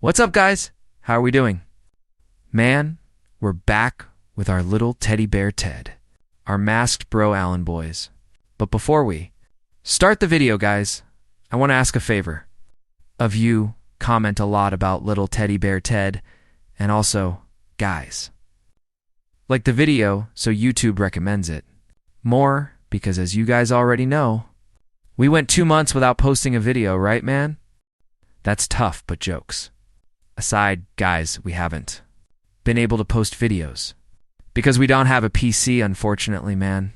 What's up, guys? How are we doing? Man, we're back with our little teddy bear Ted, our masked bro Allen boys. But before we start the video, guys, I want to ask a favor. Of you comment a lot about little teddy bear Ted, and also, guys. Like the video so YouTube recommends it. More because, as you guys already know, we went 2 months without posting a video, right, man? That's tough, but jokes aside, guys, we haven't been able to post videos because we don't have a PC, unfortunately, man.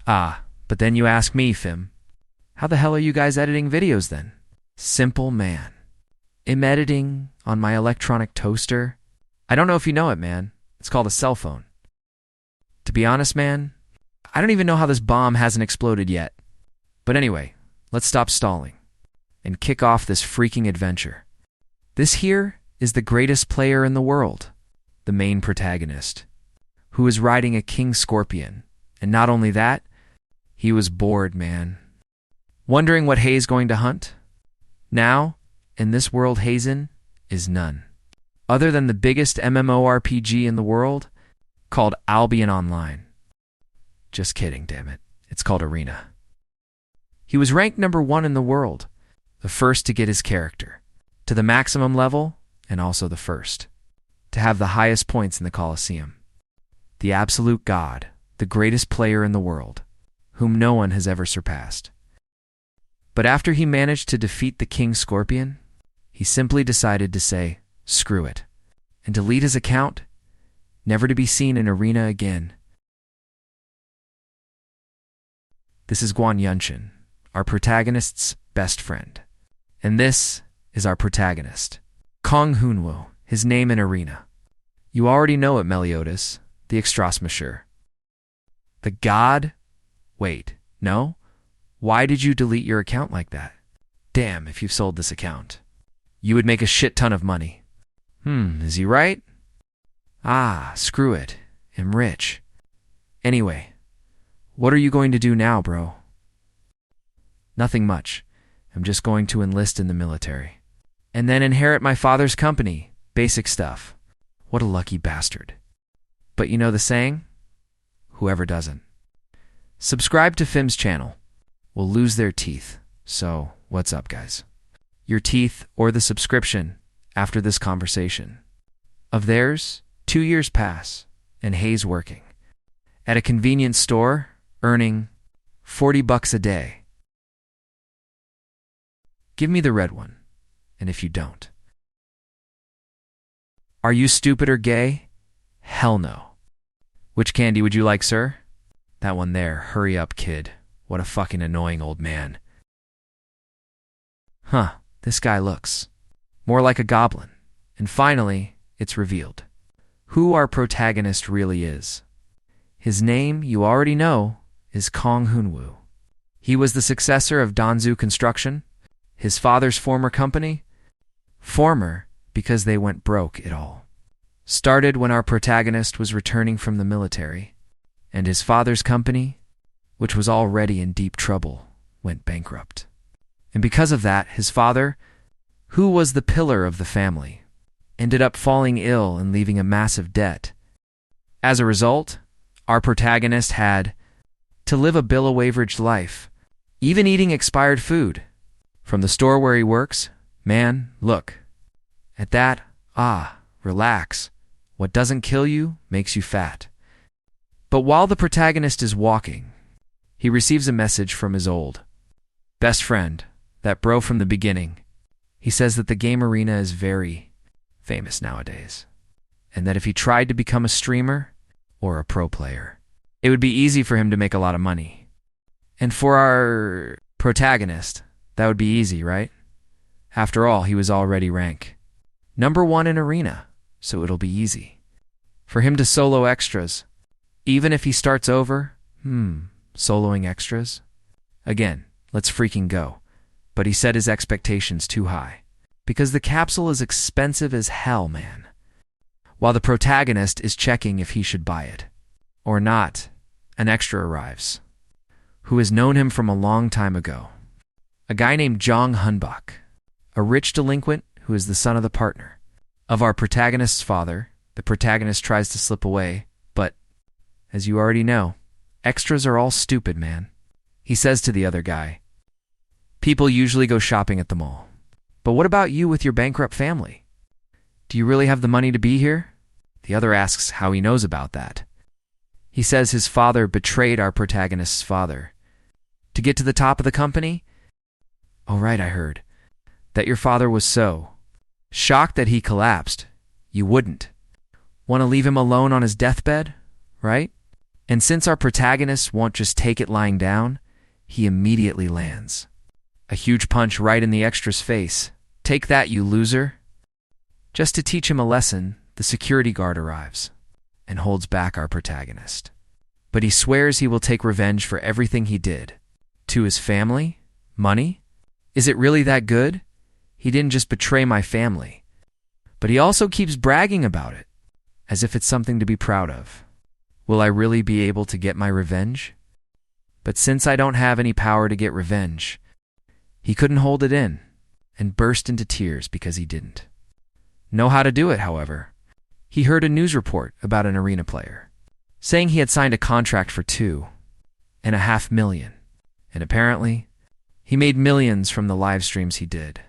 But then you ask me, Fim, how the hell are you guys editing videos then? Simple, man. I'm editing on my electronic toaster. I don't know if you know it, man. It's called a cell phone. To be honest, man, I don't even know how this bomb hasn't exploded yet. But anyway, let's stop stalling and kick off this freaking adventure. This here is the greatest player in the world, the main protagonist, who is riding a king scorpion. And not only that, he was bored, man. Wondering what Hay's going to hunt? Now, in this world, Hazen is none other than the biggest MMORPG in the world, called Albion Online. Just kidding, damn it. It's called Arena. He was ranked number 1 in the world, the first to get his character to the maximum level, and also the first to have the highest points in the Colosseum. The absolute god, the greatest player in the world, whom no one has ever surpassed. But after he managed to defeat the King Scorpion, he simply decided to say, screw it, and delete his account, never to be seen in Arena again. This is Guan Yunshin, our protagonist's best friend. And this is our protagonist, Kong Hunwoo, his name in Arena. You already know it, Meliodas, the Extrasmasher. The god? Wait, no? Why did you delete your account like that? Damn, if you've sold this account, you would make a shit ton of money. Is he right? Screw it. I'm rich. Anyway, what are you going to do now, bro? Nothing much. I'm just going to enlist in the military. And then inherit my father's company. Basic stuff. What a lucky bastard. But you know the saying? Whoever doesn't subscribe to Fim's channel will lose their teeth. So, what's up, guys? Your teeth or the subscription after this conversation of theirs. 2 years pass, and Hay's working at a convenience store, earning $40 a day. Give me the red one, and if you don't. Are you stupid or gay? Hell no. Which candy would you like, sir? That one there. Hurry up, kid. What a fucking annoying old man. This guy looks more like a goblin. And finally, it's revealed who our protagonist really is. His name, you already know, is Kong Hunwoo. He was the successor of Danzu Construction, his father's former company. Former because they went broke it all. Started when our protagonist was returning from the military, and his father's company, which was already in deep trouble, went bankrupt. And because of that, his father, who was the pillar of the family, ended up falling ill and leaving a massive debt. As a result, our protagonist had to live a below-average life, even eating expired food. From the store where he works, man, look. At that, relax. What doesn't kill you makes you fat. But while the protagonist is walking, he receives a message from his old best friend, that bro from the beginning. He says that the game Arena is very famous nowadays, and that if he tried to become a streamer or a pro player, it would be easy for him to make a lot of money. And for our protagonist, that would be easy, right? After all, he was already rank number 1 in Arena, so it'll be easy for him to solo extras. Even if he starts over, soloing extras? Again, let's freaking go. But he set his expectations too high, because the capsule is expensive as hell, man. While the protagonist is checking if he should buy it or not, an extra arrives, who has known him from a long time ago. A guy named Jong Hunbok, a rich delinquent who who is the son of the partner of our protagonist's father. The protagonist tries to slip away, but, as you already know, extras are all stupid, man. He says to the other guy, "People usually go shopping at the mall. But what about you with your bankrupt family? Do you really have the money to be here?" The other asks how he knows about that. He says his father betrayed our protagonist's father. To get to the top of the company? Oh, right, I heard. That your father was so shocked that he collapsed. You wouldn't want to leave him alone on his deathbed, right? And since our protagonist won't just take it lying down, he immediately lands a huge punch right in the extra's face. "Take that, you loser." Just to teach him a lesson, the security guard arrives and holds back our protagonist. But he swears he will take revenge for everything he did. To his family? Money? Is it really that good? He didn't just betray my family, but he also keeps bragging about it, as if it's something to be proud of. Will I really be able to get my revenge? But since I don't have any power to get revenge, he couldn't hold it in and burst into tears because he didn't know how to do it, however. He heard a news report about an arena player saying he had signed a contract for $2.5 million, and apparently he made millions from the live streams he did.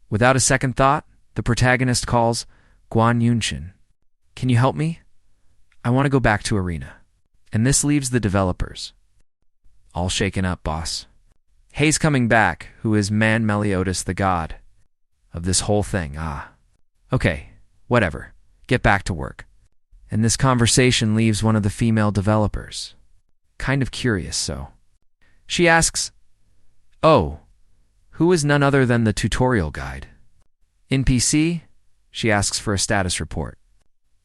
Without a second thought, the protagonist calls Guan Yunshin. "Can you help me? I want to go back to arena." And this leaves the developers all shaken up, boss. Hei's coming back, who is Man Meliodas, the god of this whole thing. Okay, whatever. Get back to work. And this conversation leaves one of the female developers kind of curious, so she asks, "Oh, who is none other than the tutorial guide?" NPC, she asks for a status report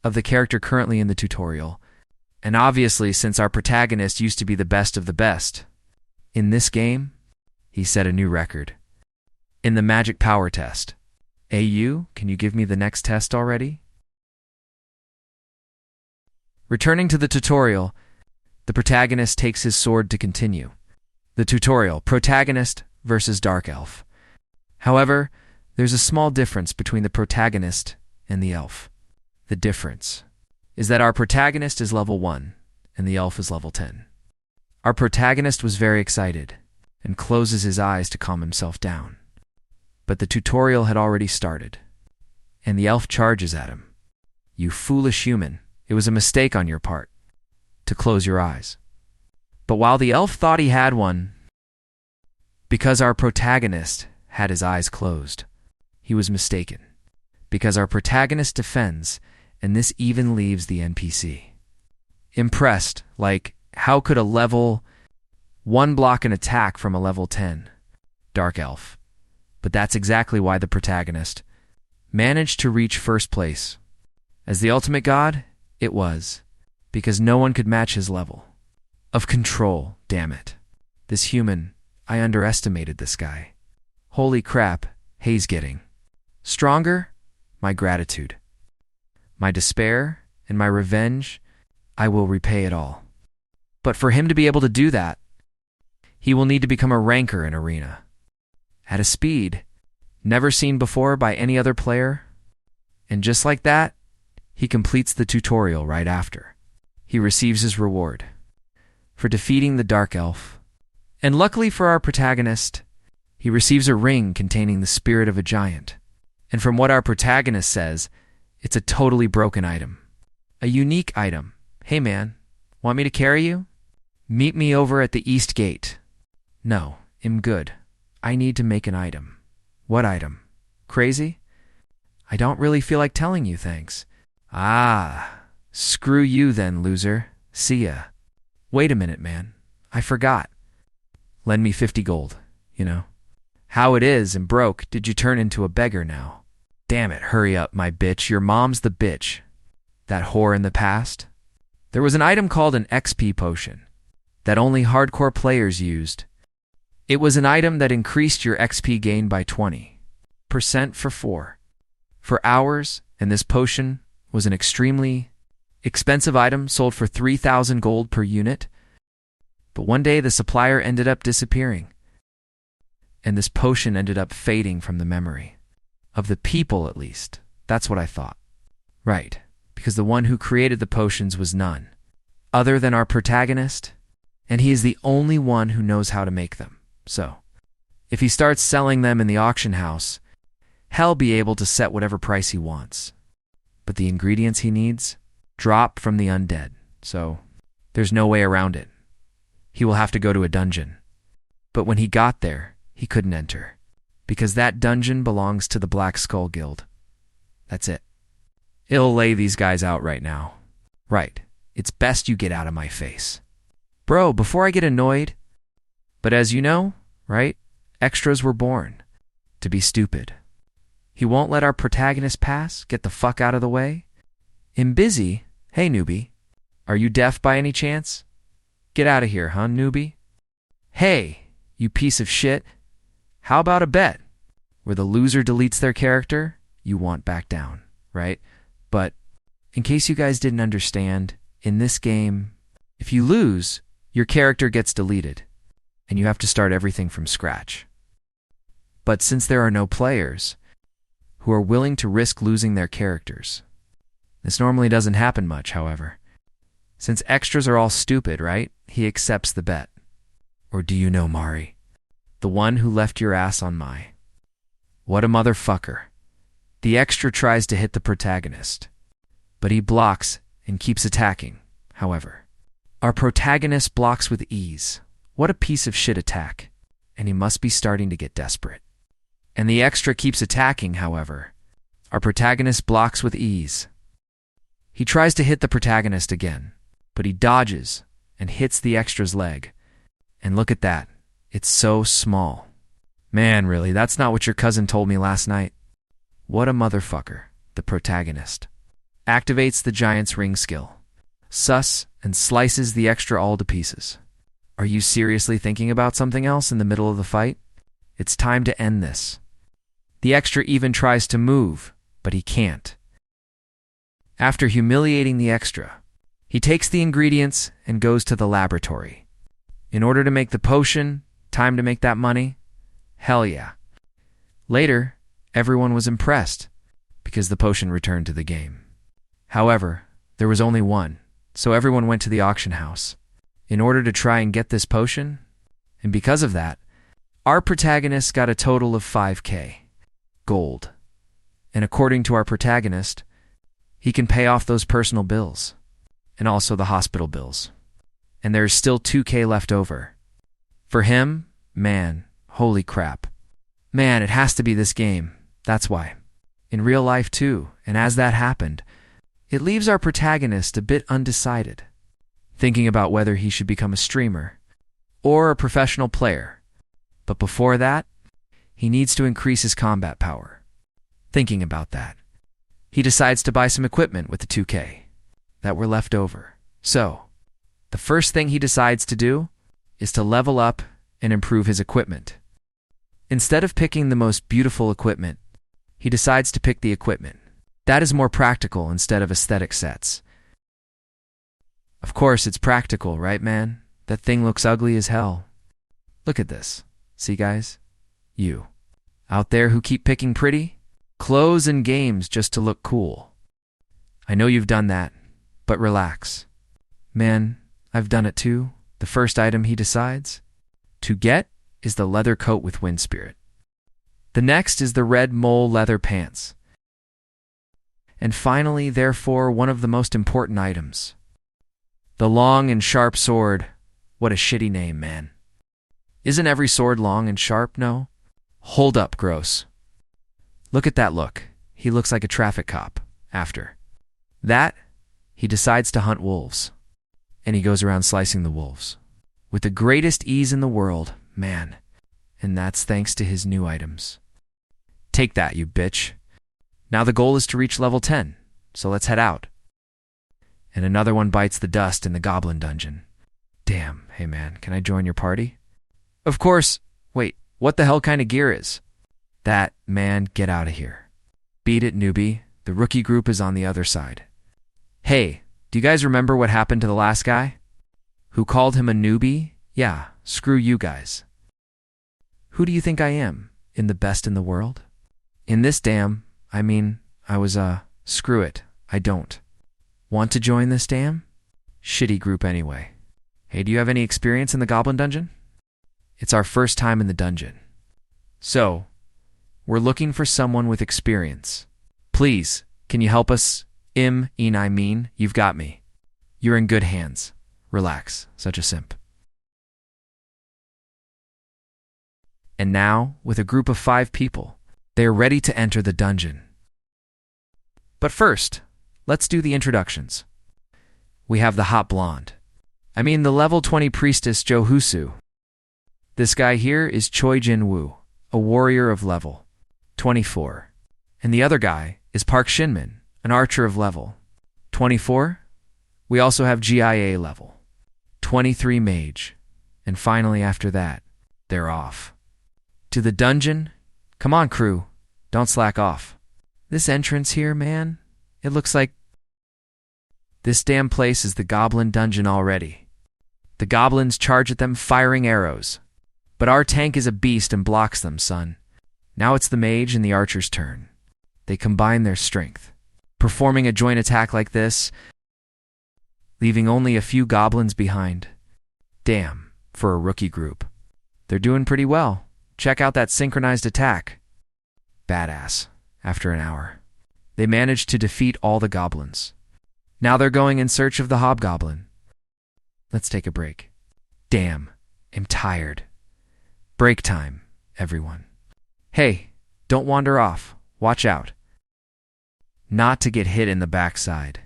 of the character currently in the tutorial. And obviously, since our protagonist used to be the best of the best in this game, he set a new record in the magic power test. AU, can you give me the next test already? Returning to the tutorial, the protagonist takes his sword to continue. The tutorial, protagonist versus dark elf. However, there's a small difference between the protagonist and the elf. The difference is that our protagonist is level 1 and the elf is level 10. Our protagonist was very excited and closes his eyes to calm himself down. But the tutorial had already started, and the elf charges at him. "You foolish human, it was a mistake on your part to close your eyes." But while the elf thought he had one, because our protagonist had his eyes closed, he was mistaken. Because our protagonist defends, and this even leaves the NPC impressed, like, how could a level 1 block an attack from a level 10 dark elf? But that's exactly why the protagonist managed to reach first place. As the ultimate god, it was because no one could match his level of control, damn it. This human, I underestimated this guy. Holy crap, Hei's getting stronger. My gratitude, my despair, and my revenge, I will repay it all. But for him to be able to do that, he will need to become a ranker in arena at a speed never seen before by any other player. And just like that, he completes the tutorial right after. He receives his reward for defeating the dark elf. And luckily for our protagonist, he receives a ring containing the spirit of a giant. And from what our protagonist says, it's a totally broken item. A unique item. "Hey man, want me to carry you? Meet me over at the east gate." "No, I'm good. I need to make an item." "What item? Crazy? I don't really feel like telling you, thanks." Screw you then, loser. See ya." "Wait a minute, man. I forgot. Lend me 50 gold, you know. How it is, and broke, did you turn into a beggar now?" "Damn it, hurry up, my bitch. Your mom's the bitch. That whore in the past." There was an item called an XP potion that only hardcore players used. It was an item that increased your XP gain by 20% for 4 hours, and this potion was an extremely expensive item sold for 3,000 gold per unit. But one day the supplier ended up disappearing, and this potion ended up fading from the memory Of the people, at least. That's what I thought. Right, because the one who created the potions was none other than our protagonist, and he is the only one who knows how to make them. So, if he starts selling them in the auction house, he'll be able to set whatever price he wants. But the ingredients he needs drop from the undead, so there's no way around it. He will have to go to a dungeon. But when he got there, he couldn't enter, because that dungeon belongs to the Black Skull Guild. That's it. It'll lay these guys out right now. Right, it's best you get out of my face. Bro, before I get annoyed, but as you know, right, extras were born to be stupid. He won't let our protagonist pass, get the fuck out of the way. I'm busy. Hey, newbie. Are you deaf by any chance? Get out of here, huh, newbie? Hey, you piece of shit. How about a bet? Where the loser deletes their character, you want back down, right? But in case you guys didn't understand, in this game, if you lose, your character gets deleted, and you have to start everything from scratch. But since there are no players who are willing to risk losing their characters, this normally doesn't happen much, however. Since extras are all stupid, right? He accepts the bet. Or do you know Mari? The one who left your ass on my. What a motherfucker. The extra tries to hit the protagonist, but he blocks and keeps attacking, however. Our protagonist blocks with ease. What a piece of shit attack. And he must be starting to get desperate. And the extra keeps attacking, however. Our protagonist blocks with ease. He tries to hit the protagonist again, but he dodges and hits the extra's leg. And look at that. It's so small. Man, really, that's not what your cousin told me last night. What a motherfucker, the protagonist. Activates the giant's ring skill. Sus and slices the extra all to pieces. Are you seriously thinking about something else in the middle of the fight? It's time to end this. The extra even tries to move, but he can't. After humiliating the extra, he takes the ingredients and goes to the laboratory. In order to make the potion, time to make that money? Hell yeah. Later, everyone was impressed because the potion returned to the game. However, there was only one, so everyone went to the auction house in order to try and get this potion, and because of that, our protagonist got a total of 5K gold. And according to our protagonist, he can pay off those personal bills and also the hospital bills. And there's still 2K left over. For him, man, holy crap. Man, it has to be this game. That's why. In real life too, and as that happened, it leaves our protagonist a bit undecided, thinking about whether he should become a streamer or a professional player. But before that, he needs to increase his combat power. Thinking about that, he decides to buy some equipment with the 2K that were left over. So, the first thing he decides to do is to level up and improve his equipment. Instead of picking the most beautiful equipment, he decides to pick the equipment that is more practical instead of aesthetic sets. Of course, it's practical, right, man? That thing looks ugly as hell. Look at this. See, guys? You, out there who keep picking pretty clothes and games just to look cool. I know you've done that, but relax. Man, I've done it too. The first item he decides to get is the leather coat with wind spirit. The next is the red mole leather pants. And finally, therefore, one of the most important items. The long and sharp sword. What a shitty name, man. Isn't every sword long and sharp, no? Hold up, Gross. Look at that look. He looks like a traffic cop. After that, he decides to hunt wolves. And he goes around slicing the wolves with the greatest ease in the world, man. And that's thanks to his new items. Take that, you bitch. Now the goal is to reach level 10, so let's head out. And another one bites the dust in the goblin dungeon. Damn, hey man, can I join your party? Of course. Wait, what the hell kind of gear is that? Man, get out of here. Beat it, newbie. The rookie group is on the other side. Hey, do you guys remember what happened to the last guy? Who called him a newbie? Yeah, screw you guys. Who do you think I am? In the best in the world? In this dam, screw it, I don't. Want to join this dam? Shitty group anyway. Hey, do you have any experience in the Goblin Dungeon? It's our first time in the dungeon. So, we're looking for someone with experience. Please, can you help us? You've got me. You're in good hands. Relax, such a simp. And now, with a group of 5 people, they are ready to enter the dungeon. But first, let's do the introductions. We have the hot blonde. The level 20 priestess Jo Husu. This guy here is Choi Jin Woo, a warrior of level 24. And the other guy is Park Shinmin, an archer of level 24. We also have GIA level 23 mage. And finally after that, they're off. To the dungeon? Come on, crew. Don't slack off. This entrance here, man, it looks like this damn place is the Goblin Dungeon already. The goblins charge at them firing arrows. But our tank is a beast and blocks them, son. Now it's the mage and the archer's turn. They combine their strength, performing a joint attack like this, leaving only a few goblins behind. Damn, for a rookie group. They're doing pretty well. Check out that synchronized attack. Badass. After an hour, they managed to defeat all the goblins. Now they're going in search of the hobgoblin. Let's take a break. Damn, I'm tired. Break time, everyone. Hey, don't wander off. Watch out. Not to get hit in the backside.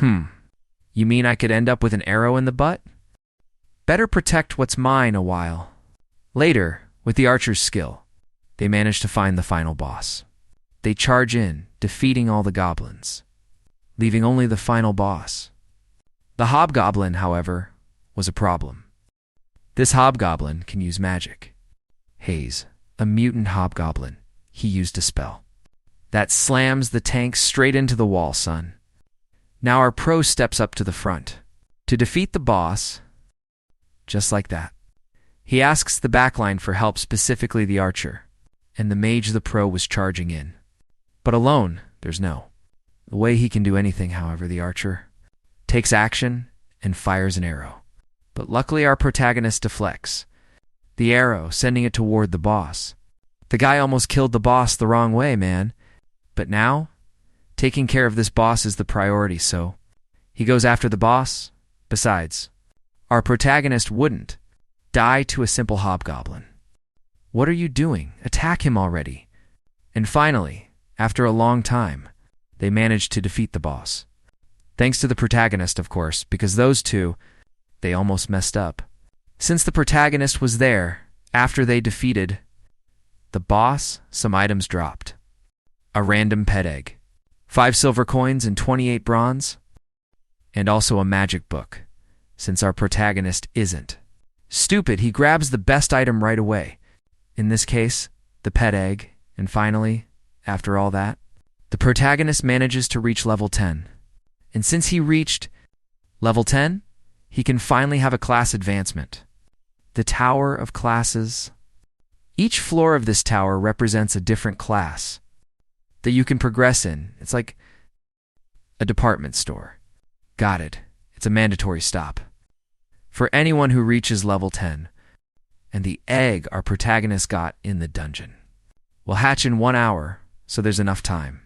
You mean I could end up with an arrow in the butt? Better protect what's mine a while. Later, with the archer's skill, they manage to find the final boss. They charge in, defeating all the goblins, leaving only the final boss. The hobgoblin, however, was a problem. This hobgoblin can use magic. Haze, a mutant hobgoblin, he used a spell that slams the tank straight into the wall, son. Now our pro steps up to the front to defeat the boss, just like that. He asks the backline for help, specifically the archer, and the mage the pro was charging in. But alone, there's no way he can do anything. However, the archer takes action and fires an arrow. But luckily our protagonist deflects the arrow, sending it toward the boss. The guy almost killed the boss the wrong way, man. But now, taking care of this boss is the priority, so he goes after the boss. Besides, our protagonist wouldn't die to a simple hobgoblin. What are you doing? Attack him already. And finally, after a long time, they managed to defeat the boss. Thanks to the protagonist, of course, because those two, they almost messed up. Since the protagonist was there, after they defeated the boss, some items dropped. A random pet egg, 5 silver coins and 28 bronze, and also a magic book. Since our protagonist isn't stupid, he grabs the best item right away. In this case, the pet egg. And finally, after all that, the protagonist manages to reach level 10. And since he reached level 10, he can finally have a class advancement. The Tower of Classes. Each floor of this tower represents a different class that you can progress in. It's like a department store. Got it. It's a mandatory stop for anyone who reaches level 10. And the egg our protagonist got in the dungeon will hatch in 1 hour, so there's enough time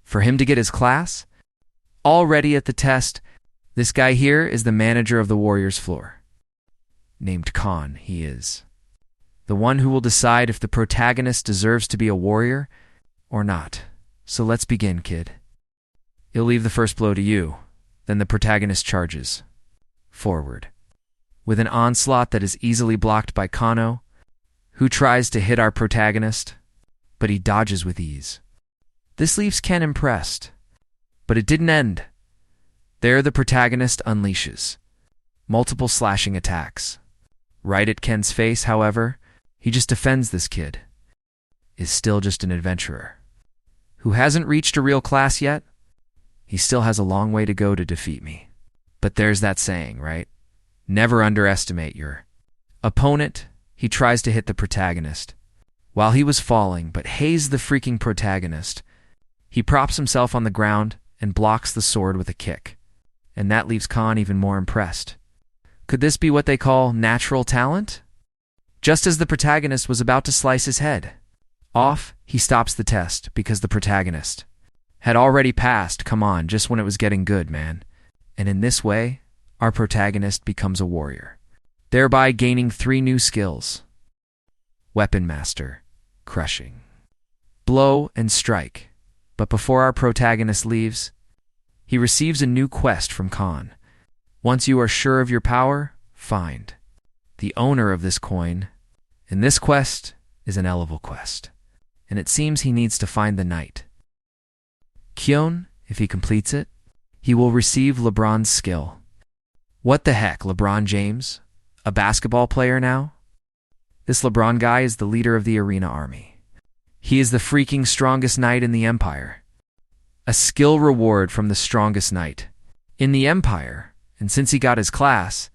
for him to get his class. Already at the test, this guy here is the manager of the warrior's floor. Named Khan, he is. The one who will decide if the protagonist deserves to be a warrior or not. So let's begin, kid. He'll leave the first blow to you. Then the protagonist charges forward with an onslaught that is easily blocked by Kano, who tries to hit our protagonist, but he dodges with ease. This leaves Ken impressed, but it didn't end. There the protagonist unleashes multiple slashing attacks. Right at Ken's face, however, he just defends. This kid is still just an adventurer who hasn't reached a real class yet. He still has a long way to go to defeat me. But there's that saying, right? Never underestimate your opponent. He tries to hit the protagonist While he was falling, but hazed the freaking protagonist, he props himself on the ground and blocks the sword with a kick. And that leaves Khan even more impressed. Could this be what they call natural talent? Just as the protagonist was about to slice his head off, he stops the test because the protagonist had already passed, come on, just when it was getting good, man. And in this way, our protagonist becomes a warrior, thereby gaining 3 new skills. Weapon Master, crushing, blow, and strike. But before our protagonist leaves, he receives a new quest from Khan. Once you are sure of your power, find the owner of this coin. And this quest is an level quest, and it seems he needs to find the knight. Kyon, if he completes it, he will receive LeBron's skill. What the heck, LeBron James? A basketball player now? This LeBron guy is the leader of the arena army. He is the freaking strongest knight in the Empire. A skill reward from the strongest knight in the Empire. And since he got his class,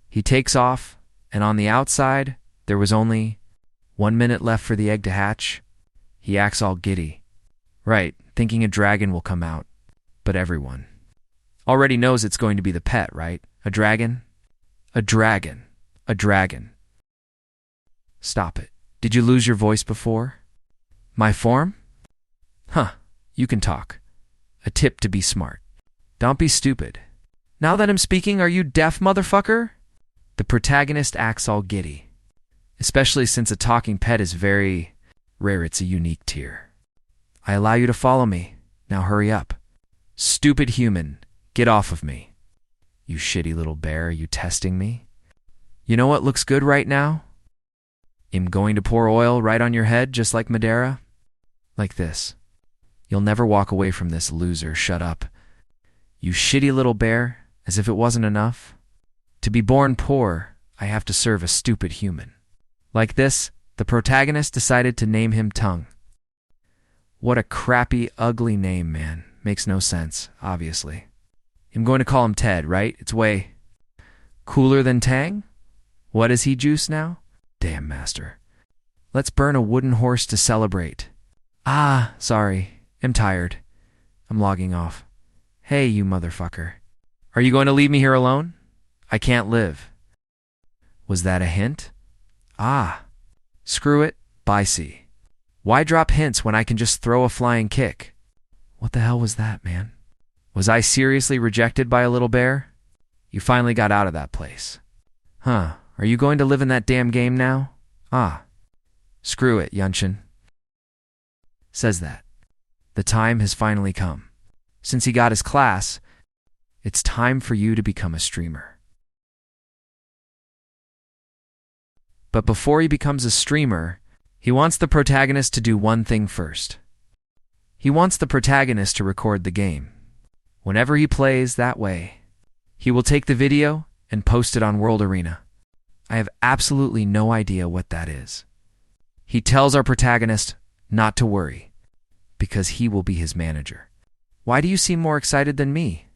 he takes off, and on the outside, there was only 1 minute left for the egg to hatch. He acts all giddy. Right, thinking a dragon will come out. But everyone already knows it's going to be the pet, right? A dragon? A dragon. A dragon. Stop it. Did you lose your voice before? My form? Huh, you can talk. A tip to be smart. Don't be stupid. Now that I'm speaking, are you deaf, motherfucker? The protagonist acts all giddy, especially since a talking pet is very rare. It's a unique tier. I allow you to follow me. Now hurry up. Stupid human, get off of me. You shitty little bear, are you testing me? You know what looks good right now? I'm going to pour oil right on your head, just like Madeira. Like this. You'll never walk away from this, loser. Shut up. You shitty little bear, as if it wasn't enough. To be born poor, I have to serve a stupid human. Like this, the protagonist decided to name him Tongue. What a crappy, ugly name, man. Makes no sense, obviously. I'm going to call him Ted, right? It's way cooler than Tang? What is he, juice now? Damn, master. Let's burn a wooden horse to celebrate. Ah, sorry. I'm tired. I'm logging off. Hey, you motherfucker. Are you going to leave me here alone? I can't live. Was that a hint? Ah. Screw it. Bye, C. Why drop hints when I can just throw a flying kick? What the hell was that, man? Was I seriously rejected by a little bear? You finally got out of that place. Huh. Are you going to live in that damn game now? Ah. Screw it, Yunshin. Says that. The time has finally come. Since he got his class, it's time for you to become a streamer. But before he becomes a streamer, he wants the protagonist to do one thing first. He wants the protagonist to record the game. Whenever he plays that way, he will take the video and post it on World Arena. I have absolutely no idea what that is. He tells our protagonist not to worry, because he will be his manager. Why do you seem more excited than me?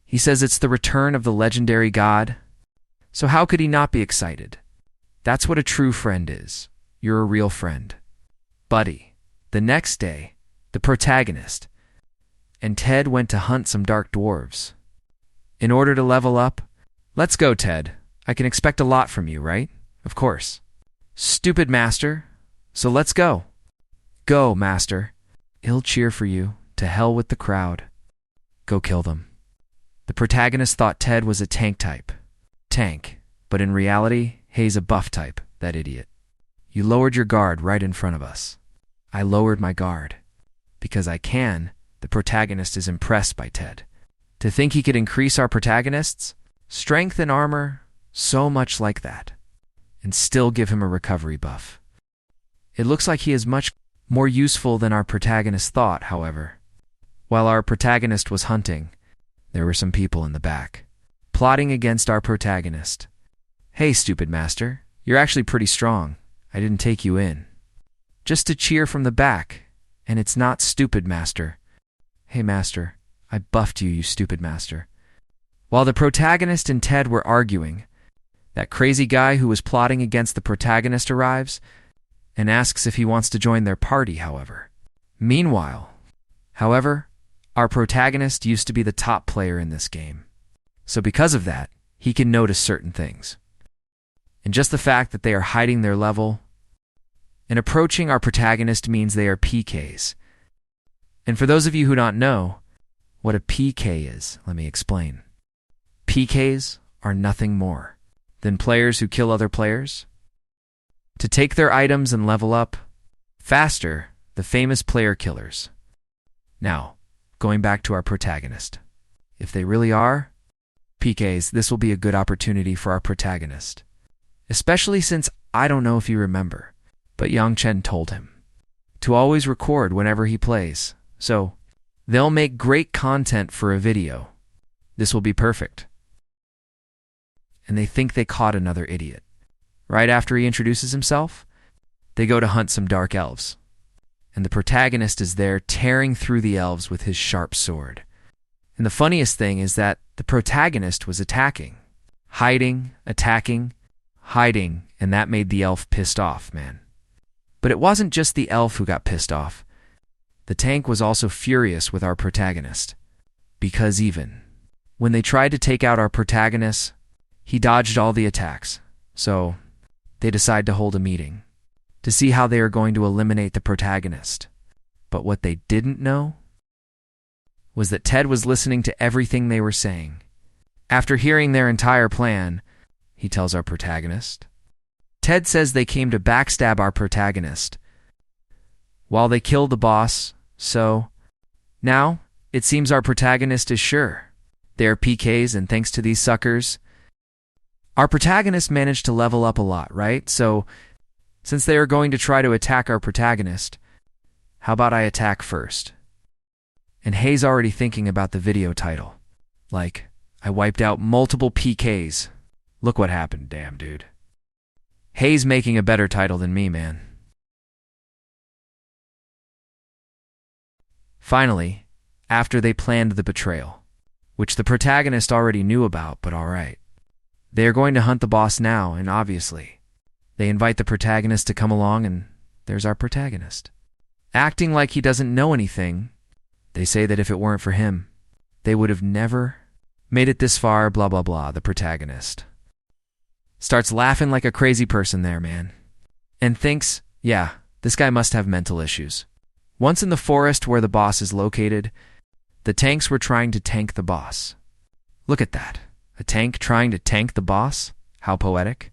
He says it's the return of the legendary god. So how could he not be excited? That's what a true friend is. You're a real friend. Buddy. The next day, the protagonist and Ted went to hunt some dark dwarves. In order to level up, let's go, Ted. I can expect a lot from you, right? Of course. Stupid master. So let's go. Go, master. He'll cheer for you. To hell with the crowd. Go kill them. The protagonist thought Ted was a tank type. Tank. But in reality, he's a buff type, that idiot. You lowered your guard right in front of us. I lowered my guard. Because I can, the protagonist is impressed by Ted. To think he could increase our protagonist's strength and armor so much like that, and still give him a recovery buff. It looks like he is much more useful than our protagonist thought, however. While our protagonist was hunting, there were some people in the back, plotting against our protagonist. Hey, stupid master, you're actually pretty strong. I didn't take you in. Just to cheer from the back, and it's not stupid, master. Hey, master, I buffed you, you stupid master. While the protagonist and Ted were arguing, that crazy guy who was plotting against the protagonist arrives and asks if he wants to join their party, however. Meanwhile, however, our protagonist used to be the top player in this game. So because of that, he can notice certain things. And just the fact that they are hiding their level and approaching our protagonist means they are PKs. And for those of you who don't know what a PK is, let me explain. PKs are nothing more than players who kill other players to take their items and level up faster, the famous player killers. Now, going back to our protagonist. If they really are PKs, this will be a good opportunity for our protagonist. Especially since I don't know if you remember, but Yang Chen told him to always record whenever he plays. So, they'll make great content for a video. This will be perfect. And they think they caught another idiot. Right after he introduces himself, they go to hunt some dark elves. And the protagonist is there tearing through the elves with his sharp sword. And the funniest thing is that the protagonist was attacking, hiding, attacking, hiding, and that made the elf pissed off, man. But it wasn't just the elf who got pissed off. The tank was also furious with our protagonist, because even when they tried to take out our protagonist, he dodged all the attacks. So they decide to hold a meeting to see how they are going to eliminate the protagonist. But what they didn't know was that Ted was listening to everything they were saying. After hearing their entire plan, he tells our protagonist, Ted says they came to backstab our protagonist while they killed the boss, so now it seems our protagonist is sure they are PKs, and thanks to these suckers, our protagonist managed to level up a lot, right? So since they are going to try to attack our protagonist, how about I attack first? And Hay's already thinking about the video title. Like, I wiped out multiple PKs. Look what happened, damn dude. Hay's making a better title than me, man. Finally, after they planned the betrayal, which the protagonist already knew about, but alright. They are going to hunt the boss now, and obviously, they invite the protagonist to come along, and there's our protagonist. Acting like he doesn't know anything, they say that if it weren't for him, they would have never made it this far, blah blah blah, the protagonist. Starts laughing like a crazy person there, man. And thinks, yeah, this guy must have mental issues. Once in the forest where the boss is located, the tanks were trying to tank the boss. Look at that. A tank trying to tank the boss? How poetic.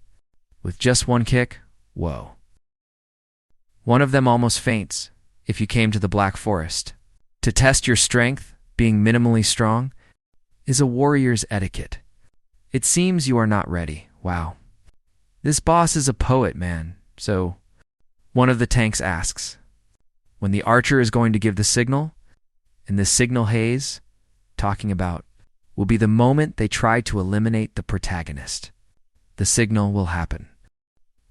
With just one kick? Whoa. One of them almost faints if you came to the Black Forest. To test your strength, being minimally strong, is a warrior's etiquette. It seems you are not ready. Wow. This boss is a poet, man. So, one of the tanks asks, when the archer is going to give the signal, and the signal Hayes, talking about, will be the moment they try to eliminate the protagonist. The signal will happen.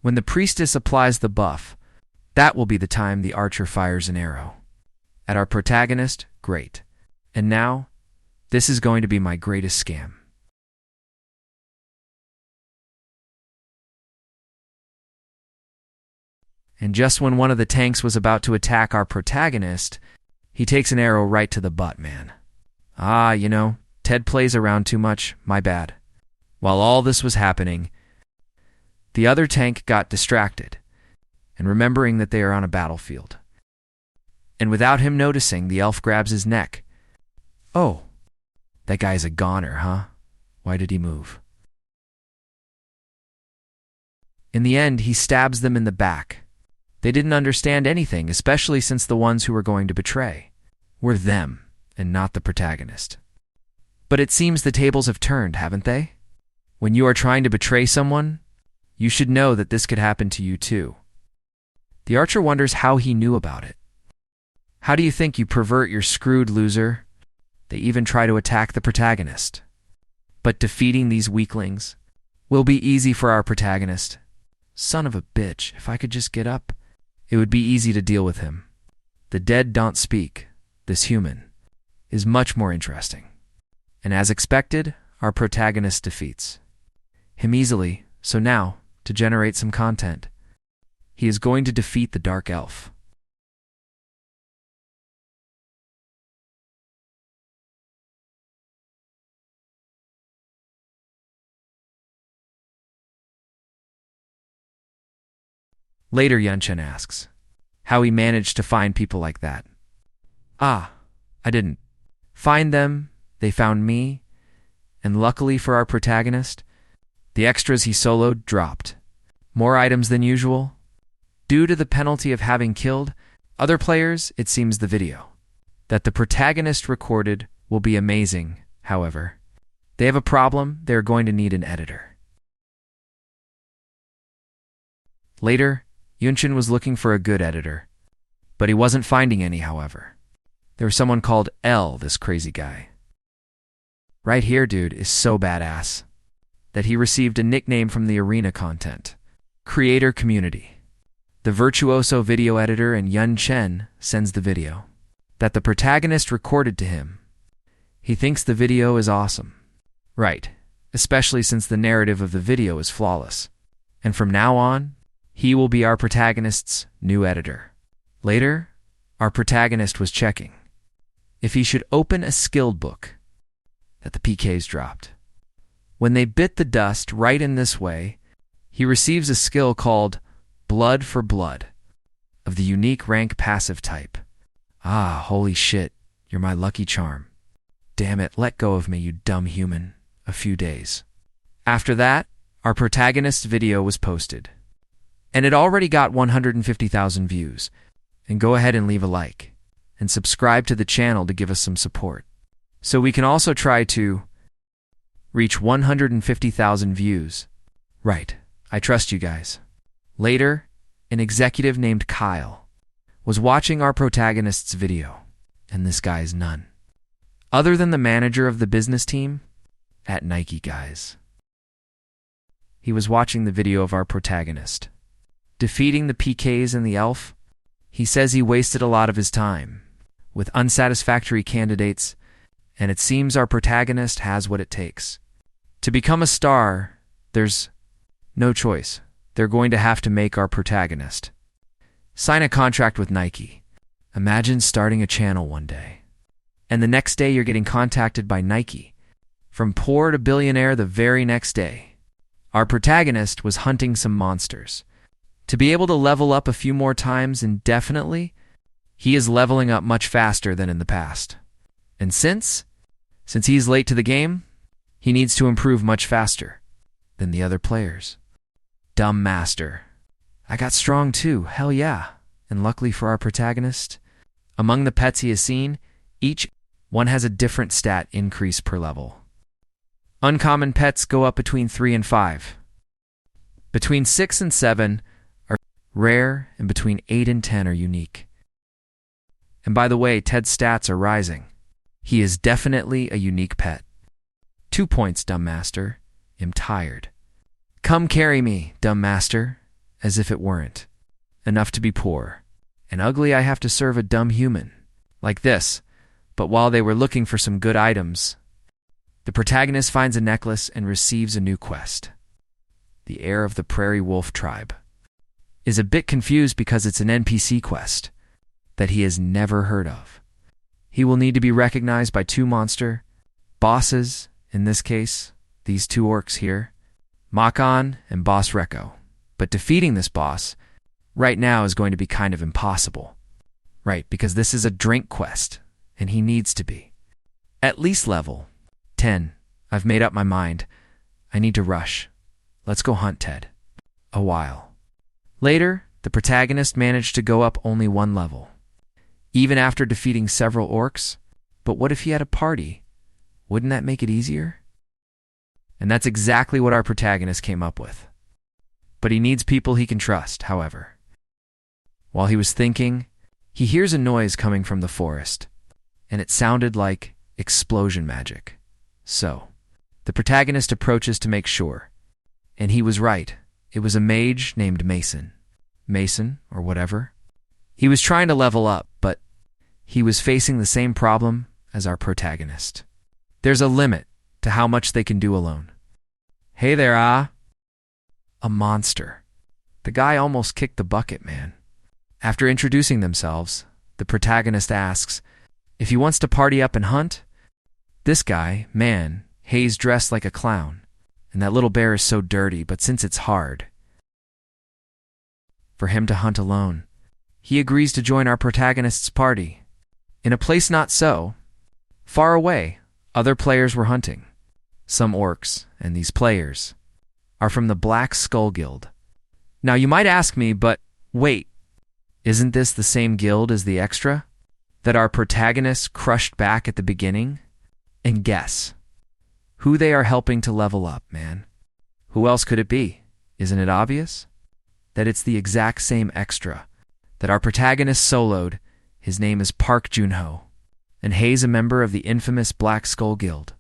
When the priestess applies the buff, that will be the time the archer fires an arrow. At our protagonist, great. And now, this is going to be my greatest scam. And just when one of the tanks was about to attack our protagonist, he takes an arrow right to the butt, man. Ah, you know, Ted plays around too much, my bad. While all this was happening, the other tank got distracted, and remembering that they are on a battlefield. And without him noticing, the elf grabs his neck. Oh, that guy's a goner, huh? Why did he move? In the end, he stabs them in the back. They didn't understand anything, especially since the ones who were going to betray were them and not the protagonist. But it seems the tables have turned, haven't they? When you are trying to betray someone, you should know that this could happen to you too. The archer wonders how he knew about it. How do you think you pervert, you're screwed, loser? They even try to attack the protagonist. But defeating these weaklings will be easy for our protagonist. Son of a bitch, if I could just get up, it would be easy to deal with him. The dead don't speak. This human is much more interesting. And as expected, our protagonist defeats him easily. So now, to generate some content, he is going to defeat the Dark Elf. Later, Yunchen asks how he managed to find people like that. I didn't find them, they found me, and luckily for our protagonist, the extras he soloed dropped more items than usual. Due to the penalty of having killed other players, it seems the video that the protagonist recorded will be amazing. However, they have a problem. They are going to need an editor. Later, Yunchen was looking for a good editor, but he wasn't finding any, however. There was someone called L, this crazy guy. Right here, dude, is so badass that he received a nickname from the arena content creator community. The virtuoso video editor and Yun Chen sends the video that the protagonist recorded to him. He thinks the video is awesome. Right, especially since the narrative of the video is flawless. And from now on, he will be our protagonist's new editor. Later, our protagonist was checking if he should open a skilled book that the PKs dropped. When they bit the dust right in this way, he receives a skill called Blood for Blood of the unique rank passive type. Holy shit, you're my lucky charm. Damn it, let go of me, you dumb human. A few days. After that, our protagonist's video was posted. And it already got 150,000 views. And go ahead and leave a like. And subscribe to the channel to give us some support. So we can also try to reach 150,000 views. Right, I trust you guys. Later, an executive named Kyle was watching our protagonist's video. And this guy is none other than the manager of the business team at Nike, guys. He was watching the video of our protagonist defeating the PKs and the elf. He says he wasted a lot of his time with unsatisfactory candidates, and it seems our protagonist has what it takes. To become a star, there's no choice. They're going to have to make our protagonist sign a contract with Nike. Imagine starting a channel one day, and the next day you're getting contacted by Nike. From poor to billionaire the very next day. Our protagonist was hunting some monsters. To be able to level up a few more times indefinitely, he is leveling up much faster than in the past. And since he's late to the game, he needs to improve much faster than the other players. Dumb master. I got strong too, hell yeah. And luckily for our protagonist, among the pets he has seen, each one has a different stat increase per level. Uncommon pets go up between 3 and 5. Between 6 and 7 are rare, and between 8 and 10 are unique. And by the way, Ted's stats are rising. He is definitely a unique pet. 2 points, dumb master. Am tired. Come carry me, dumb master, as if it weren't enough to be poor and ugly. I have to serve a dumb human like this. But while they were looking for some good items, the protagonist finds a necklace and receives a new quest. The heir of the Prairie Wolf tribe is a bit confused because it's an NPC quest that he has never heard of. He will need to be recognized by 2 monster bosses, in this case, these 2 orcs here, Makan and Boss Rekko. But defeating this boss right now is going to be kind of impossible. Right, because this is a drink quest, and he needs to be at least level 10. I've made up my mind. I need to rush. Let's go hunt Ted. A while later, the protagonist managed to go up only 1 level, even after defeating several orcs. But what if he had a party? Wouldn't that make it easier? And that's exactly what our protagonist came up with. But he needs people he can trust, however. While he was thinking, he hears a noise coming from the forest, and it sounded like explosion magic. So, the protagonist approaches to make sure, and he was right. It was a mage named Mason, or whatever. He was trying to level up, but he was facing the same problem as our protagonist. There's a limit to how much they can do alone. Hey there, a monster. The guy almost kicked the bucket, man. After introducing themselves, the protagonist asks if he wants to party up and hunt. This guy, man, Hayes dressed like a clown, and that little bear is so dirty, but since it's hard for him to hunt alone, he agrees to join our protagonist's party. In a place not so far away, other players were hunting. Some orcs, and these players are from the Black Skull Guild. Now you might ask me, but wait, isn't this the same guild as the extra that our protagonists crushed back at the beginning? And guess who they are helping to level up, man? Who else could it be? Isn't it obvious that it's the exact same extra that our protagonist soloed? His name is Park Junho, and Hayes a member of the infamous Black Skull Guild.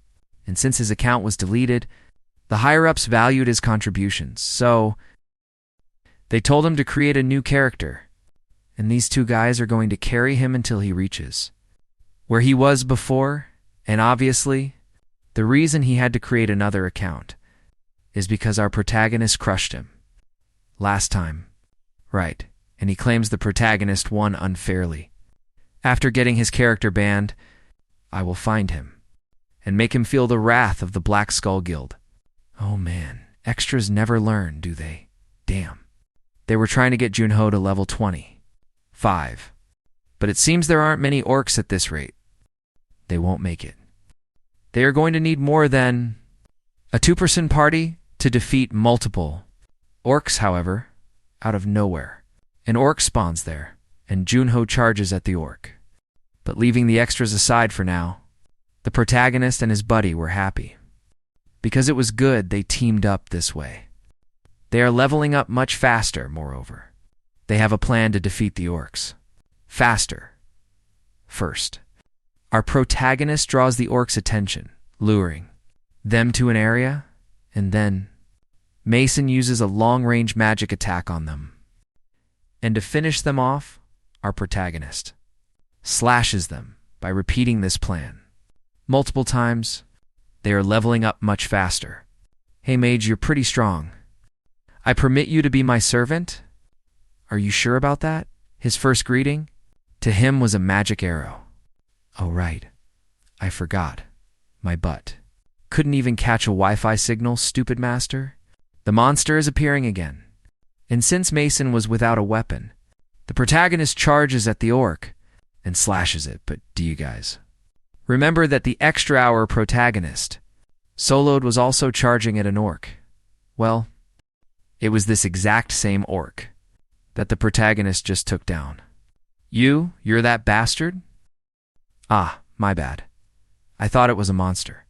And since his account was deleted, the higher-ups valued his contributions, so they told him to create a new character, and these two guys are going to carry him until he reaches where he was before. And obviously, the reason he had to create another account is because our protagonist crushed him last time. Right, and he claims the protagonist won unfairly. After getting his character banned, I will find him and make him feel the wrath of the Black Skull Guild. Oh man, extras never learn, do they? Damn. They were trying to get Junho to level 25, but it seems there aren't many orcs at this rate. They won't make it. They are going to need more than a 2-person party to defeat multiple orcs, however, out of nowhere. An orc spawns there, and Junho charges at the orc. But leaving the extras aside for now, the protagonist and his buddy were happy, because it was good they teamed up this way. They are leveling up much faster, moreover. They have a plan to defeat the orcs. Faster. First, our protagonist draws the orcs' attention, luring them to an area, and then Mason uses a long-range magic attack on them. And to finish them off, our protagonist slashes them by repeating this plan multiple times. They are leveling up much faster. Hey mage, you're pretty strong. I permit you to be my servant? Are you sure about that? His first greeting to him was a magic arrow. Oh right, I forgot. My butt. Couldn't even catch a Wi-Fi signal, stupid master? The monster is appearing again. And since Mason was without a weapon, the protagonist charges at the orc and slashes it. But do you guys remember that the extra hour protagonist soloed was also charging at an orc? Well, it was this exact same orc that the protagonist just took down. You're that bastard? Ah, my bad. I thought it was a monster.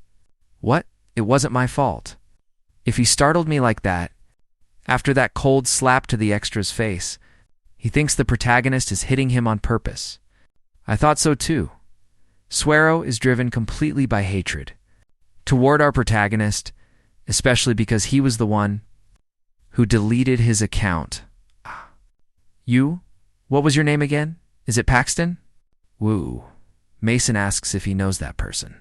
What? It wasn't my fault. If he startled me like that, after that cold slap to the extra's face, he thinks the protagonist is hitting him on purpose. I thought so too. Suero is driven completely by hatred toward our protagonist, especially because he was the one who deleted his account. You? What was your name again? Is it Paxton? Woo. Mason asks if he knows that person.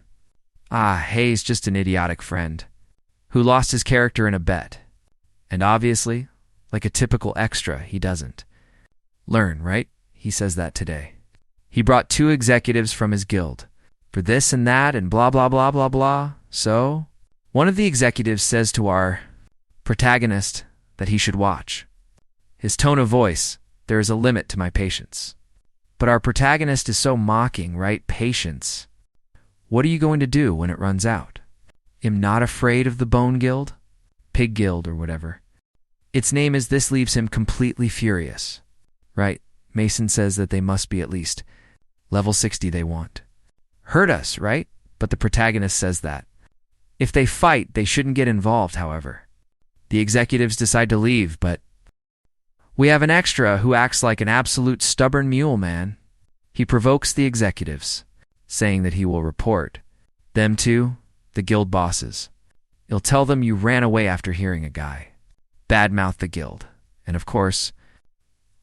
Hay's just an idiotic friend who lost his character in a bet. And obviously, like a typical extra, he doesn't learn, right? He says that today. He brought 2 executives from his guild for this and that and blah, blah, blah, blah, blah. So, one of the executives says to our protagonist that he should watch his tone of voice. There is a limit to my patience. But our protagonist is so mocking, right? Patience. What are you going to do when it runs out? Am not afraid of the Bone Guild? Pig Guild or whatever. Its name is this leaves him completely furious. Right? Mason says that they must be at least level 60 they want. Hurt us, right? But the protagonist says that if they fight, they shouldn't get involved, however. The executives decide to leave, but we have an extra who acts like an absolute stubborn mule, man. He provokes the executives, saying that he will report them to the guild bosses. He'll tell them you ran away after hearing a guy badmouth the guild. And of course,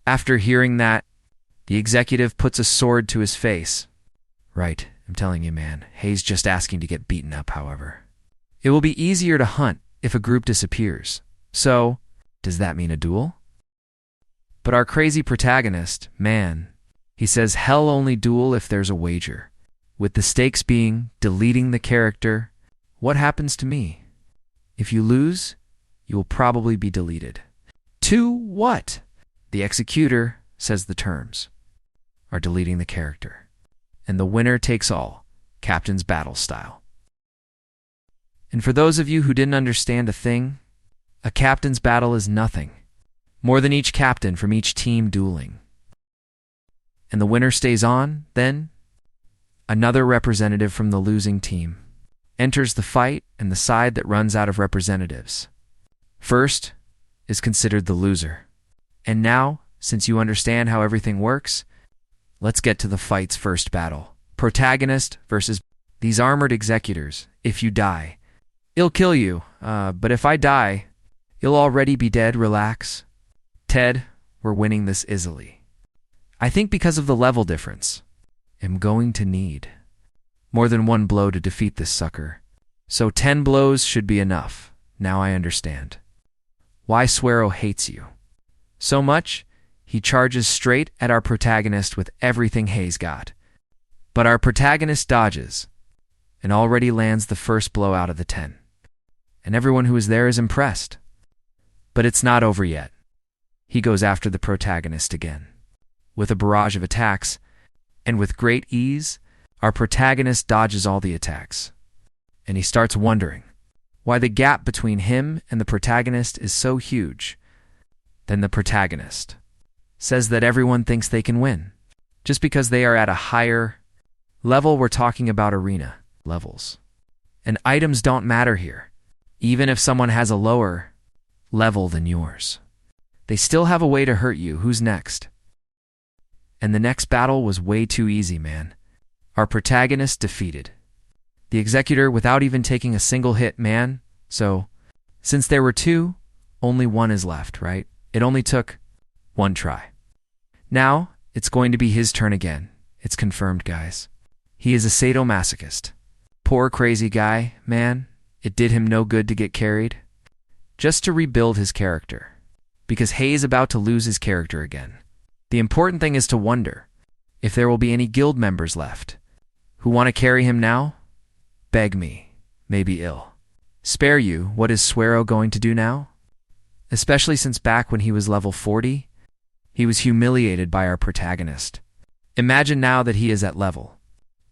after hearing that, the executive puts a sword to his face. Right, I'm telling you, man. Hay's just asking to get beaten up, however. It will be easier to hunt if a group disappears. So, does that mean a duel? But our crazy protagonist, man, he says hell only duel if there's a wager. With the stakes being deleting the character, what happens to me? If you lose, you will probably be deleted. To what? The executor says the terms are deleting the character. And the winner takes all, captain's battle style. And for those of you who didn't understand a thing, a captain's battle is nothing more than each captain from each team dueling. And the winner stays on, then another representative from the losing team enters the fight, and the side that runs out of representatives first is considered the loser. And now, since you understand how everything works, let's get to the fight's first battle. Protagonist versus these armored executors. If you die, it'll kill you, but if I die, you'll already be dead. Relax. Ted, we're winning this easily. I think because of the level difference. I'm going to need more than one blow to defeat this sucker. So 10 blows should be enough. Now I understand why Suero hates you so much. He charges straight at our protagonist with everything Hayes got. But our protagonist dodges and already lands the first blow out of the 10. And everyone who is there is impressed. But it's not over yet. He goes after the protagonist again with a barrage of attacks, and with great ease, our protagonist dodges all the attacks. And he starts wondering why the gap between him and the protagonist is so huge. Then the protagonist says that everyone thinks they can win just because they are at a higher level. We're talking about arena levels. And items don't matter here. Even if someone has a lower level than yours, they still have a way to hurt you. Who's next? And the next battle was way too easy, man. Our protagonist defeated the executor without even taking a single hit, man. So, since there were two, only one is left, right? It only took one try. Now, it's going to be his turn again. It's confirmed, guys. He is a sadomasochist. Poor crazy guy, man. It did him no good to get carried. Just to rebuild his character. Because Hayes about to lose his character again. The important thing is to wonder if there will be any guild members left who want to carry him now. Beg me, maybe ill. Spare you, what is Suero going to do now? Especially since back when he was level 40, he was humiliated by our protagonist. Imagine now that he is at level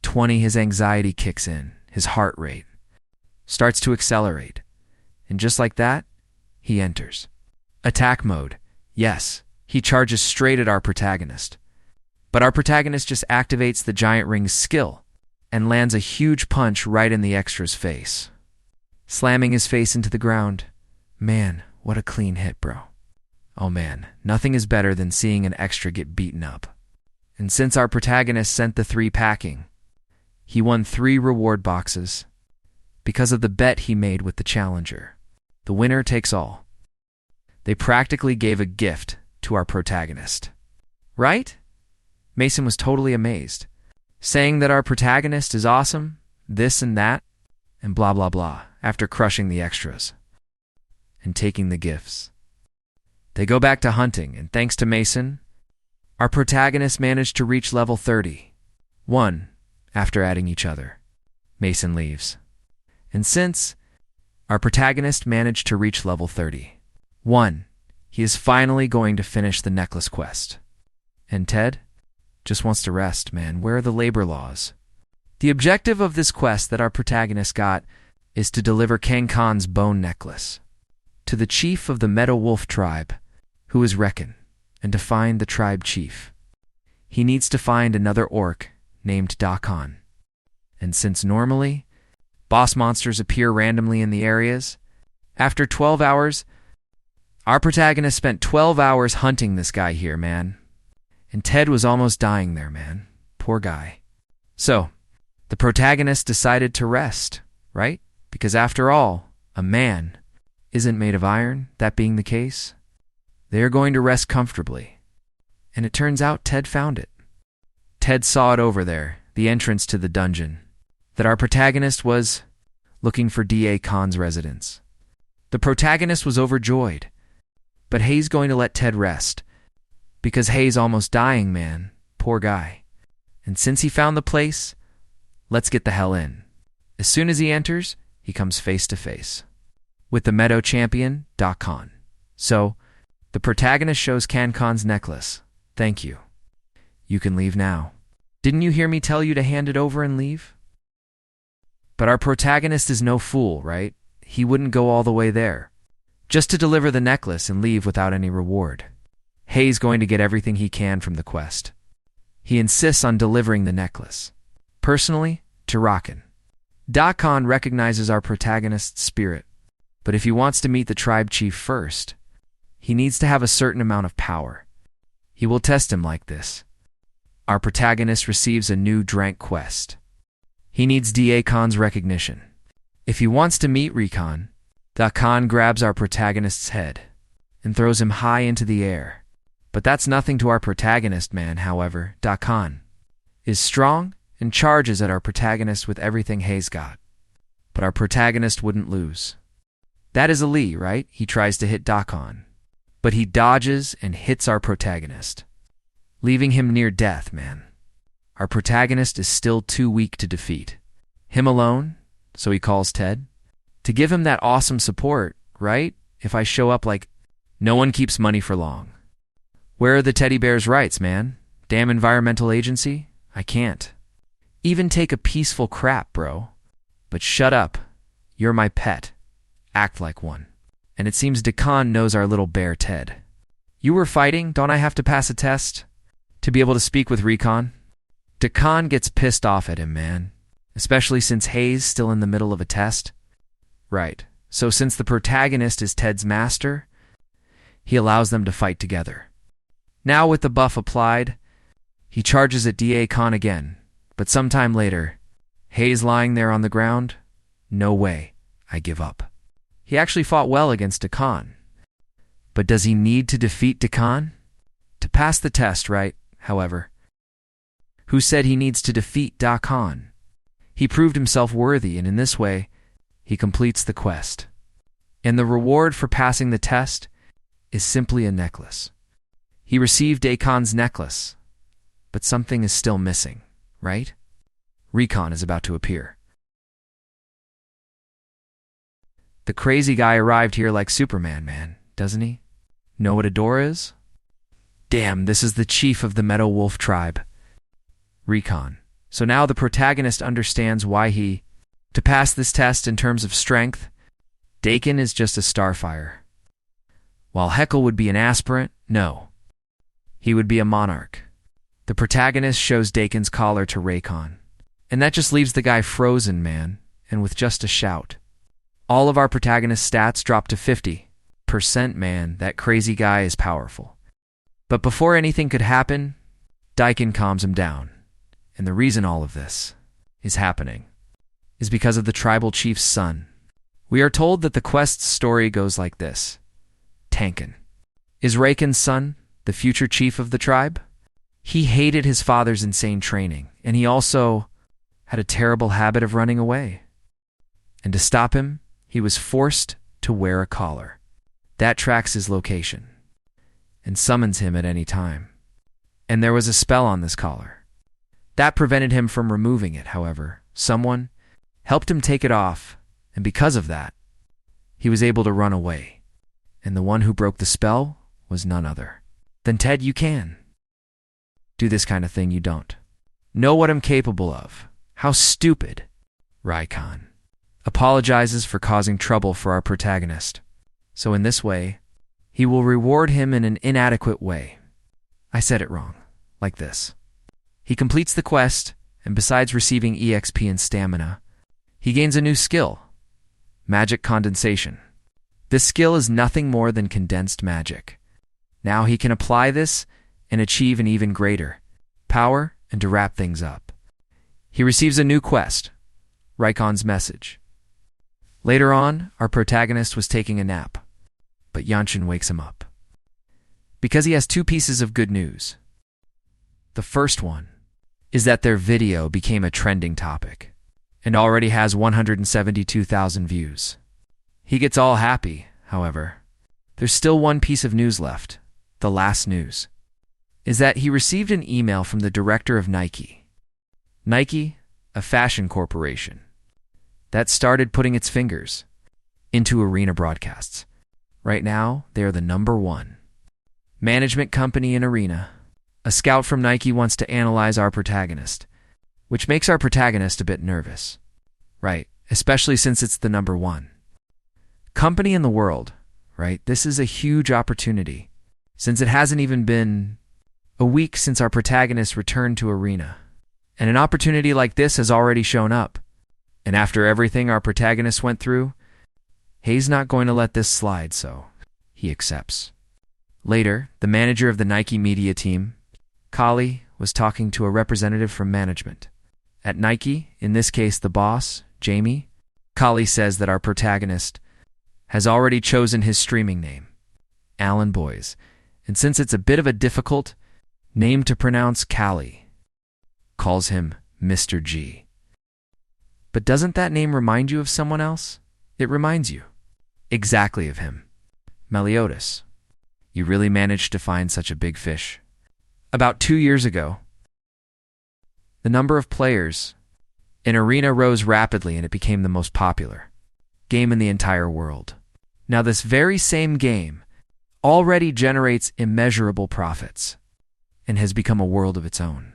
20, his anxiety kicks in, his heart rate starts to accelerate. And just like that, he enters attack mode. Yes, he charges straight at our protagonist. But our protagonist just activates the giant ring's skill and lands a huge punch right in the extra's face, slamming his face into the ground. Man, what a clean hit, bro. Oh man, nothing is better than seeing an extra get beaten up. And since our protagonist sent the 3 packing, he won 3 reward boxes because of the bet he made with the challenger. The winner takes all. They practically gave a gift to our protagonist. Right? Mason was totally amazed, saying that our protagonist is awesome, this and that, and blah blah blah, after crushing the extras and taking the gifts. They go back to hunting, and thanks to Mason, our protagonist managed to reach level 31 after adding each other. Mason leaves. And since our protagonist managed to reach level 31, he is finally going to finish the necklace quest. And Ted just wants to rest, man. Where are the labor laws? The objective of this quest that our protagonist got is to deliver Kang Khan's bone necklace to the chief of the Meadow Wolf tribe, who is Reckon, and to find the tribe chief. He needs to find another orc named Dakan. And since normally boss monsters appear randomly in the areas, after 12 hours, our protagonist spent 12 hours hunting this guy here, man. And Ted was almost dying there, man. Poor guy. So, the protagonist decided to rest, right? Because after all, a man isn't made of iron, that being the case. They are going to rest comfortably. And it turns out Ted found it. Ted saw it over there, the entrance to the dungeon, that our protagonist was looking for D.A. Khan's residence. The protagonist was overjoyed, but Hayes going to let Ted rest Because Hei's almost dying, man. Poor guy. And since he found the place, let's get the hell in. As soon as he enters, he comes face to face with the Meadow champion, Khan. So, the protagonist shows Khan's necklace. Thank you. You can leave now. Didn't you hear me tell you to hand it over and leave? But our protagonist is no fool, right? He wouldn't go all the way there, just to deliver the necklace and leave without any reward. Hei's going to get everything he can from the quest. He insists on delivering the necklace, personally, to Rakan. Khan recognizes our protagonist's spirit, but if he wants to meet the tribe chief first, he needs to have a certain amount of power. He will test him like this. Our protagonist receives a new Drank quest. He needs Khan's recognition. If he wants to meet Rakan, Khan grabs our protagonist's head and throws him high into the air. But that's nothing to our protagonist, man. However, Khan is strong and charges at our protagonist with everything Hei's got. But our protagonist wouldn't lose. That is Ali, right? He tries to hit Khan, but he dodges and hits our protagonist, leaving him near death, man. Our protagonist is still too weak to defeat him alone, so he calls Ted to give him that awesome support, right? If I show up like, no one keeps money for long. Where are the teddy bear's rights, man? Damn environmental agency? I can't even take a peaceful crap, bro. But shut up. You're my pet. Act like one. And it seems Khan knows our little bear Ted. You were fighting, don't I have to pass a test to be able to speak with Rakan? Khan gets pissed off at him, man. Especially since Hei's still in the middle of a test. Right. So since the protagonist is Ted's master, he allows them to fight together. Now with the buff applied, he charges at Khan again, but sometime later, Hei's lying there on the ground. No way, I give up. He actually fought well against Khan. But does he need to defeat Khan? To pass the test, right, however? Who said he needs to defeat Khan? He proved himself worthy, and in this way, he completes the quest. And the reward for passing the test is simply a necklace. He received Khan's necklace, but something is still missing, right? Rakan is about to appear. The crazy guy arrived here like Superman, man, doesn't he? Know what a door is? Damn, this is the chief of the Meadow Wolf tribe, Rakan. So now the protagonist understands why to pass this test in terms of strength, Dakin is just a starfire. While Heckle would be an aspirant, no. He would be a monarch. The protagonist shows Dakin's collar to Rakan, and that just leaves the guy frozen, man, and with just a shout. All of our protagonist's stats drop to 50%, man. That crazy guy is powerful. But before anything could happen, Dakin calms him down. And the reason all of this is happening is because of the tribal chief's son. We are told that the quest's story goes like this. Tankin is Rakan's son, the future chief of the tribe. He hated his father's insane training, and he also had a terrible habit of running away. And to stop him, he was forced to wear a collar. That tracks his location and summons him at any time. And there was a spell on this collar. That prevented him from removing it, however. Someone helped him take it off, and because of that, he was able to run away. And the one who broke the spell was none other than Ted. You can do this kind of thing, you don't know what I'm capable of. How stupid. Rakan apologizes for causing trouble for our protagonist. So in this way, he will reward him in an inadequate way. I said it wrong. Like this. He completes the quest, and besides receiving EXP and stamina, he gains a new skill. Magic condensation. This skill is nothing more than condensed magic. Now he can apply this and achieve an even greater power and to wrap things up. He receives a new quest, Rakan's message. Later on, our protagonist was taking a nap, but Yanshin wakes him up. Because he has two pieces of good news. The first one is that their video became a trending topic and already has 172,000 views. He gets all happy, however. There's still one piece of news left, the last news. is that he received an email from the director of Nike. Nike, a fashion corporation, that started putting its fingers into arena broadcasts. Right now, they are the #1 management company in arena. A scout from Nike wants to analyze our protagonist, which makes our protagonist a bit nervous. Right, especially since it's the #1 company in the world, right? This is a huge opportunity, since it hasn't even been a week since our protagonist returned to arena. And an opportunity like this has already shown up. And after everything our protagonist went through, Hayes not going to let this slide, so he accepts. Later, the manager of the Nike media team, Kali, was talking to a representative from management. At Nike, in this case the boss, Jamie, Kali says that our protagonist has already chosen his streaming name, Alan Boys, and since it's a bit of a difficult name to pronounce, Kali calls him Mr. G. But doesn't that name remind you of someone else? It reminds you exactly of him, Meliodas. You really managed to find such a big fish. About 2 years ago, the number of players in Arena rose rapidly and it became the most popular game in the entire world. Now this very same game already generates immeasurable profits and has become a world of its own.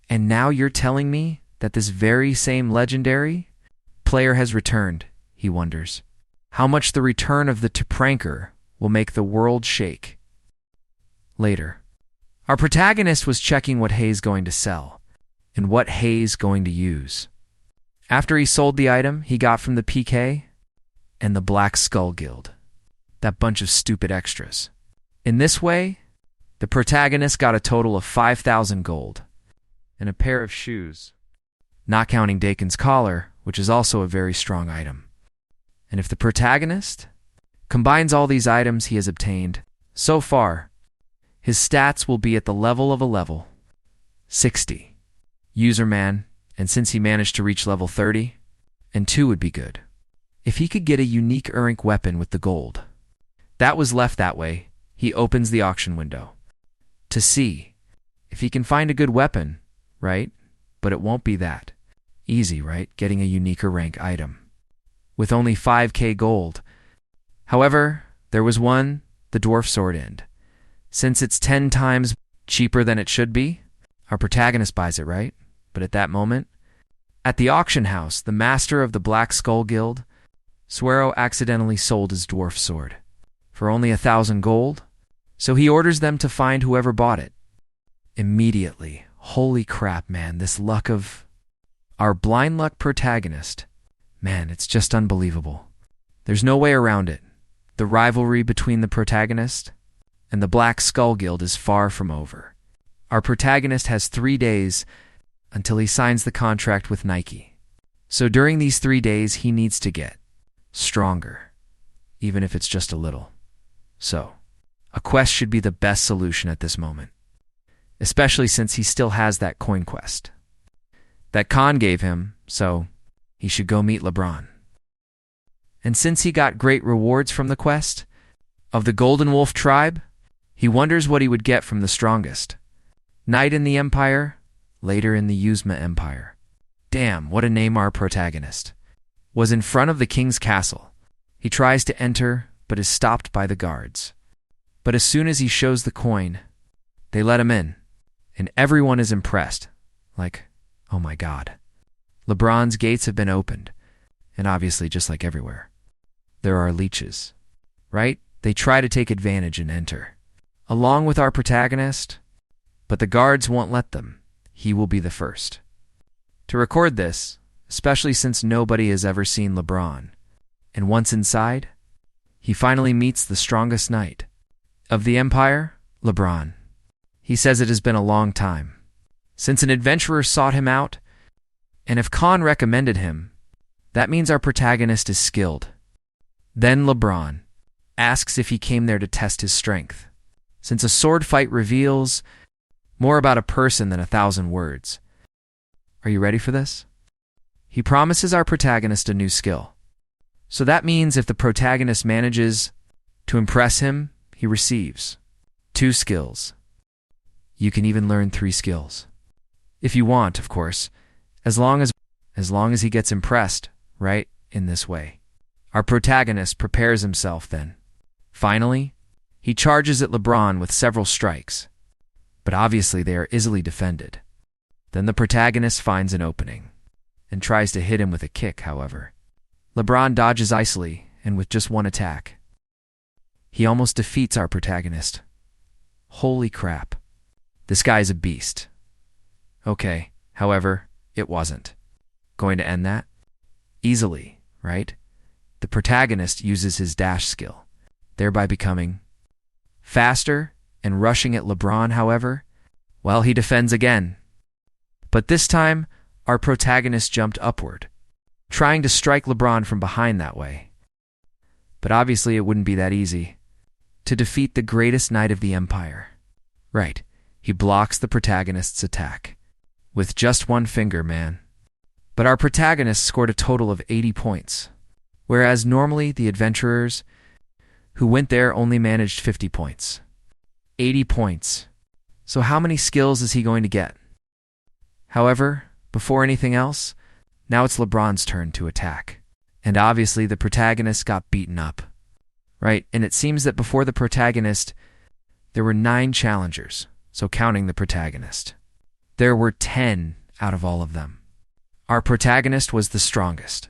And now you're telling me that this very same legendary player has returned, he wonders. How much the return of the pranker will make the world shake. Later, our protagonist was checking what Hayes going to sell and what Hayes going to use. After he sold the item he got from the PK and the Black Skull Guild, that bunch of stupid extras. In this way, the protagonist got a total of 5,000 gold and a pair of shoes, not counting Dakin's collar, which is also a very strong item. And if the protagonist combines all these items he has obtained so far, his stats will be at the level of a level 60 userman, and since he managed to reach level 30, and 2 would be good. If he could get a unique Uric weapon with the gold that was left that way, he opens the auction window to see if he can find a good weapon, right? But it won't be that easy, right? Getting a unique rank item with only 5k gold. However, there was one, the dwarf sword end. Since it's 10 times cheaper than it should be, our protagonist buys it, right? But at that moment, at the auction house, the master of the Black Skull Guild, Suero, accidentally sold his dwarf sword for only 1,000 gold, so he orders them to find whoever bought it. Immediately, holy crap, man, this luck of our blind luck protagonist, man, it's just unbelievable. There's no way around it. The rivalry between the protagonist and the Black Skull Guild is far from over. Our protagonist has 3 days until he signs the contract with Nike. So during these 3 days, he needs to get stronger, even if it's just a little. So, a quest should be the best solution at this moment, especially since he still has that coin quest that Khan gave him, so he should go meet LeBron. And since he got great rewards from the quest of the Golden Wolf tribe, he wonders what he would get from the strongest knight in the Empire, later in the Yuzma Empire. Damn, what a name our protagonist. Was in front of the king's castle. He tries to enter, but is stopped by the guards. But as soon as he shows the coin, they let him in, and everyone is impressed. Like, oh my God. LeBron's gates have been opened, and obviously just like everywhere, there are leeches, right? They try to take advantage and enter, along with our protagonist, but the guards won't let them. He will be the first to record this, especially since nobody has ever seen LeBron. And once inside, he finally meets the strongest knight of the Empire, LeBron. He says it has been a long time since an adventurer sought him out, and if Khan recommended him, that means our protagonist is skilled. Then LeBron asks if he came there to test his strength, since a sword fight reveals more about a person than 1,000 words. Are you ready for this? He promises our protagonist a new skill. So that means if the protagonist manages to impress him, he receives 2 skills. You can even learn 3 skills. If you want, of course, as long as he gets impressed, right? In this way. Our protagonist prepares himself then. Finally, he charges at LeBron with several strikes, but obviously they are easily defended. Then the protagonist finds an opening and tries to hit him with a kick, however. LeBron dodges icily and with just one attack. He almost defeats our protagonist. Holy crap. This guy's a beast. Okay, however, it wasn't going to end that? Easily, right? The protagonist uses his dash skill, thereby becoming faster and rushing at LeBron, however, well, he defends again. But this time, our protagonist jumped upward, trying to strike LeBron from behind that way. But obviously it wouldn't be that easy to defeat the greatest knight of the empire. Right, he blocks the protagonist's attack with just one finger, man. But our protagonist scored a total of 80 points, whereas normally the adventurers who went there only managed 50 points. 80 points. So how many skills is he going to get? However, before anything else, now it's LeBron's turn to attack. And obviously the protagonist got beaten up. Right, and it seems that before the protagonist, there were 9 challengers, so counting the protagonist. There were 10 out of all of them. Our protagonist was the strongest.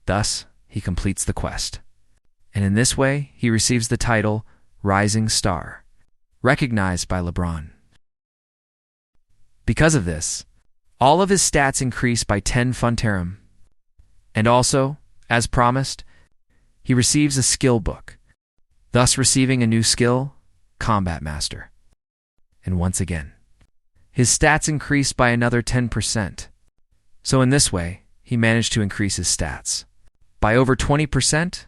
Thus, he completes the quest. And in this way, he receives the title Rising Star, recognized by LeBron. Because of this, all of his stats increase by 10 Funterum. And also, as promised, he receives a skill book, thus receiving a new skill, Combat Master. And once again, his stats increased by another 10%. So in this way, he managed to increase his stats by over 20%.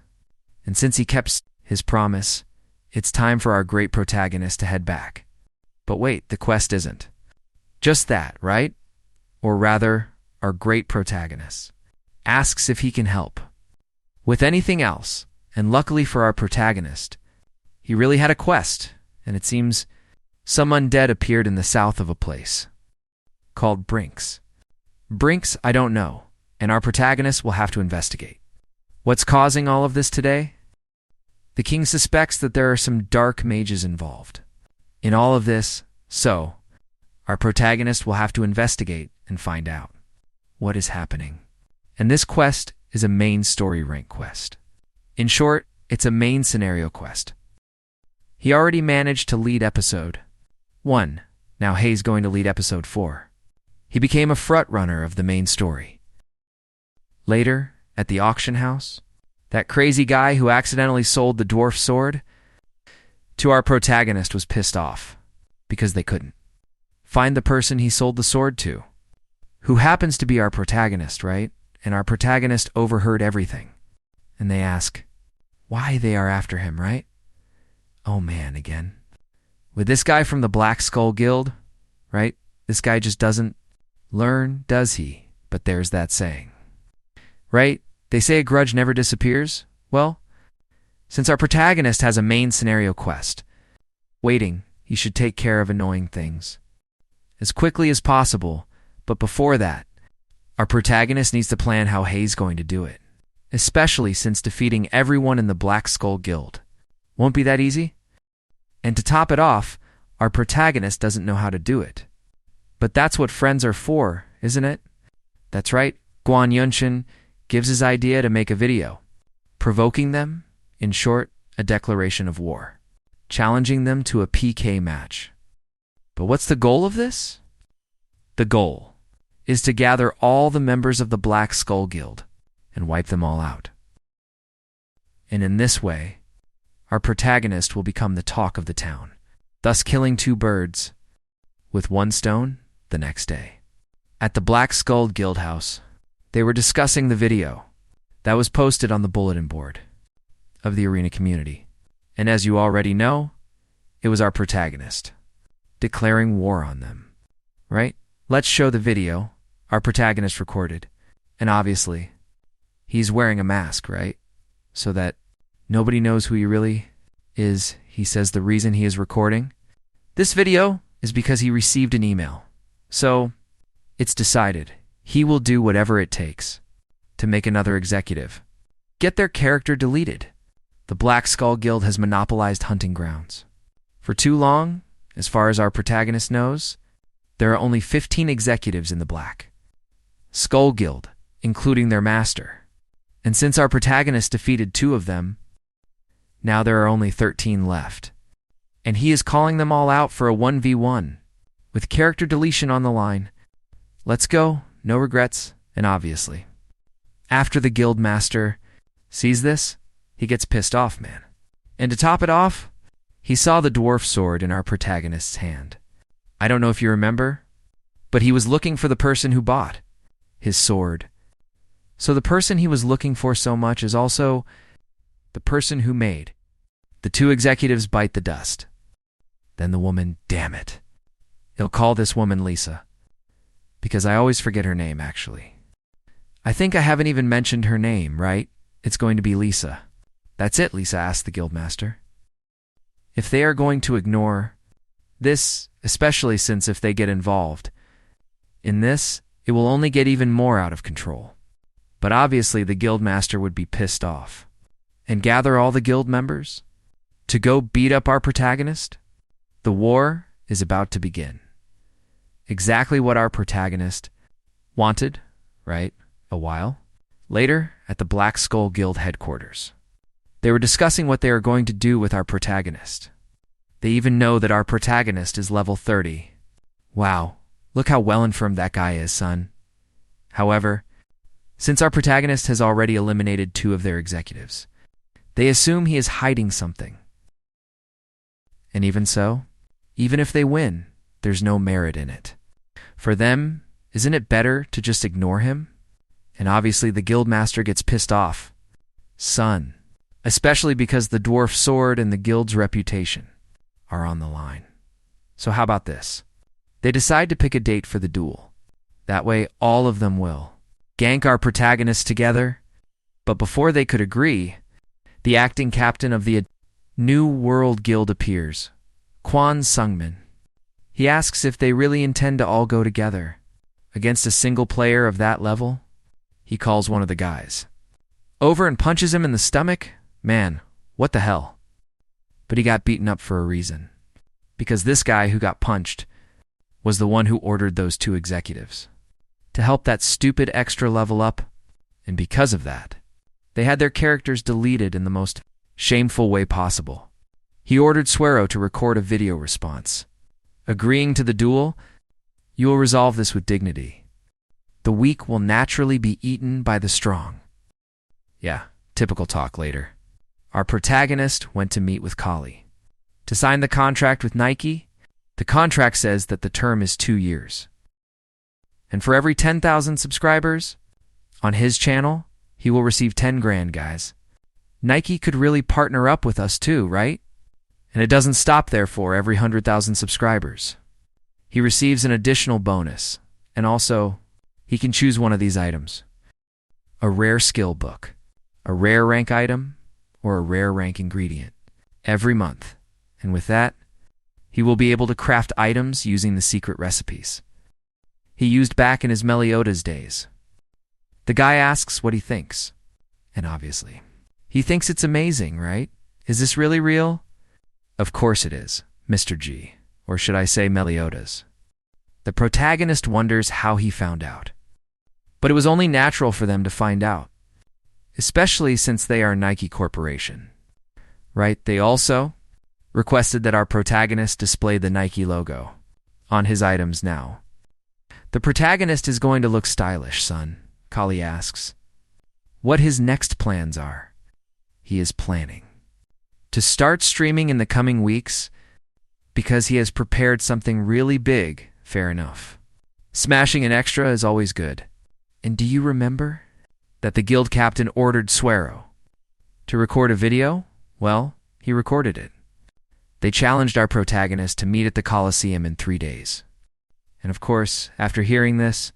And since he kept his promise, it's time for our great protagonist to head back. But wait, the quest isn't just that, right? Or rather, our great protagonist asks if he can help with anything else. And luckily for our protagonist, he really had a quest, and it seems some undead appeared in the south of a place called Brinks. Brinks, I don't know, and our protagonist will have to investigate. What's causing all of this today? The king suspects that there are some dark mages involved in all of this, so our protagonist will have to investigate and find out what is happening. And this quest is a main story rank quest. In short, it's a main scenario quest. He already managed to lead episode 1. Now Hay's going to lead episode 4. He became a front runner of the main story. Later, at the auction house, that crazy guy who accidentally sold the dwarf sword to our protagonist was pissed off because they couldn't find the person he sold the sword to, who happens to be our protagonist, right? And our protagonist overheard everything. And they ask why they are after him, right? Oh man, again. With this guy from the Black Skull Guild, right? This guy just doesn't learn, does he? But there's that saying, right? They say a grudge never disappears. Well, since our protagonist has a main scenario quest, waiting, he should take care of annoying things as quickly as possible. But before that, our protagonist needs to plan how Hay's going to do it, especially since defeating everyone in the Black Skull Guild won't be that easy. And to top it off, our protagonist doesn't know how to do it. But that's what friends are for, isn't it? That's right, Guan Yunshin gives his idea to make a video, provoking them, in short, a declaration of war, challenging them to a PK match. But what's the goal of this? The goal is to gather all the members of the Black Skull Guild and wipe them all out. And in this way, our protagonist will become the talk of the town, thus killing 2 birds with 1 stone the next day. At the Black Skull Guild house, they were discussing the video that was posted on the bulletin board of the arena community. And as you already know, it was our protagonist declaring war on them, right? Let's show the video our protagonist recorded. And obviously, he's wearing a mask, right? So that nobody knows who he really is. He says the reason he is recording this video is because he received an email. So, it's decided he will do whatever it takes to make another executive get their character deleted. The Black Skull Guild has monopolized hunting grounds. For too long, as far as our protagonist knows, there are only 15 executives in the Black Skull Guild, including their master. And since our protagonist defeated 2 of them, now there are only 13 left. And he is calling them all out for a 1v1, with character deletion on the line. Let's go, no regrets, and obviously. After the guild master sees this, he gets pissed off, man. And to top it off, he saw the dwarf sword in our protagonist's hand. I don't know if you remember, but he was looking for the person who bought his sword. So the person he was looking for so much is also the person who made the 2 executives bite the dust. Then the woman, damn it. He'll call this woman Lisa, because I always forget her name, actually. I think I haven't even mentioned her name, right? It's going to be Lisa. That's it, Lisa asked the guildmaster. If they are going to ignore this, especially since if they get involved in this, it will only get even more out of control. But obviously the guildmaster would be pissed off and gather all the guild members to go beat up our protagonist. The war is about to begin. Exactly what our protagonist wanted, right? A while later, at the Black Skull Guild headquarters, they were discussing what they are going to do with our protagonist. They even know that our protagonist is level 30. Wow, look how well informed that guy is, son. However, since our protagonist has already eliminated 2 of their executives, they assume he is hiding something. And even so, even if they win, there's no merit in it. For them, isn't it better to just ignore him? And obviously the guildmaster gets pissed off. Son, especially because the dwarf sword and the guild's reputation are on the line. So how about this? They decide to pick a date for the duel. That way all of them will gank our protagonist together. But before they could agree, the acting captain of the New World Guild appears, Kwon Sungmin. He asks if they really intend to all go together against a single player of that level. He calls one of the guys over and punches him in the stomach. Man, what the hell? But he got beaten up for a reason. Because this guy who got punched was the one who ordered those 2 executives to help that stupid extra level up. And because of that, they had their characters deleted in the most shameful way possible. He ordered Suero to record a video response. Agreeing to the duel, you will resolve this with dignity. The weak will naturally be eaten by the strong. Yeah, typical talk later. Our protagonist went to meet with Kali. To sign the contract with Nike, the contract says that the term is 2 years. And for every 10,000 subscribers on his channel, he will receive 10 grand, guys. Nike could really partner up with us too, right? And it doesn't stop there for every 100,000 subscribers. He receives an additional bonus, and also, he can choose one of these items. A rare skill book, a rare rank item, or a rare rank ingredient every month. And with that, he will be able to craft items using the secret recipes he used back in his Meliodas days. The guy asks what he thinks. And obviously, he thinks it's amazing, right? Is this really real? Of course it is, Mr. G, or should I say Meliodas. The protagonist wonders how he found out. But it was only natural for them to find out, especially since they are Nike Corporation. Right? They also requested that our protagonist display the Nike logo on his items now. The protagonist is going to look stylish, son, Kali asks. What his next plans are. He is planning to start streaming in the coming weeks because he has prepared something really big. Fair enough. Smashing an extra is always good. And do you remember that the guild captain ordered Suero to record a video? Well, he recorded it. They challenged our protagonist to meet at the Colosseum in 3 days. And of course, after hearing this,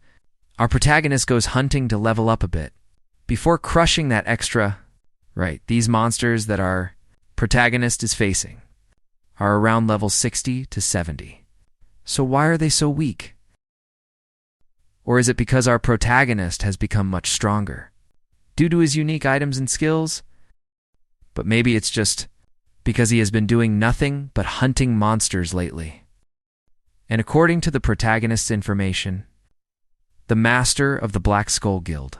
our protagonist goes hunting to level up a bit before crushing that extra. Right, these monsters that our protagonist is facing are around level 60 to 70. So why are they so weak? Or is it because our protagonist has become much stronger due to his unique items and skills? But maybe it's just because he has been doing nothing but hunting monsters lately. And according to the protagonist's information, the master of the Black Skull Guild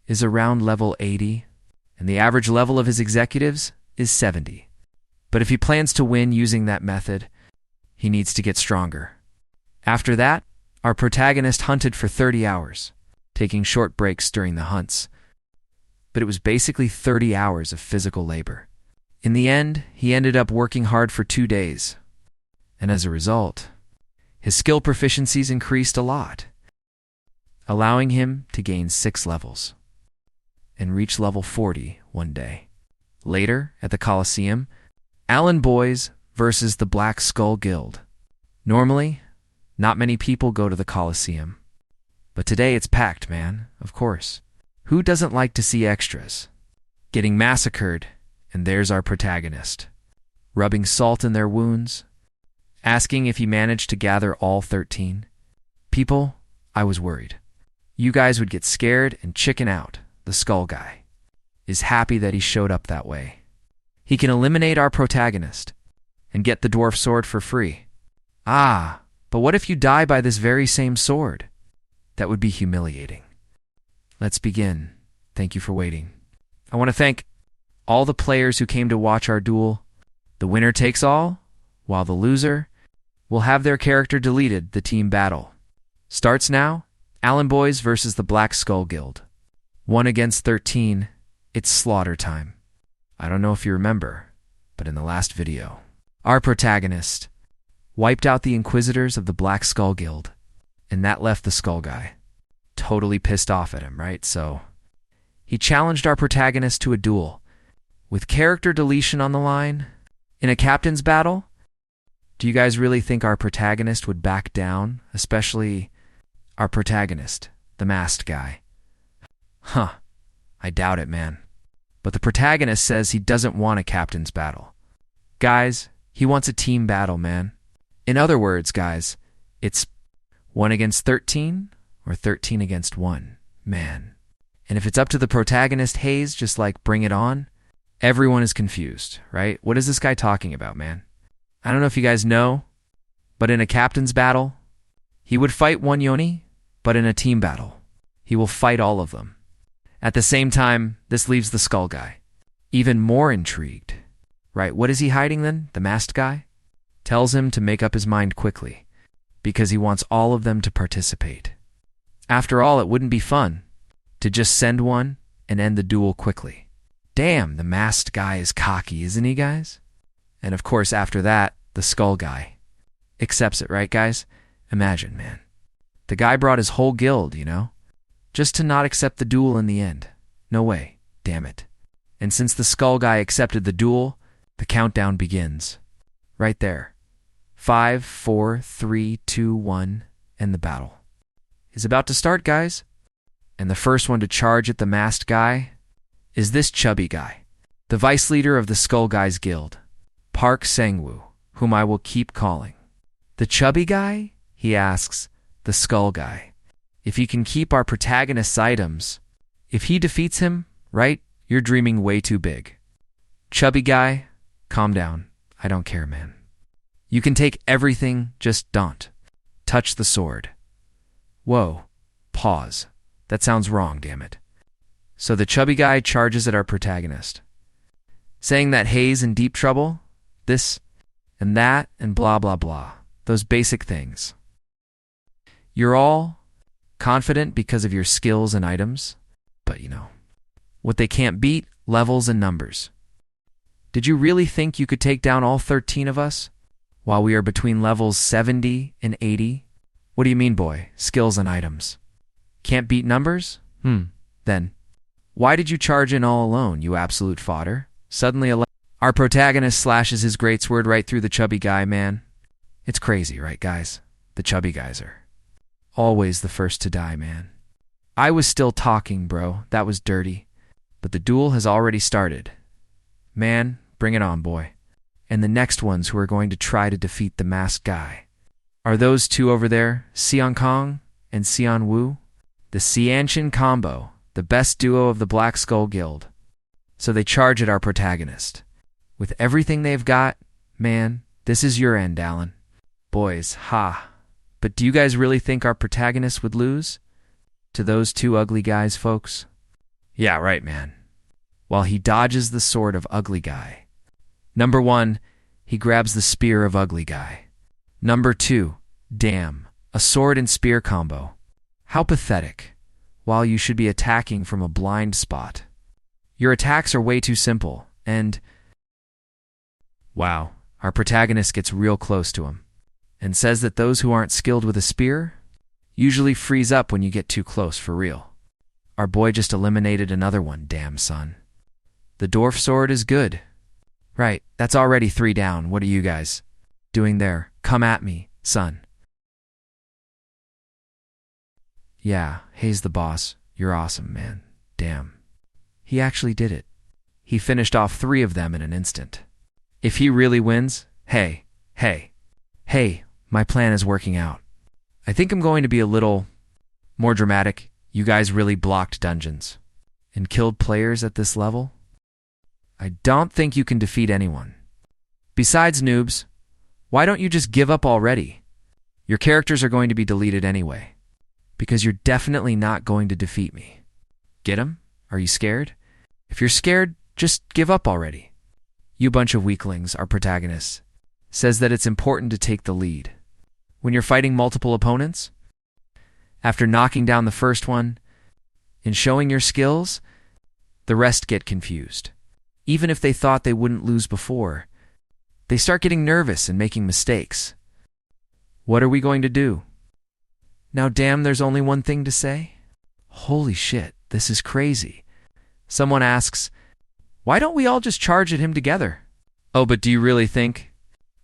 is around level 80, and the average level of his executives is 70. But if he plans to win using that method, he needs to get stronger. After that, our protagonist hunted for 30 hours, taking short breaks during the hunts. But it was basically 30 hours of physical labor. In the end, he ended up working hard for 2 days. And as a result, his skill proficiencies increased a lot, allowing him to gain 6 levels and reach level 40 one day. Later, at the Coliseum, Allen Boys versus the Black Skull Guild. Normally, not many people go to the Coliseum. But today it's packed, man, of course. Who doesn't like to see extras getting massacred? And there's our protagonist, rubbing salt in their wounds, asking if he managed to gather all 13. People, I was worried. You guys would get scared and chicken out. The skull guy is happy that he showed up that way. He can eliminate our protagonist and get the dwarf sword for free. Ah, but what if you die by this very same sword? That would be humiliating. Let's begin. Thank you for waiting. I want to thank all the players who came to watch our duel. The winner takes all, while the loser will have their character deleted. The team battle starts now. Allen Boys versus the Black Skull Guild. 1 against 13. It's slaughter time. I don't know if you remember, but in the last video, our protagonist wiped out the Inquisitors of the Black Skull Guild, and that left the skull guy totally pissed off at him, right? So he challenged our protagonist to a duel with character deletion on the line in a captain's battle. Do you guys really think our protagonist would back down, especially our protagonist, the masked guy? Huh, I doubt it, man. But the protagonist says he doesn't want a captain's battle. Guys, he wants a team battle, man. In other words, guys, it's 1 against 13 or 13 against 1, man. And if it's up to the protagonist, Hayes, just like bring it on, everyone is confused, right? What is this guy talking about, man? I don't know if you guys know, but in a captain's battle, he would fight one Yoni, but in a team battle, he will fight all of them. At the same time, this leaves the skull guy even more intrigued, right? What is he hiding then? The masked guy tells him to make up his mind quickly because he wants all of them to participate. After all, it wouldn't be fun to just send one and end the duel quickly. Damn, the masked guy is cocky, isn't he, guys? And of course, after that, the skull guy accepts it, right, guys? Imagine, man. The guy brought his whole guild, just to not accept the duel in the end. No way. Damn it. And since the skull guy accepted the duel, the countdown begins. Right there. 5, 4, 3, 2, 1, and the battle is about to start, guys. And the first one to charge at the masked guy is this chubby guy, the vice leader of the Skull Guys Guild, Park Sang-woo, whom I will keep calling. The chubby guy? He asks the skull guy if he can keep our protagonist's items. If he defeats him, right, you're dreaming way too big. Chubby guy, calm down. I don't care, man. You can take everything, just don't touch the sword. Whoa, pause. That sounds wrong, damn it. So the chubby guy charges at our protagonist, saying that Hayes in deep trouble, this and that, and blah, blah, blah. Those basic things. You're all confident because of your skills and items, but what they can't beat, levels and numbers. Did you really think you could take down all 13 of us while we are between levels 70 and 80? What do you mean, boy? Skills and items. Can't beat numbers? Then, why did you charge in all alone, you absolute fodder? Suddenly, our protagonist slashes his greatsword right through the chubby guy, man. It's crazy, right, guys? The chubby guys are always the first to die, man. I was still talking, bro. That was dirty. But the duel has already started. Man, bring it on, boy. And the next ones who are going to try to defeat the masked guy Are those two over there, Xian Kong and Xian Wu? The Xianqin combo, the best duo of the Black Skull Guild. So they charge at our protagonist. With everything they've got, man, this is your end, Alan. Boys, ha. But do you guys really think our protagonist would lose to those two ugly guys, folks? Yeah, right, man. While he dodges the sword of Ugly Guy. Number 1, he grabs the spear of Ugly Guy. Number 2, damn, a sword and spear combo. How pathetic, while you should be attacking from a blind spot. Your attacks are way too simple, and... Wow, our protagonist gets real close to him, and says that those who aren't skilled with a spear usually freeze up when you get too close for real. Our boy just eliminated another one, damn son. The dwarf sword is good. Right, that's already 3 down. What are you guys doing there? Come at me, son. Yeah, Hayes the boss. You're awesome, man. Damn. He actually did it. He finished off 3 of them in an instant. If he really wins, hey, my plan is working out. I think I'm going to be a little more dramatic. You guys really blocked dungeons and killed players at this level? I don't think you can defeat anyone. Besides, noobs, why don't you just give up already? Your characters are going to be deleted anyway, because you're definitely not going to defeat me. Get 'em? Are you scared? If you're scared, just give up already. You bunch of weaklings, our protagonist says that it's important to take the lead. When you're fighting multiple opponents, after knocking down the first one and showing your skills, the rest get confused. Even if they thought they wouldn't lose before, they start getting nervous and making mistakes. What are we going to do? Now, damn, there's only one thing to say. Holy shit, this is crazy. Someone asks, why don't we all just charge at him together? Oh, but do you really think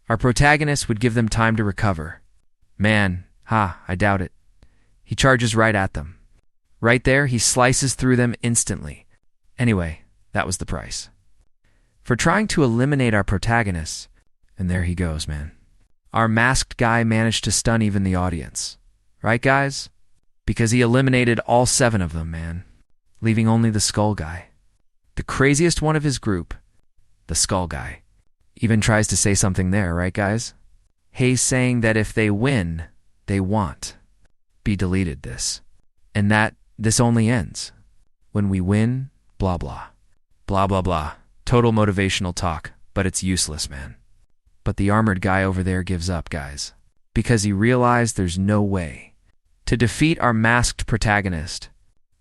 our protagonist would give them time to recover? Man, I doubt it. He charges right at them. Right there, he slices through them instantly. Anyway, that was the price for trying to eliminate our protagonist. And there he goes, man. Our masked guy managed to stun even the audience. Right, guys? Because he eliminated all 7 of them, man, leaving only the skull guy. The craziest one of his group, the skull guy, even tries to say something there, right, guys? Hayes saying that if they win, they want be deleted this. And that this only ends when we win, blah, blah. Blah, blah, blah. Total motivational talk, but it's useless, man. But the armored guy over there gives up, guys, because he realized there's no way to defeat our masked protagonist.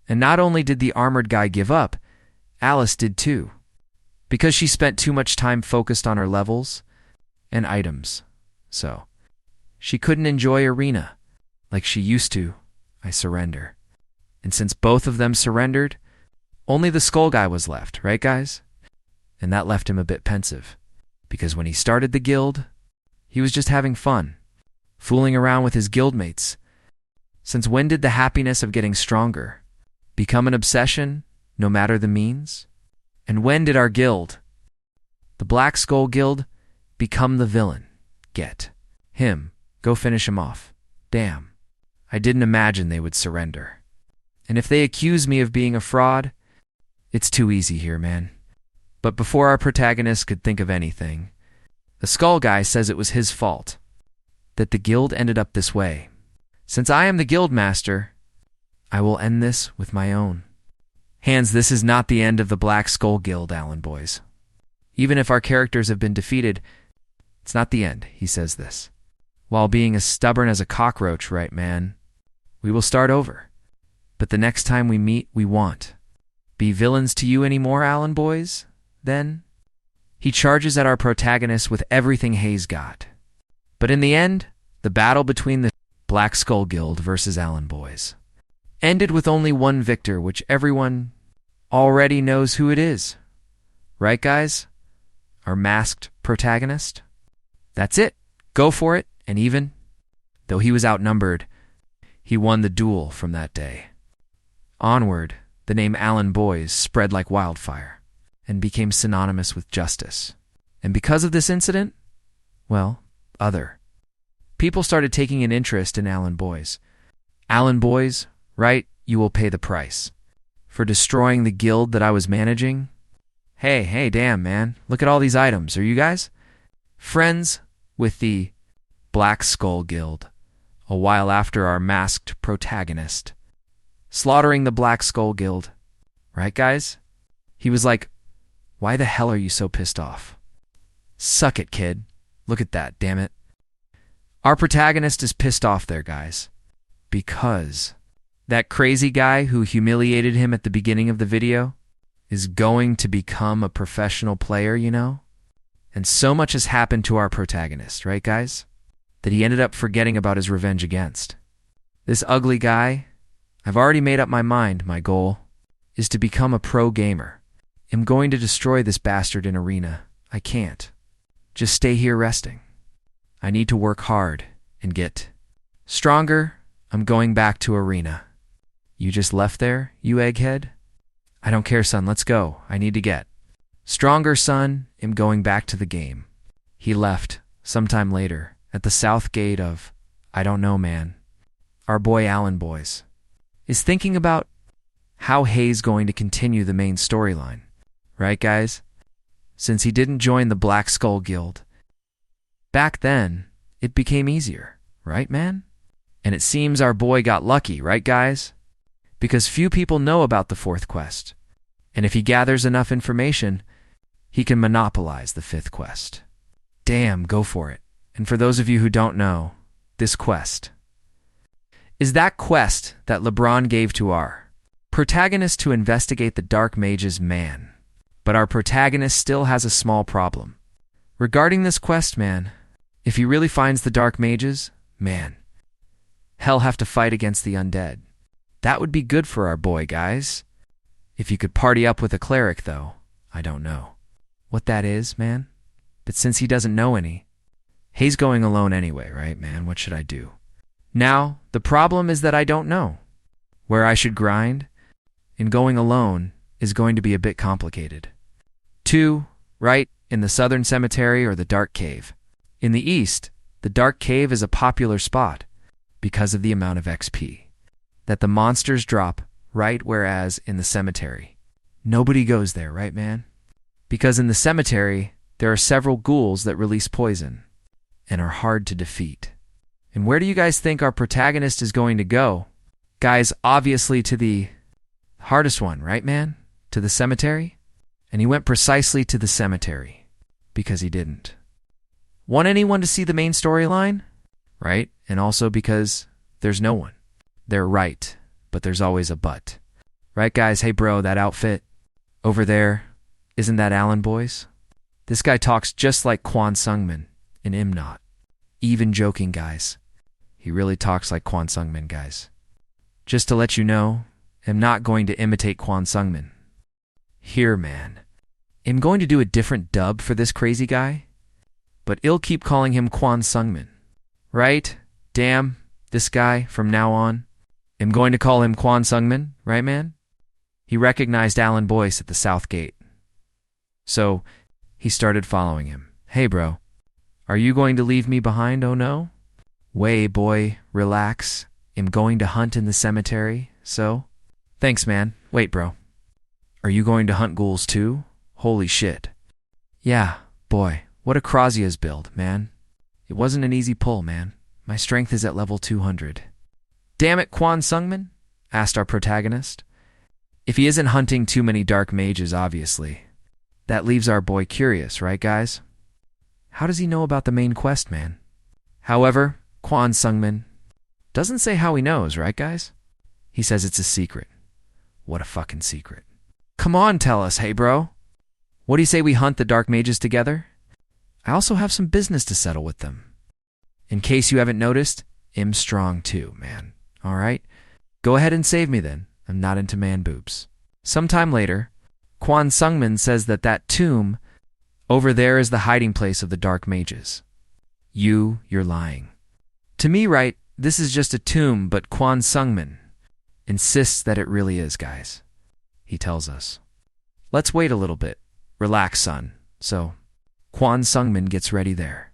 And not only did the armored guy give up, Alice did too, because she spent too much time focused on her levels and items. So she couldn't enjoy Arena like she used to. I surrender. And since both of them surrendered, only the skull guy was left, right, guys? And that left him a bit pensive, because when he started the guild, he was just having fun, fooling around with his guildmates. Since when did the happiness of getting stronger become an obsession, no matter the means? And when did our guild, the Black Skull Guild, become the villain? Get him. Go finish him off. Damn. I didn't imagine they would surrender. And if they accuse me of being a fraud, it's too easy here, man. But before our protagonist could think of anything, the skull guy says it was his fault that the guild ended up this way. Since I am the guild master, I will end this with my own hands. This is not the end of the Black Skull Guild, Allen boys. Even if our characters have been defeated, it's not the end, he says this, while being as stubborn as a cockroach, right, man? We will start over. But the next time we meet, we won't be villains to you anymore, Allen boys. Then he charges at our protagonist with everything Hayes got. But in the end, the battle between the Black Skull Guild versus Allen boys ended with only one victor, which everyone already knows who it is. Right, guys? Our masked protagonist? That's it. Go for it. And even though he was outnumbered, he won the duel from that day. Onward, the name Allen Boys spread like wildfire and became synonymous with justice. And because of this incident, well, other People started taking an interest in Alan Boys. Alan Boys, right? You will pay the price. For destroying the guild that I was managing? Hey, damn, man. Look at all these items. Are you guys friends with the Black Skull Guild? A while after our masked protagonist slaughtering the Black Skull Guild. Right, guys? He was like, why the hell are you so pissed off? Suck it, kid. Look at that, damn it. Our protagonist is pissed off there, guys. Because that crazy guy who humiliated him at the beginning of the video is going to become a professional player, you know? And so much has happened to our protagonist, right, guys? That he ended up forgetting about his revenge against. This ugly guy, I've already made up my mind. My goal is to become a pro gamer. I'm going to destroy this bastard in arena. I can't just stay here resting. I need to work hard and get stronger. I'm going back to arena. You just left there, you egghead? I don't care, son. Let's go. I need to get stronger, son. I'm going back to the game. He left sometime later at the south gate of, I don't know, man. Our boy Alan Boys is thinking about how Hay's going to continue the main storyline. Right, guys? Since he didn't join the Black Skull Guild. Back then, it became easier. Right, man? And it seems our boy got lucky, right, guys? Because few people know about the fourth quest. And if he gathers enough information, he can monopolize the fifth quest. Damn, go for it. And for those of you who don't know, this quest is that quest that LeBron gave to our protagonist to investigate the Dark Mage's man. But our protagonist still has a small problem. Regarding this quest, man, if he really finds the Dark Mages, man, hell have to fight against the undead. That would be good for our boy, guys. If you could party up with a cleric, though, I don't know what that is, man. But since he doesn't know any, Hay's going alone anyway, right, man? What should I do? Now, the problem is that I don't know where I should grind, and going alone is going to be a bit complicated. 2, right, in the southern cemetery or the dark cave. In the east, the dark cave is a popular spot because of the amount of XP that the monsters drop, right, whereas in the cemetery, nobody goes there, right, man? Because in the cemetery, there are several ghouls that release poison and are hard to defeat. And where do you guys think our protagonist is going to go? Guys, obviously to the hardest one, right, man? To the cemetery? And he went precisely to the cemetery because he didn't want anyone to see the main storyline, right? And also because there's no one. They're right, but there's always a but. Right, guys? Hey, bro, that outfit over there, isn't that Alan Boys? This guy talks just like Kwon Sungmin in Imnot. Even joking, guys. He really talks like Kwon Sungmin, guys. Just to let you know, I'm not going to imitate Kwon Sungmin. Here, man. I'm going to do a different dub for this crazy guy, but I'll keep calling him Kwon Sungmin. Right? Damn, this guy, from now on, I'm going to call him Kwon Sungmin, right, man? He recognized Alan Boyce at the south gate. So, he started following him. Hey, bro, are you going to leave me behind, oh no? Way, boy, relax. I'm going to hunt in the cemetery, so? Thanks, man. Wait, bro. Are you going to hunt ghouls too? Holy shit. Yeah, boy, what a Krazia's build, man. It wasn't an easy pull, man. My strength is at level 200. Damn it, Kwon Sungmin? Asked our protagonist. If he isn't hunting too many dark mages, obviously. That leaves our boy curious, right, guys? How does he know about the main quest, man? However, Kwon Sungmin doesn't say how he knows, right, guys? He says it's a secret. What a fucking secret. Come on, tell us, hey, bro. What do you say we hunt the dark mages together? I also have some business to settle with them. In case you haven't noticed, I'm strong too, man. All right? Go ahead and save me then. I'm not into man boobs. Sometime later, Kwon Sungmin says that tomb over there is the hiding place of the dark mages. You're lying. To me, right, this is just a tomb, but Kwon Sungmin insists that it really is, guys. He tells us. Let's wait a little bit. Relax, son. So, Kwon Sungmin gets ready there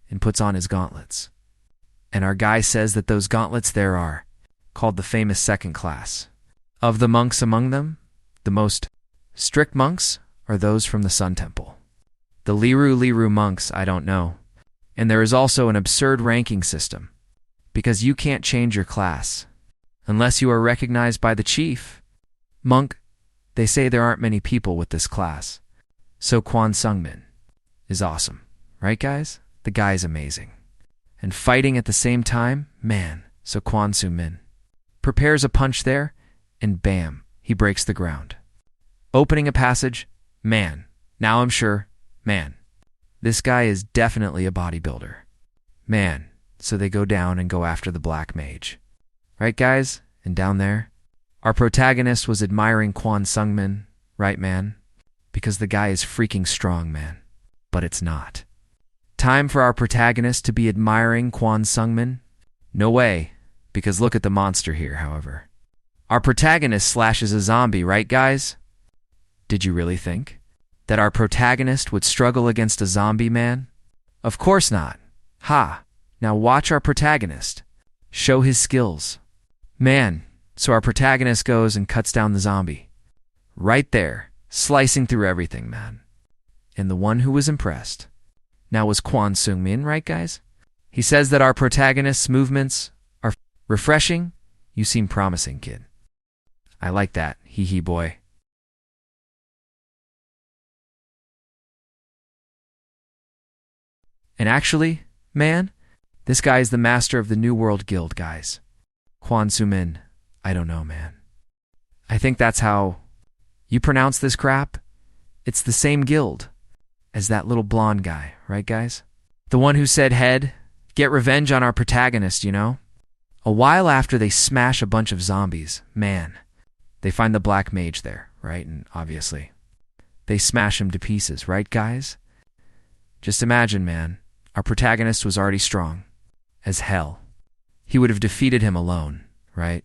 and puts on his gauntlets. And our guy says that those gauntlets there are called the famous second class. Of the monks among them, the most strict monks are those from the Sun Temple. The Liru monks, I don't know. And there is also an absurd ranking system, because you can't change your class unless you are recognized by the chief. Monk, they say there aren't many people with this class. So Kwon Sungmin is awesome, right guys? The guy is amazing. And fighting at the same time, man, so Kwon Sungmin prepares a punch there, and bam, he breaks the ground. Opening a passage, man, now I'm sure, man, this guy is definitely a bodybuilder. Man, so they go down and go after the black mage. Right, guys? And down there, our protagonist was admiring Kwon Sungmin, right, man? Because the guy is freaking strong, man. But it's not. Time for our protagonist to be admiring Kwon Sungmin? No way, because look at the monster here, however. Our protagonist slashes a zombie, right, guys? Did you really think that our protagonist would struggle against a zombie man? Of course not. Ha! Now watch our protagonist show his skills. Man, so our protagonist goes and cuts down the zombie. Right there, slicing through everything, man. And the one who was impressed now was Kwon Sungmin, right, guys? He says that our protagonist's movements are refreshing. You seem promising, kid. I like that, hee boy. And actually, man, this guy is the master of the New World Guild, guys. Kwon Sungmin, I don't know, man. I think that's how you pronounce this crap. It's the same guild as that little blonde guy, right, guys? The one who said, head, get revenge on our protagonist, you know? A while after they smash a bunch of zombies, man, they find the black mage there, right? And obviously, they smash him to pieces, right, guys? Just imagine, man, our protagonist was already strong as hell. He would have defeated him alone, right?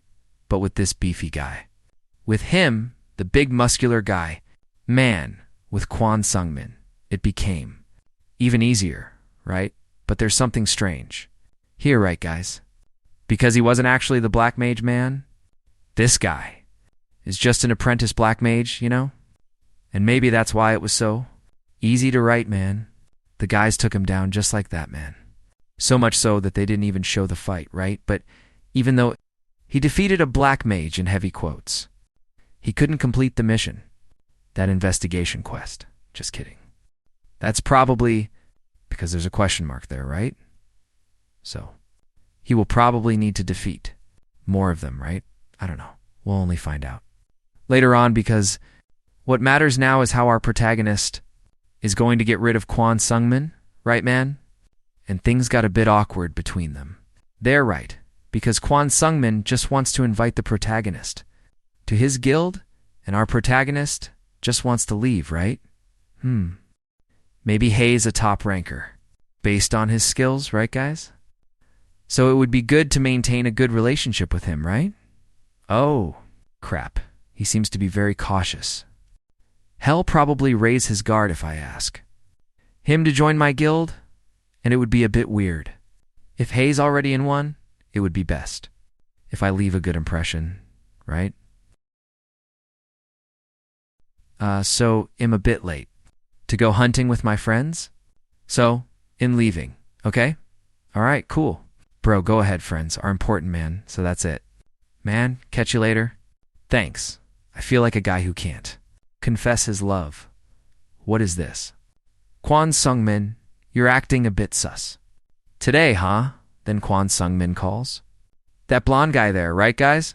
But with this beefy guy. With him, the big muscular guy, man, with Kwon Sungmin, it became even easier, right? But there's something strange here, right, guys? Because he wasn't actually the black mage man, this guy is just an apprentice black mage, you know? And maybe that's why it was so easy to write, man. The guys took him down just like that, man. So much so that they didn't even show the fight, right? But even though he defeated a black mage in heavy quotes, he couldn't complete the mission, that investigation quest. Just kidding. That's probably because there's a question mark there, right? So, he will probably need to defeat more of them, right? I don't know. We'll only find out later on, because what matters now is how our protagonist is going to get rid of Kwon Sungmin, right, man? And things got a bit awkward between them. They're right, because Kwon Sungmin just wants to invite the protagonist to his guild, and our protagonist just wants to leave, right? Maybe Hei's a top ranker, based on his skills, right, guys? So it would be good to maintain a good relationship with him, right? Oh, crap. He seems to be very cautious. He'll probably raise his guard if I ask him to join my guild, and it would be a bit weird. If Hei's already in one, it would be best if I leave a good impression, right? So I'm a bit late to go hunting with my friends. So, in leaving, okay? All right, cool. Bro, go ahead, friends are important, man, so that's it. Man, catch you later. Thanks. I feel like a guy who can't confess his love. What is this? Kwon Sungmin, you're acting a bit sus. Today, huh? Then Kwon Sungmin calls. That blonde guy there, right, guys?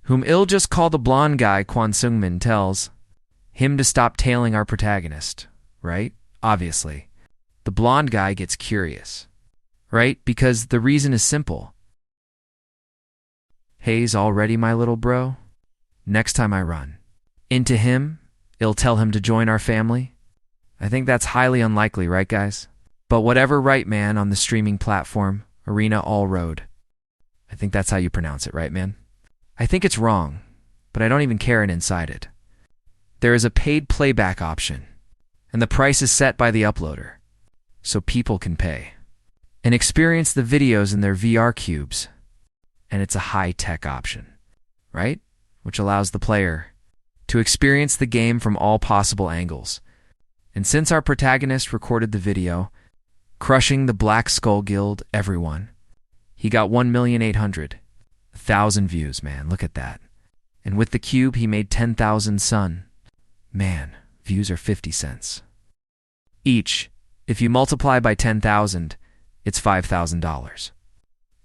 Whom I'll just call the blonde guy, Kwon Sungmin tells him to stop tailing our protagonist, right? Obviously. The blonde guy gets curious, right? Because the reason is simple. Hei's already my little bro. Next time I run into him, I'll tell him to join our family. I think that's highly unlikely, right, guys? But whatever, right, man, on the streaming platform, Arena All Road. I think that's how you pronounce it, right, man? I think it's wrong, but I don't even care and inside it. There is a paid playback option, and the price is set by the uploader, so people can pay. and experience the videos in their VR cubes. And it's a high-tech option, right? Which allows the player to experience the game from all possible angles. And since our protagonist recorded the video, crushing the Black Skull Guild everyone, he got 1,800,000 views, man. Look at that. And with the cube, he made 10,000 sun. Man, views are 50 cents. Each, if you multiply by 10,000, it's $5,000.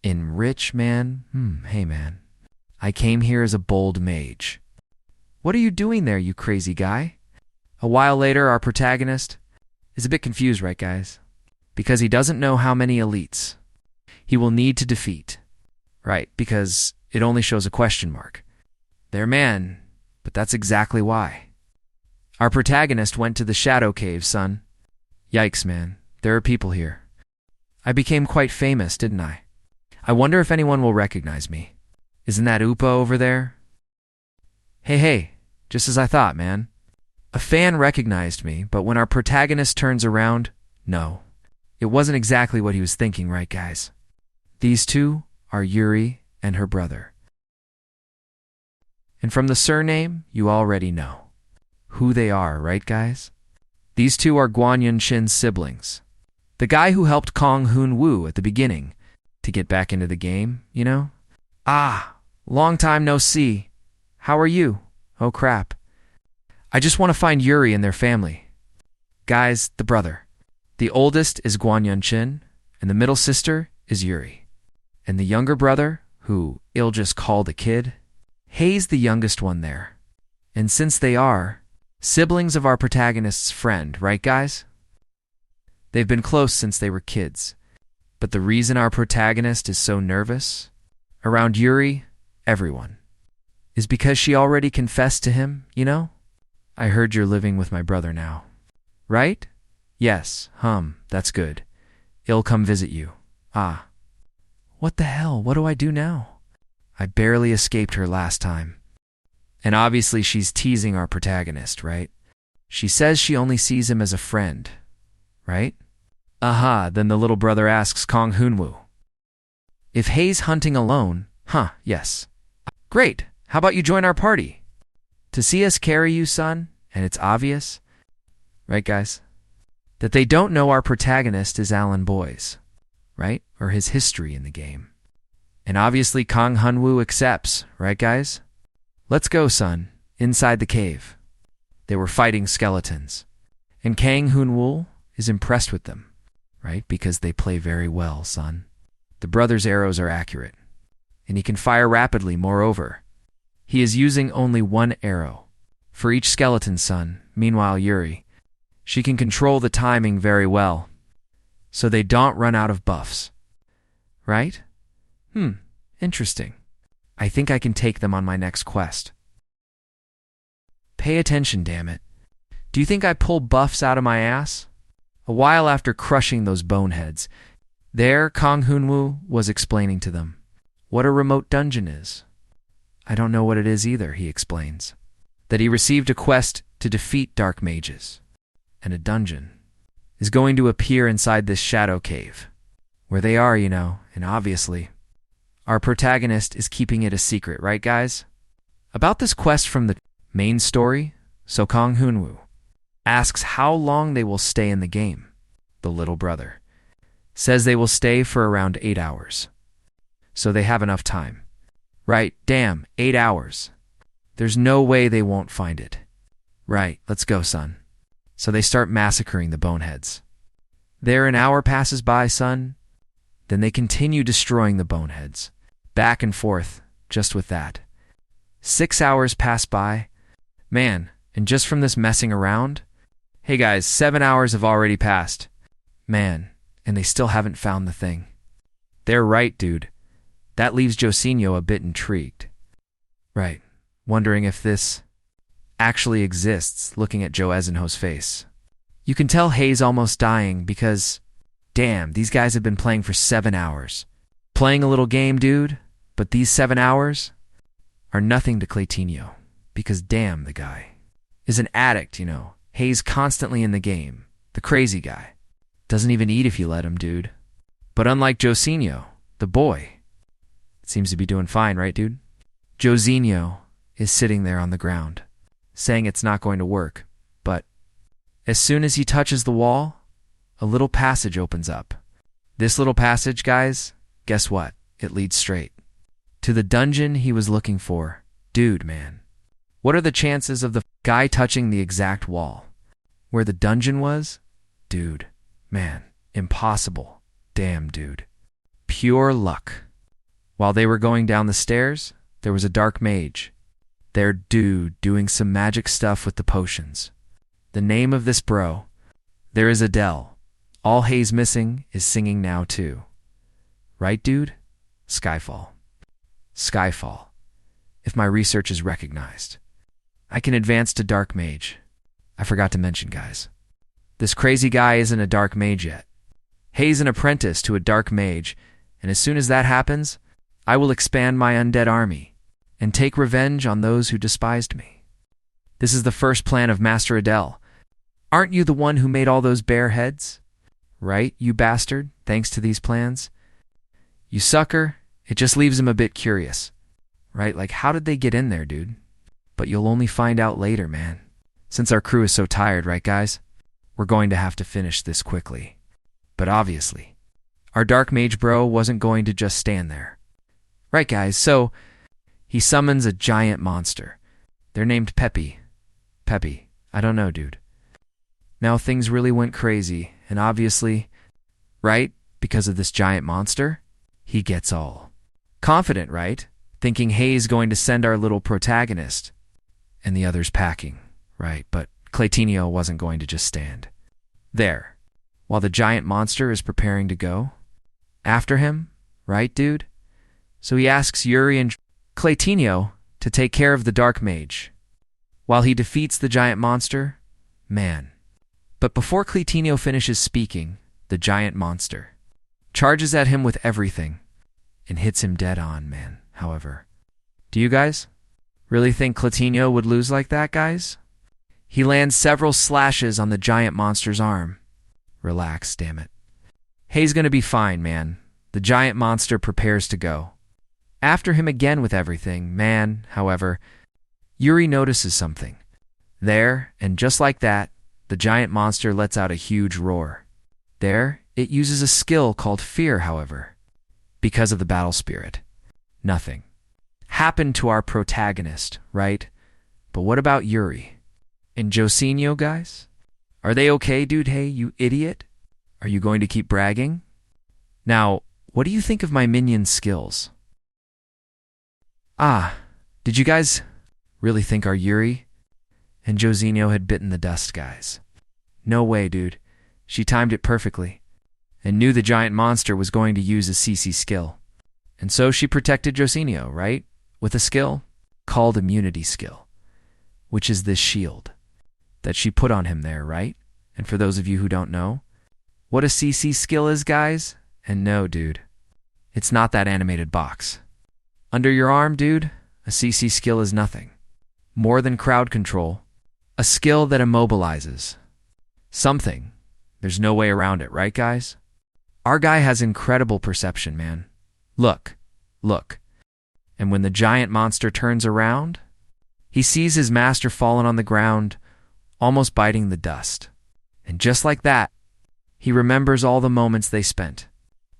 In rich, man? Hey, man. I came here as a bold mage. What are you doing there, you crazy guy? A while later, our protagonist is a bit confused, right, guys? Because he doesn't know how many elites he will need to defeat. Right, because it only shows a question mark. They're man, but that's exactly why. Our protagonist went to the Shadow Cave, son. Yikes, man. There are people here. I became quite famous, didn't I? I wonder if anyone will recognize me. Isn't that Upa over there? Hey, just as I thought, man. A fan recognized me, but when our protagonist turns around, no. It wasn't exactly what he was thinking, right, guys? These two are Yuri and her brother. And from the surname, you already know who they are, right, guys? These two are Guan Yunshin's siblings. The guy who helped Kong Hoon-woo at the beginning to get back into the game, you know? Ah, long time no see. How are you? Oh, crap. I just want to find Yuri and their family. Guys, the brother. The oldest is Guan Yunshin, and the middle sister is Yuri. And the younger brother, who you'll just call the kid, Hei's the youngest one there. And since they are siblings of our protagonist's friend, right, guys? They've been close since they were kids. But the reason our protagonist is so nervous around Yuri, everyone, is because she already confessed to him, you know? I heard you're living with my brother now. Right? Yes, that's good. He'll come visit you. Ah. What the hell? What do I do now? I barely escaped her last time. And obviously she's teasing our protagonist, right? She says she only sees him as a friend, right? Aha, then the little brother asks Kong Hoon-woo, if Hei's hunting alone, yes. Great, how about you join our party? To see us carry you, son, and it's obvious, right, guys, that they don't know our protagonist is Alan Boyce, right? Or his history in the game. And obviously Kong Hoon-woo accepts, right, guys? Let's go, son, inside the cave. They were fighting skeletons. And Kang Hoon-woo is impressed with them, right? Because they play very well, son. The brother's arrows are accurate. And he can fire rapidly, moreover. He is using only one arrow for each skeleton, son. Meanwhile, Yuri, she can control the timing very well, so they don't run out of buffs. Right? Interesting. I think I can take them on my next quest. Pay attention, damn it. Do you think I pull buffs out of my ass? A while after crushing those boneheads, there Kong Hoon-woo was explaining to them what a remote dungeon is. I don't know what it is either, he explains. That he received a quest to defeat dark mages. And a dungeon is going to appear inside this shadow cave, where they are, you know, and obviously our protagonist is keeping it a secret, right, guys? About this quest from the main story, so Kong Hoon-woo asks how long they will stay in the game. The little brother says they will stay for around 8 hours. So they have enough time. Right, damn, 8 hours. There's no way they won't find it. Right, let's go, son. So they start massacring the boneheads. There an hour passes by, son. Then they continue destroying the boneheads. Back and forth, just with that. 6 hours pass by. Man, and just from this messing around, hey guys, 7 hours have already passed. Man, and they still haven't found the thing. They're right, dude. That leaves Josinho a bit intrigued. Right, wondering if this actually exists, looking at Joe Ezenho's face. You can tell Hei's almost dying because, damn, these guys have been playing for 7 hours. Playing a little game, dude, but these 7 hours are nothing to Claytinho, because damn, the guy is an addict, you know. Hei's constantly in the game. The crazy guy. Doesn't even eat if you let him, dude. But unlike Josinho, the boy, seems to be doing fine, right, dude? Josinho is sitting there on the ground, saying it's not going to work, but as soon as he touches the wall, a little passage opens up. This little passage, guys, guess what? It leads straight to the dungeon he was looking for. Dude, man. What are the chances of the guy touching the exact wall where the dungeon was? Dude, man, impossible. Damn, dude. Pure luck. While they were going down the stairs, there was a dark mage. There, dude, doing some magic stuff with the potions. The name of this bro, there is Adele. All Hayes missing is singing now too. Right, dude? Skyfall. Skyfall. If my research is recognized, I can advance to Dark Mage. I forgot to mention, guys. This crazy guy isn't a Dark Mage yet. Hayes an apprentice to a Dark Mage, and as soon as that happens, I will expand my undead army and take revenge on those who despised me. This is the first plan of Master Adele. Aren't you the one who made all those bear heads? Right, you bastard, thanks to these plans? You sucker, it just leaves him a bit curious. Right, like how did they get in there, dude? But you'll only find out later, man. Since our crew is so tired, right, guys? We're going to have to finish this quickly. But obviously, our Dark Mage bro wasn't going to just stand there. Right, guys, so he summons a giant monster. They're named Peppy. Peppy, I don't know, dude. Now things really went crazy, and obviously, right, because of this giant monster, he gets all confident, right? Thinking Hayes going to send our little protagonist, and the others packing, right? But Claytinho wasn't going to just stand there while the giant monster is preparing to go after him, right, dude? So he asks Yuri and Claytinho to take care of the Dark Mage while he defeats the giant monster, man. But before Claytinho finishes speaking, the giant monster charges at him with everything and hits him dead on, man. However, do you guys really think Claytinho would lose like that, guys? He lands several slashes on the giant monster's arm. Relax, damn it. Hayes gonna be fine, man. The giant monster prepares to go after him again with everything, man. However, Yuri notices something there, and just like that, the giant monster lets out a huge roar. There, it uses a skill called Fear, however. Because of the battle spirit, nothing happened to our protagonist, right? But what about Yuri and Josinho, guys? Are they okay, dude? Hey, you idiot. Are you going to keep bragging? Now, what do you think of my minion's skills? Ah, did you guys really think our Yuri and Josinho had bitten the dust, guys? No way, dude. She timed it perfectly and knew the giant monster was going to use a CC skill. And so she protected Josinho, right? With a skill called Immunity Skill, which is this shield that she put on him there, right? And for those of you who don't know what a CC skill is, guys, and no, dude, it's not that animated box under your arm, dude. A CC skill is nothing more than crowd control, a skill that immobilizes something. There's no way around it, right, guys? Our guy has incredible perception, man. Look, look. And when the giant monster turns around, he sees his master fallen on the ground, almost biting the dust. And just like that, he remembers all the moments they spent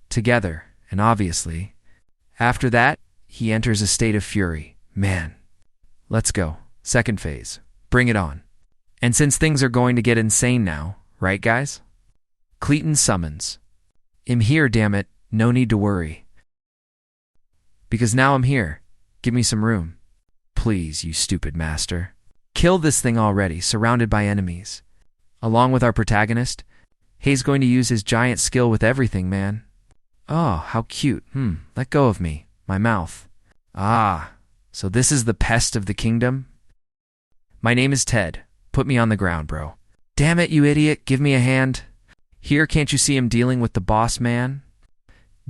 together. And obviously, after that, he enters a state of fury. Man, let's go. Second phase. Bring it on. And since things are going to get insane now, right, guys? Clayton summons. I'm here, damn it. No need to worry. Because now I'm here. Give me some room. Please, you stupid master. Kill this thing already, surrounded by enemies. Along with our protagonist, Hayes going to use his giant skill with everything, man. Oh, how cute. Let go of me. My mouth. Ah, so this is the pest of the kingdom? My name is Ted. Put me on the ground, bro. Damn it, you idiot. Give me a hand. Here, can't you see him dealing with the boss man?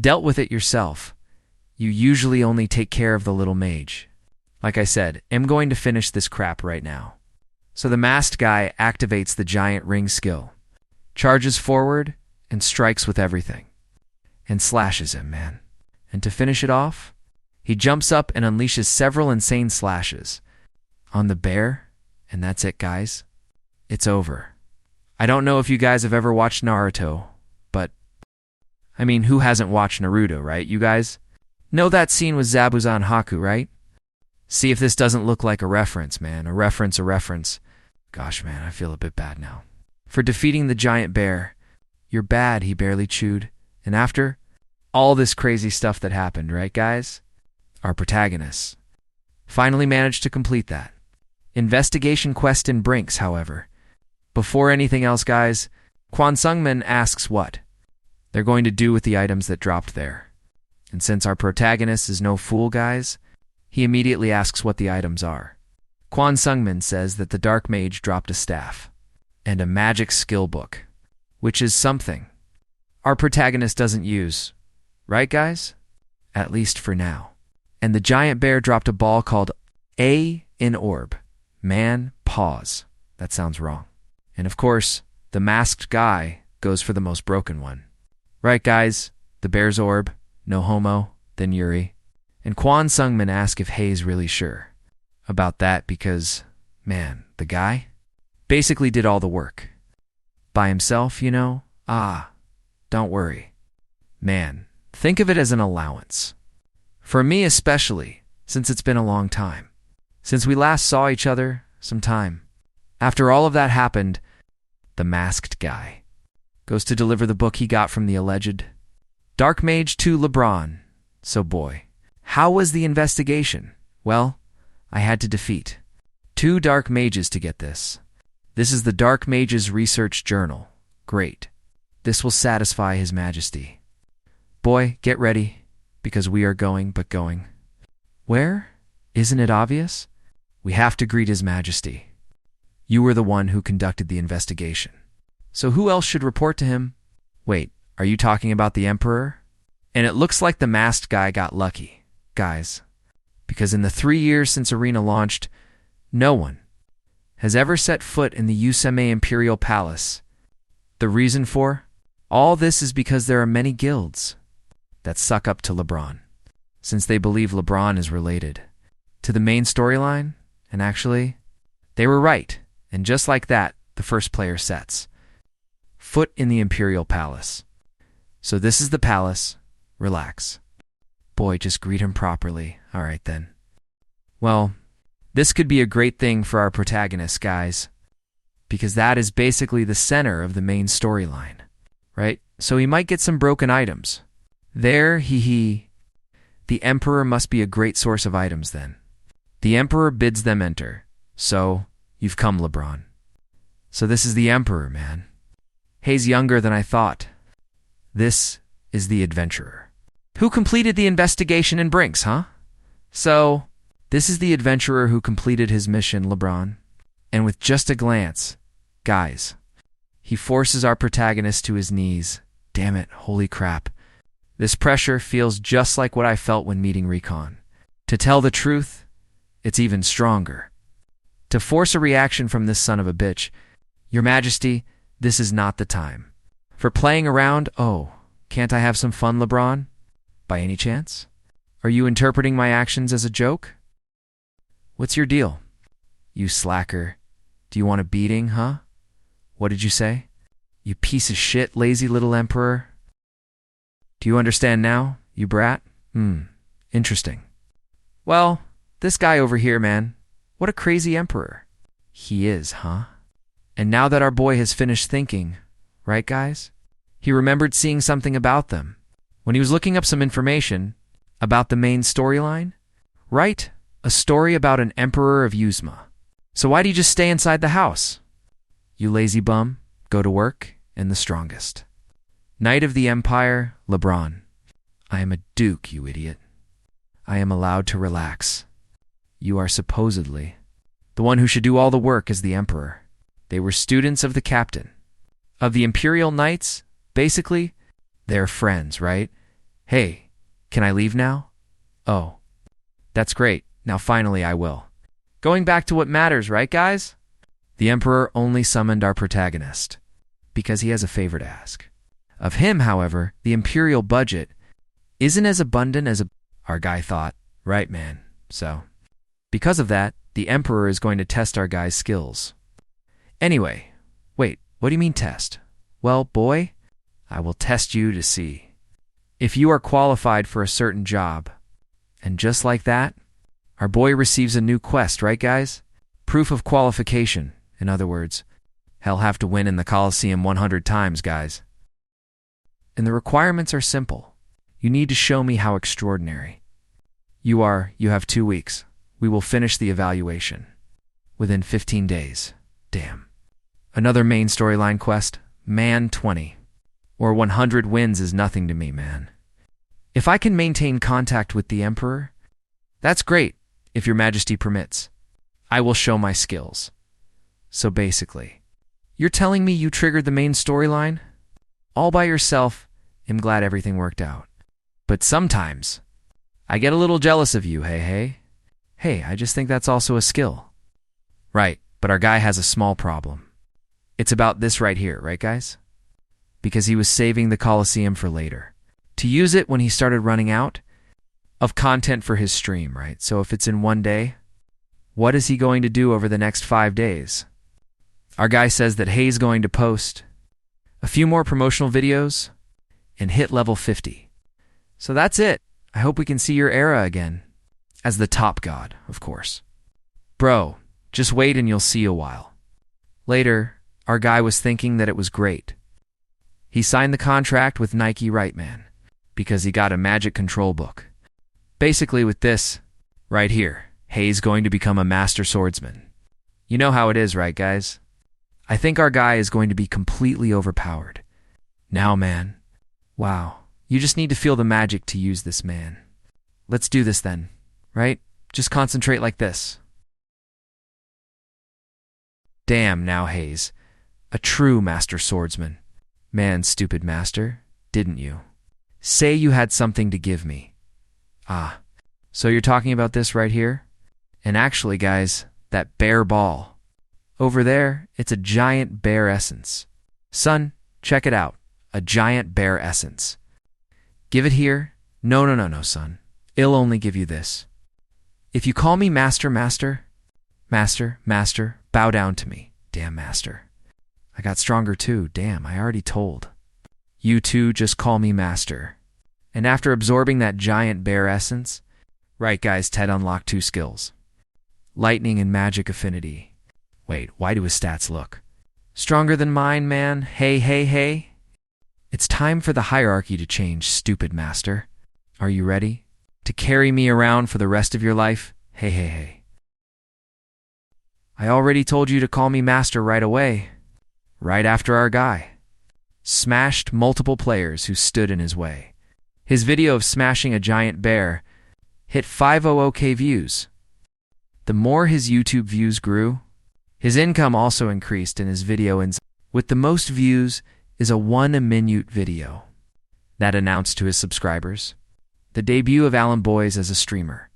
Dealt with it yourself. You usually only take care of the little mage. Like I said, I'm going to finish this crap right now. So the masked guy activates the giant ring skill, charges forward, and strikes with everything. and slashes him, man. And to finish it off, he jumps up and unleashes several insane slashes on the bear, and that's it, guys. It's over. I don't know if you guys have ever watched Naruto, but I mean, who hasn't watched Naruto, right? You guys know that scene with Zabuzan Haku, right? See if this doesn't look like a reference, man. A reference. Gosh, man, I feel a bit bad now. For defeating the giant bear. You're bad, he barely chewed. And after all this crazy stuff that happened, right, guys? Our protagonists finally managed to complete that investigation quest in Brinks, however. Before anything else, guys, Kwon Sungmin asks what they're going to do with the items that dropped there. And since our protagonist is no fool, guys, he immediately asks what the items are. Kwon Sungmin says that the Dark Mage dropped a staff and a magic skill book, which is something our protagonist doesn't use. Right, guys? At least for now. And the giant bear dropped a ball called A in Orb. Man, pause. That sounds wrong. And of course, the masked guy goes for the most broken one. Right, guys? The bear's orb, no homo, then Yuri. And Kwon Sungmin asks if Hei's really sure about that because, man, the guy basically did all the work. By himself, you know? Don't worry. Man, think of it as an allowance. For me especially, since it's been a long time. Since we last saw each other, some time. After all of that happened, the masked guy goes to deliver the book he got from the alleged Dark Mage to LeBron. So boy, how was the investigation? Well, I had to defeat 2 Dark Mages to get this. This is the Dark Mage's research journal. Great. This will satisfy His Majesty. Boy, get ready, because we are going. Where? Isn't it obvious? We have to greet His Majesty. You were the one who conducted the investigation. So who else should report to him? Wait, are you talking about the Emperor? And it looks like the masked guy got lucky, guys. Because in the 3 years since Arena launched, no one has ever set foot in the Useme Imperial Palace. The reason for all this is because there are many guilds that suck up to LeBron, since they believe LeBron is related to the main storyline, and actually, they were right. And just like that, the first player sets foot in the Imperial Palace. So this is the palace. Relax. Boy, just greet him properly. All right, then. Well, this could be a great thing for our protagonist, guys, because that is basically the center of the main storyline, right? So he might get some broken items. There, the Emperor must be a great source of items then. The Emperor bids them enter. So, you've come, LeBron. So this is the Emperor, man. Hei's younger than I thought. This is the adventurer who completed the investigation in Brinks, huh? So, this is the adventurer who completed his mission, LeBron. And with just a glance, guys, he forces our protagonist to his knees. Damn it, holy crap. This pressure feels just like what I felt when meeting Recon. To tell the truth, it's even stronger. To force a reaction from this son of a bitch, Your Majesty, this is not the time. For playing around, can't I have some fun, LeBron? By any chance? Are you interpreting my actions as a joke? What's your deal? You slacker. Do you want a beating, huh? What did you say? You piece of shit, lazy little Emperor. Do you understand now, you brat? Interesting. Well, this guy over here, man, what a crazy Emperor. He is, huh? And now that our boy has finished thinking, right, guys? He remembered seeing something about them when he was looking up some information about the main storyline. Right? A story about an Emperor of Yuzma. So why do you just stay inside the house? You lazy bum, go to work, and the strongest. Knight of the Empire, LeBron. I am a duke, you idiot. I am allowed to relax. You are supposedly the one who should do all the work as the Emperor. They were students of the captain. Of the Imperial Knights, basically, they're friends, right? Hey, can I leave now? Oh, that's great. Now finally I will. Going back to what matters, right, guys? The Emperor only summoned our protagonist because he has a favor to ask. Of him, however, the imperial budget isn't as abundant as our guy thought. Right, man. So, because of that, the emperor is going to test our guy's skills. Anyway, wait, what do you mean test? Well, boy, I will test you to see if you are qualified for a certain job. And just like that, our boy receives a new quest, right, guys? Proof of qualification. In other words, he'll have to win in the Colosseum 100 times, guys. And the requirements are simple. You need to show me how extraordinary you have 2 weeks. We will finish the evaluation within 15 days. Damn. Another main storyline quest, Man 20, or 100 wins is nothing to me, man. If I can maintain contact with the Emperor, that's great, if your majesty permits. I will show my skills. So basically, you're telling me you triggered the main storyline? All by yourself. I'm glad everything worked out. But sometimes, I get a little jealous of you, hey. Hey, I just think that's also a skill. Right, but our guy has a small problem. It's about this right here, right, guys? Because he was saving the Colosseum for later, to use it when he started running out of content for his stream, right? So if it's in one day, what is he going to do over the next 5 days? Our guy says that Hay's going to post a few more promotional videos and hit level 50. So that's it. I hope we can see your era again. As the top god, of course. Bro, just wait and you'll see a while. Later, our guy was thinking that it was great. He signed the contract with Nike, right, man? Because he got a magic control book. Basically with this, right here, Hay's going to become a master swordsman. You know how it is, right, guys? I think our guy is going to be completely overpowered. Now, man. Wow. You just need to feel the magic to use this, man. Let's do this then, right? Just concentrate like this. Damn, now, Hayes. A true master swordsman. Man, stupid master, didn't you? Say you had something to give me. Ah, so you're talking about this right here? And actually, guys, that bear ball. Over there, it's a giant bear essence. Son, check it out. A giant bear essence. Give it here. No, son. I'll only give you this. If you call me master, bow down to me. Damn, master. I got stronger too. Damn, I already told. You two just call me master. And after absorbing that giant bear essence, right, guys, Ted unlocked 2 skills. Lightning and magic affinity. Wait, why do his stats look stronger than mine, man? Hey. It's time for the hierarchy to change, stupid master. Are you ready to carry me around for the rest of your life? Hey. I already told you to call me master right away. Right after our guy smashed multiple players who stood in his way. His video of smashing a giant bear hit 500k views. The more his YouTube views grew, his income also increased, and his video with the most views is a 1-minute video that announced to his subscribers the debut of Alan Boys as a streamer,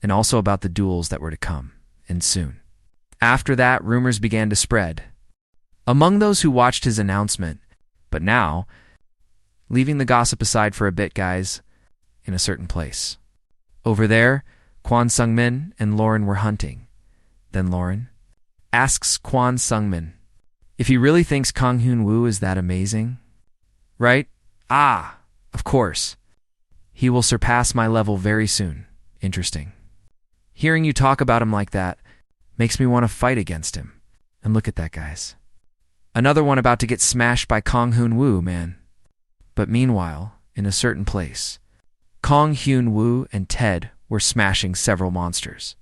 and also about the duels that were to come, and soon. After that, rumors began to spread among those who watched his announcement. But now, leaving the gossip aside for a bit, guys, in a certain place. Over there, Kwon Sungmin and Lauren were hunting. Then Lauren asks Kwon Sungmin if he really thinks Kang Hyun-woo is that amazing. Right? Ah, of course. He will surpass my level very soon. Interesting. Hearing you talk about him like that makes me want to fight against him. And look at that, guys. Another one about to get smashed by Kang Hyun-woo, man. But meanwhile, in a certain place, Kang Hyun-woo and Ted were smashing several monsters.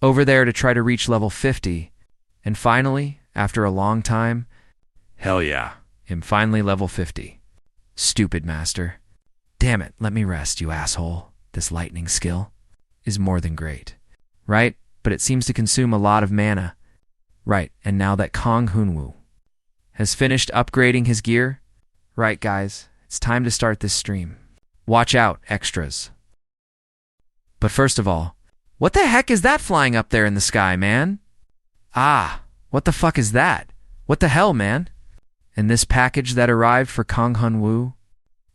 Over there to try to reach level 50, and finally, after a long time, hell yeah, I'm finally level 50. Stupid master. Damn it, let me rest, you asshole. This lightning skill is more than great. Right? But it seems to consume a lot of mana. Right, and now that Kang Hyun-woo has finished upgrading his gear, right, guys, it's time to start this stream. Watch out, extras. But first of all, what the heck is that flying up there in the sky, man? Ah, what the fuck is that? What the hell, man? And this package that arrived for Kang Hun-woo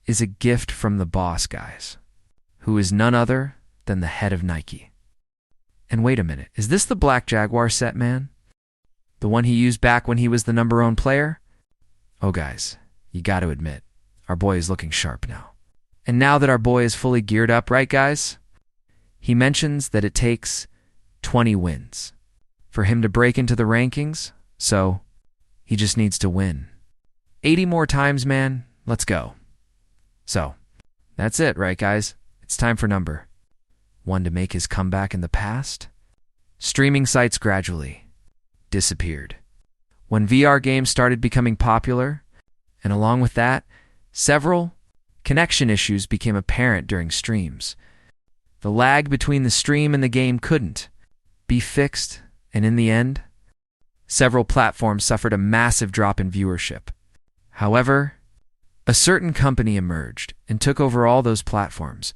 is a gift from the boss, guys, who is none other than the head of Nike. And wait a minute, is this the Black Jaguar set, man? The one he used back when he was the #1 player? Oh, guys, you got to admit, our boy is looking sharp now. And now that our boy is fully geared up, right, guys? He mentions that it takes 20 wins for him to break into the rankings, so he just needs to win 80 more times, man. Let's go. So, that's it, right, guys? It's time for number 1 to make his comeback in the past. Streaming sites gradually disappeared when VR games started becoming popular, and along with that, several connection issues became apparent during streams. The lag between the stream and the game couldn't be fixed, and in the end, several platforms suffered a massive drop in viewership. However, a certain company emerged and took over all those platforms.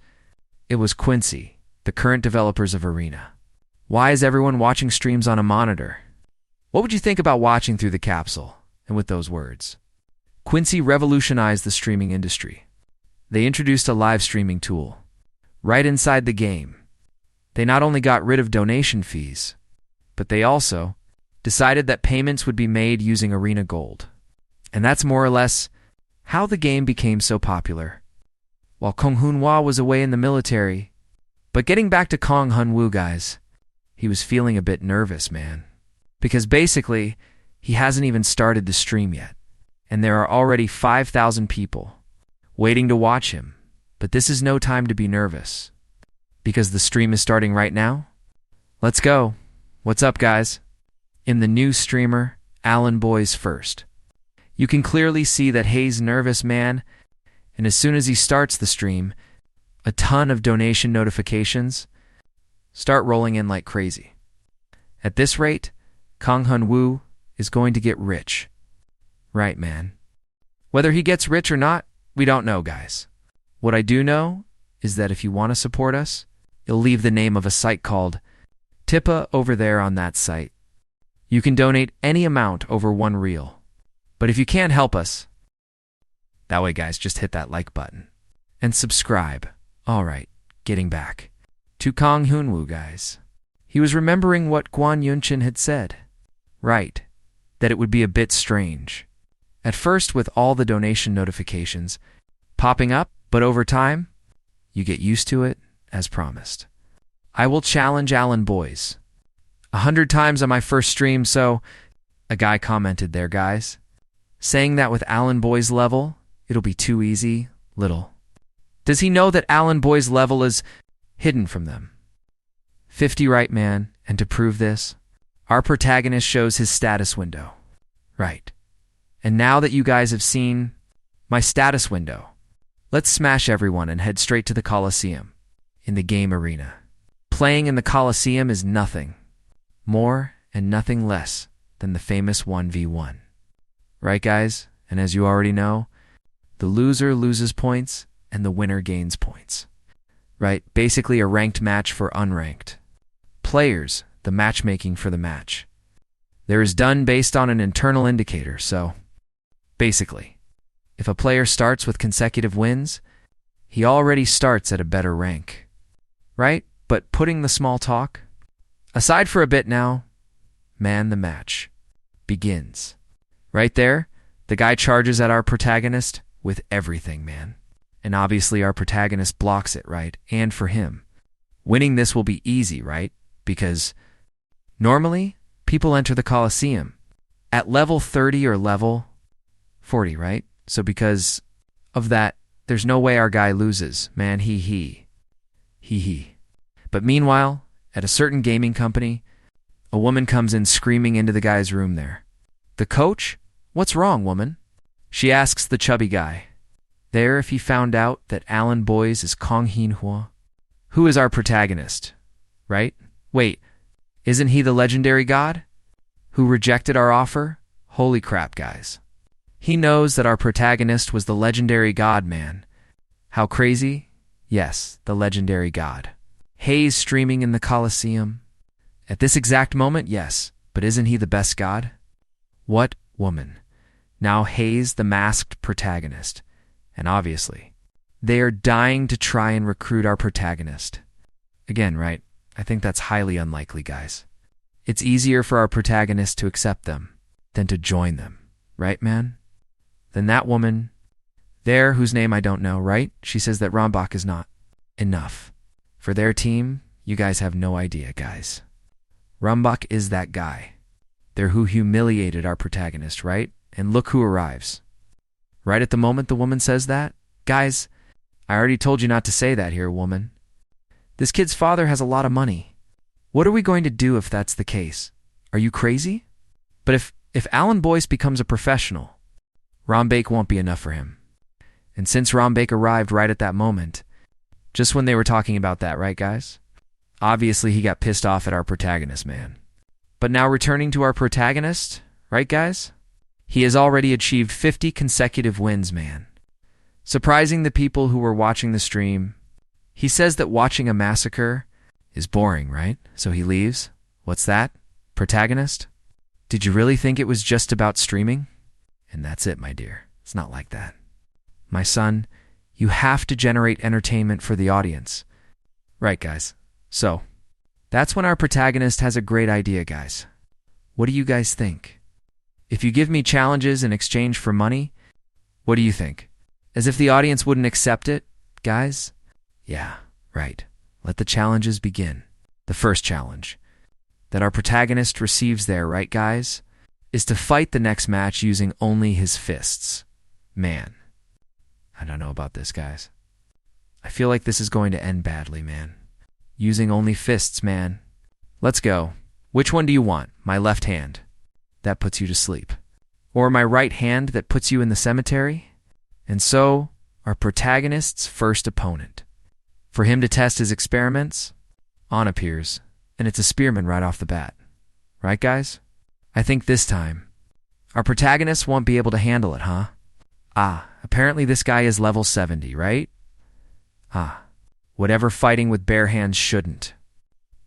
It was Quincy, the current developers of Arena. Why is everyone watching streams on a monitor? What would you think about watching through the capsule? And with those words, Quincy revolutionized the streaming industry. They introduced a live streaming tool right inside the game. They not only got rid of donation fees, but they also decided that payments would be made using Arena Gold. And that's more or less how the game became so popular. While Kang Hun-woo was away in the military. But getting back to Kang Hun-woo, guys, he was feeling a bit nervous, man. Because basically, he hasn't even started the stream yet. And there are already 5,000 people waiting to watch him. But this is no time to be nervous. Because the stream is starting right now. Let's go. What's up, guys? In the new streamer, Alan Boy's first. You can clearly see that Hayes' nervous, man, and as soon as he starts the stream, a ton of donation notifications start rolling in like crazy. At this rate, Kang Hun-woo is going to get rich. Right, man. Whether he gets rich or not, we don't know, guys. What I do know is that if you want to support us, you'll leave the name of a site called Tippa over there on that site. You can donate any amount over 1 reel. But if you can't help us, that way, guys, just hit that like button and subscribe. All right, getting back to Kang Hun-woo, guys. He was remembering what Kwon Yunchin had said. Right, that it would be a bit strange. At first with all the donation notifications popping up, but over time, you get used to it as promised. I will challenge Alan Boys 100 times on my first stream, so a guy commented there, guys, saying that with Alan Boy's level, it'll be too easy, little. Does he know that Alan Boy's level is hidden from them? 50 right, man, and to prove this, our protagonist shows his status window. Right. And now that you guys have seen my status window, let's smash everyone and head straight to the Coliseum in the game arena. Playing in the Coliseum is nothing more and nothing less than the famous 1v1. Right, guys? And as you already know, the loser loses points and the winner gains points. Right? Basically a ranked match for unranked players, the matchmaking for the match. There is done based on an internal indicator, so basically, if a player starts with consecutive wins, he already starts at a better rank. Right? But putting the small talk aside for a bit now, man, the match begins. Right there, the guy charges at our protagonist with everything, man. And obviously our protagonist blocks it, right? And for him, winning this will be easy, right? Because normally, people enter the Coliseum at level 30 or level 40, right? So because of that, there's no way our guy loses, man, he. But meanwhile, at a certain gaming company, a woman comes in screaming into the guy's room there. The coach? What's wrong, woman? She asks the chubby guy. There, if he found out that Alan Boys is Kang Hun-woo, who is our protagonist, right? Wait, isn't he the legendary god who rejected our offer? Holy crap, guys. He knows that our protagonist was the legendary god, man. How crazy? Yes, the legendary god. Hayes streaming in the Coliseum. At this exact moment, yes, but isn't he the best god? What woman now Hayes, the masked protagonist. And obviously, they are dying to try and recruit our protagonist. Again, right? I think that's highly unlikely, guys. It's easier for our protagonist to accept them than to join them, right, man? Then that woman there, whose name I don't know, right? She says that Rambach is not enough. For their team, you guys have no idea, guys. Rambach is that guy. They're who humiliated our protagonist, right? And look who arrives. Right at the moment the woman says that, guys, I already told you not to say that here, woman. This kid's father has a lot of money. What are we going to do if that's the case? Are you crazy? But if Alan Boyce becomes a professional, Rambach won't be enough for him. And since Rambach arrived right at that moment, just when they were talking about that, right, guys? Obviously, he got pissed off at our protagonist, man. But now returning to our protagonist, right, guys? He has already achieved 50 consecutive wins, man. Surprising the people who were watching the stream. He says that watching a massacre is boring, right? So he leaves. What's that? Protagonist? Did you really think it was just about streaming? And that's it, my dear. It's not like that. My son, you have to generate entertainment for the audience. Right, guys. So, that's when our protagonist has a great idea, guys. What do you guys think? If you give me challenges in exchange for money, what do you think? As if the audience wouldn't accept it, guys? Yeah, right. Let the challenges begin. The first challenge that our protagonist receives there, right, guys, is to fight the next match using only his fists. Man, I don't know about this, guys. I feel like this is going to end badly, man. Using only fists, man. Let's go. Which one do you want? My left hand. That puts you to sleep. Or my right hand that puts you in the cemetery? And so, our protagonist's first opponent. For him to test his experiments, On appears, and it's a spearman right off the bat. Right, guys? I think this time, our protagonist won't be able to handle it, huh? Apparently this guy is level 70, right? Whatever fighting with bare hands shouldn't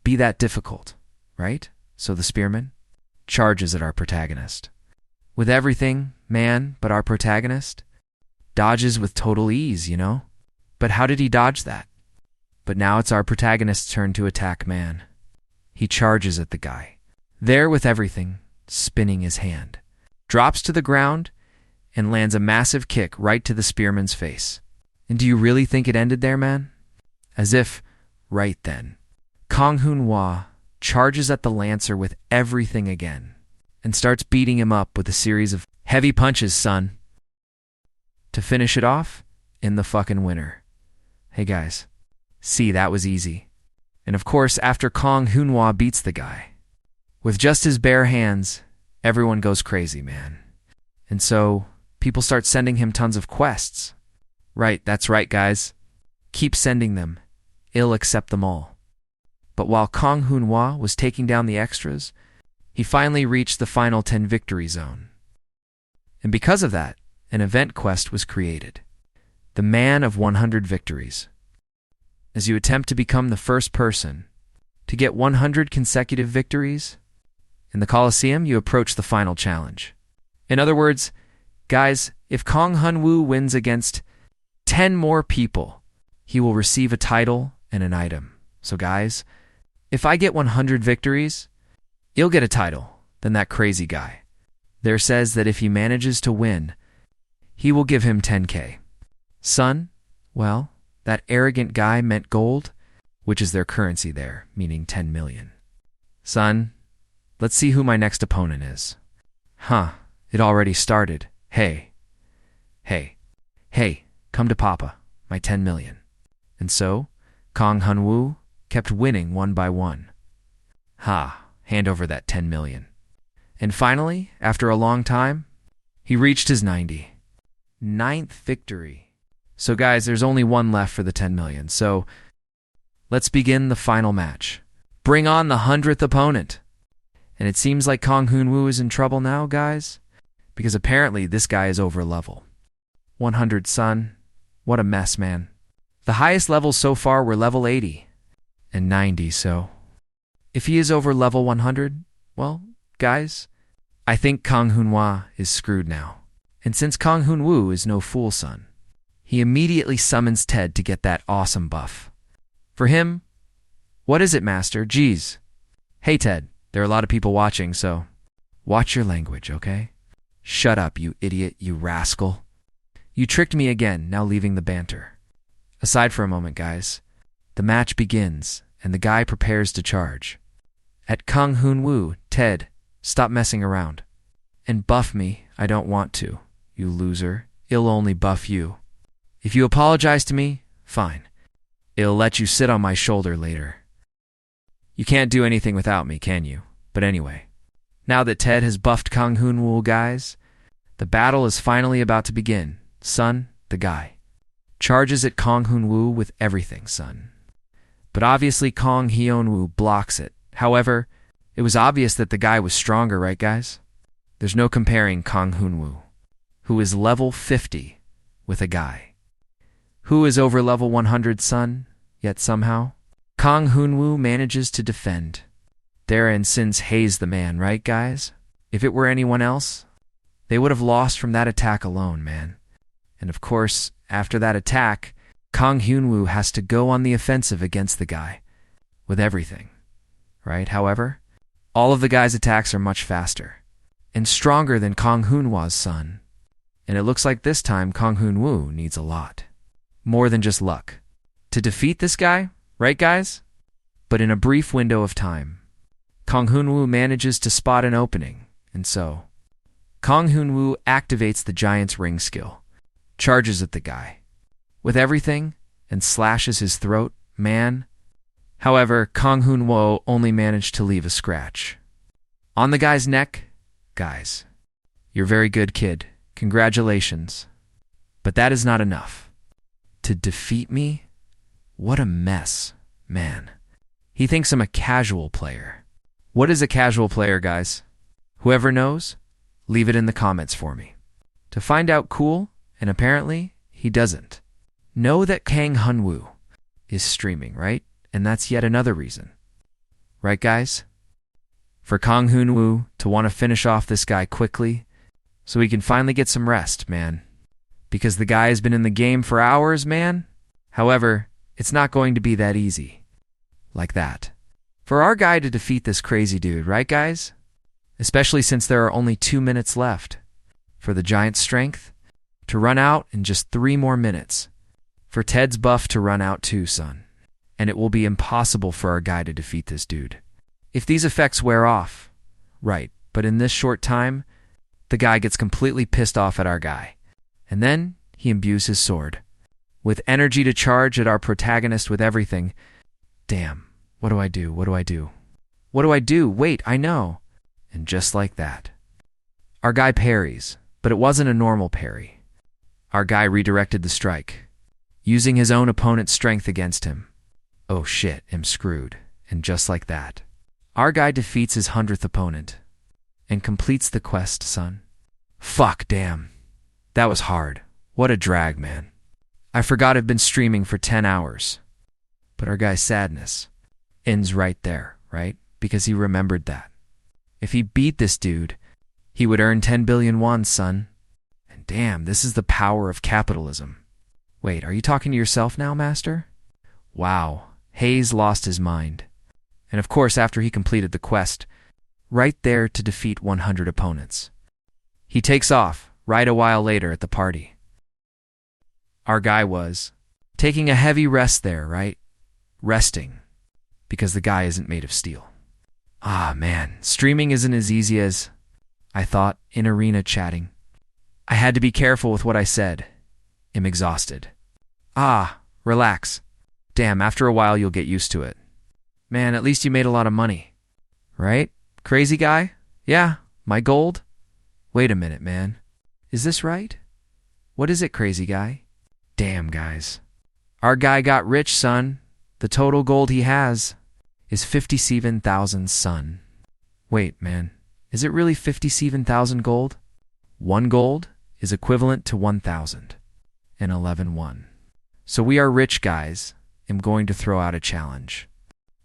be that difficult, right? So the spearman charges at our protagonist. With everything, man, but our protagonist dodges with total ease, you know? But how did he dodge that? But now it's our protagonist's turn to attack, man. He charges at the guy, there with everything, spinning his hand, drops to the ground, and lands a massive kick right to the spearman's face. And do you really think it ended there, man? As if, right then, Kong Hoon-hwa charges at the Lancer with everything again and starts beating him up with a series of heavy punches, son. To finish it off, in the fucking winner. Hey guys, see, that was easy. And of course, after Kong Hoon-hwa beats the guy, with just his bare hands, everyone goes crazy, man. And so, people start sending him tons of quests. Right, that's right, guys. Keep sending them. He'll accept them all. But while Kong Hoon-hwa was taking down the extras, he finally reached the final 10 victory zone. And because of that, an event quest was created. The Man of 100 Victories. As you attempt to become the first person to get 100 consecutive victories, in the Colosseum you approach the final challenge. In other words, guys, if Kong Hun-woo wins against 10 more people, he will receive a title and an item. So guys, if I get 100 victories, you'll get a title, then that crazy guy. There says that if he manages to win, he will give him 10K. Son, well, that arrogant guy meant gold, which is their currency there, meaning 10 million. Son, let's see who my next opponent is. It already started. Hey, come to Papa, my 10 million. And so, Kong Hun-woo kept winning one by one. Hand over that 10 million. And finally, after a long time, he reached his 99th victory. So guys, there's only one left for the 10 million. So, let's begin the final match. Bring on the 100th opponent. And it seems like Kong Hoon-woo is in trouble now, guys, because apparently this guy is over level 100, son. What a mess, man. The highest levels so far were level 80 and 90, so if he is over level 100, well, guys, I think Kong Hoon-hwa is screwed now. And since Kong Hoon Woo is no fool, son, he immediately summons Ted to get that awesome buff. For him, what is it, master? Geez. Hey, Ted, there are a lot of people watching, so watch your language, okay? Shut up, you idiot, you rascal. You tricked me again, now leaving the banter. Aside for a moment, guys. The match begins, and the guy prepares to charge. At Kong Hoon Woo, Ted, stop messing around. And buff me, I don't want to. You loser, it'll only buff you. If you apologize to me, fine. It'll let you sit on my shoulder later. You can't do anything without me, can you? But anyway, now that Ted has buffed Kong Hoon Woo, guys, the battle is finally about to begin. Son, the guy, charges at Kong Hoon Woo with everything, son. But obviously Kong Hyun Woo blocks it. However, it was obvious that the guy was stronger, right, guys? There's no comparing Kong Hoon Woo, who is level 50, with a guy who is over level 100, son, yet somehow Kong Hoon Woo manages to defend. Therein sins Hayes the man, right, guys? If it were anyone else, they would have lost from that attack alone, man. And of course, after that attack, Kong Hyun Woo has to go on the offensive against the guy, with everything, right? However, all of the guy's attacks are much faster, and stronger than Kong Hoon Woo's son. And it looks like this time Kong Hoon Woo needs a lot. More than just luck. To defeat this guy, right guys? But in a brief window of time, Kong Hoon Woo manages to spot an opening, and so Kong Hoon Woo activates the Giant's Ring skill, charges at the guy with everything, and slashes his throat, man. However, Kong Hoon Woo only managed to leave a scratch on the guy's neck. Guys, you're very good, kid. Congratulations. But that is not enough. To defeat me? What a mess, man. He thinks I'm a casual player. What is a casual player, guys? Whoever knows, leave it in the comments for me. To find out, cool, and apparently he doesn't know that Kang Hun Woo is streaming, right? And that's yet another reason. Right, guys? For Kong Hoon Woo to want to finish off this guy quickly so he can finally get some rest, man. Because the guy has been in the game for hours, man. However, it's not going to be that easy. Like that. For our guy to defeat this crazy dude, right, guys? Especially since there are only 2 minutes left. For the Giant's strength to run out in just 3 more minutes. For Ted's buff to run out too, son. And it will be impossible for our guy to defeat this dude. If these effects wear off, right, but in this short time, the guy gets completely pissed off at our guy. And then he imbues his sword with energy to charge at our protagonist with everything. Damn, what do I do? What do I do? What do I do? Wait, I know. And just like that, our guy parries, but it wasn't a normal parry. Our guy redirected the strike, using his own opponent's strength against him. Oh shit, I'm screwed. And just like that, our guy defeats his 100th opponent and completes the quest, son. Fuck, damn. That was hard. What a drag, man. I forgot I've been streaming for 10 hours. But our guy's sadness ends right there, right? Because he remembered that. If he beat this dude, he would earn 10 billion won, son. And damn, this is the power of capitalism. Wait, are you talking to yourself now, master? Wow, Hayes lost his mind. And of course, after he completed the quest, right there to defeat 100 opponents, he takes off right a while later at the party. Our guy was taking a heavy rest there, right? Resting, because the guy isn't made of steel. Ah, man, streaming isn't as easy as I thought in arena chatting. I had to be careful with what I said. I'm exhausted. Ah, relax. Damn, after a while you'll get used to it. Man, at least you made a lot of money. Right? Crazy guy? Yeah, my gold? Wait a minute, man. Is this right? What is it, crazy guy? Damn, guys. Our guy got rich, son. The total gold he has is 57,000, son. Wait, man. Is it really 57,000 gold? 1 gold is equivalent to 1,000 and 11 won. So we are rich, guys. I'm going to throw out a challenge.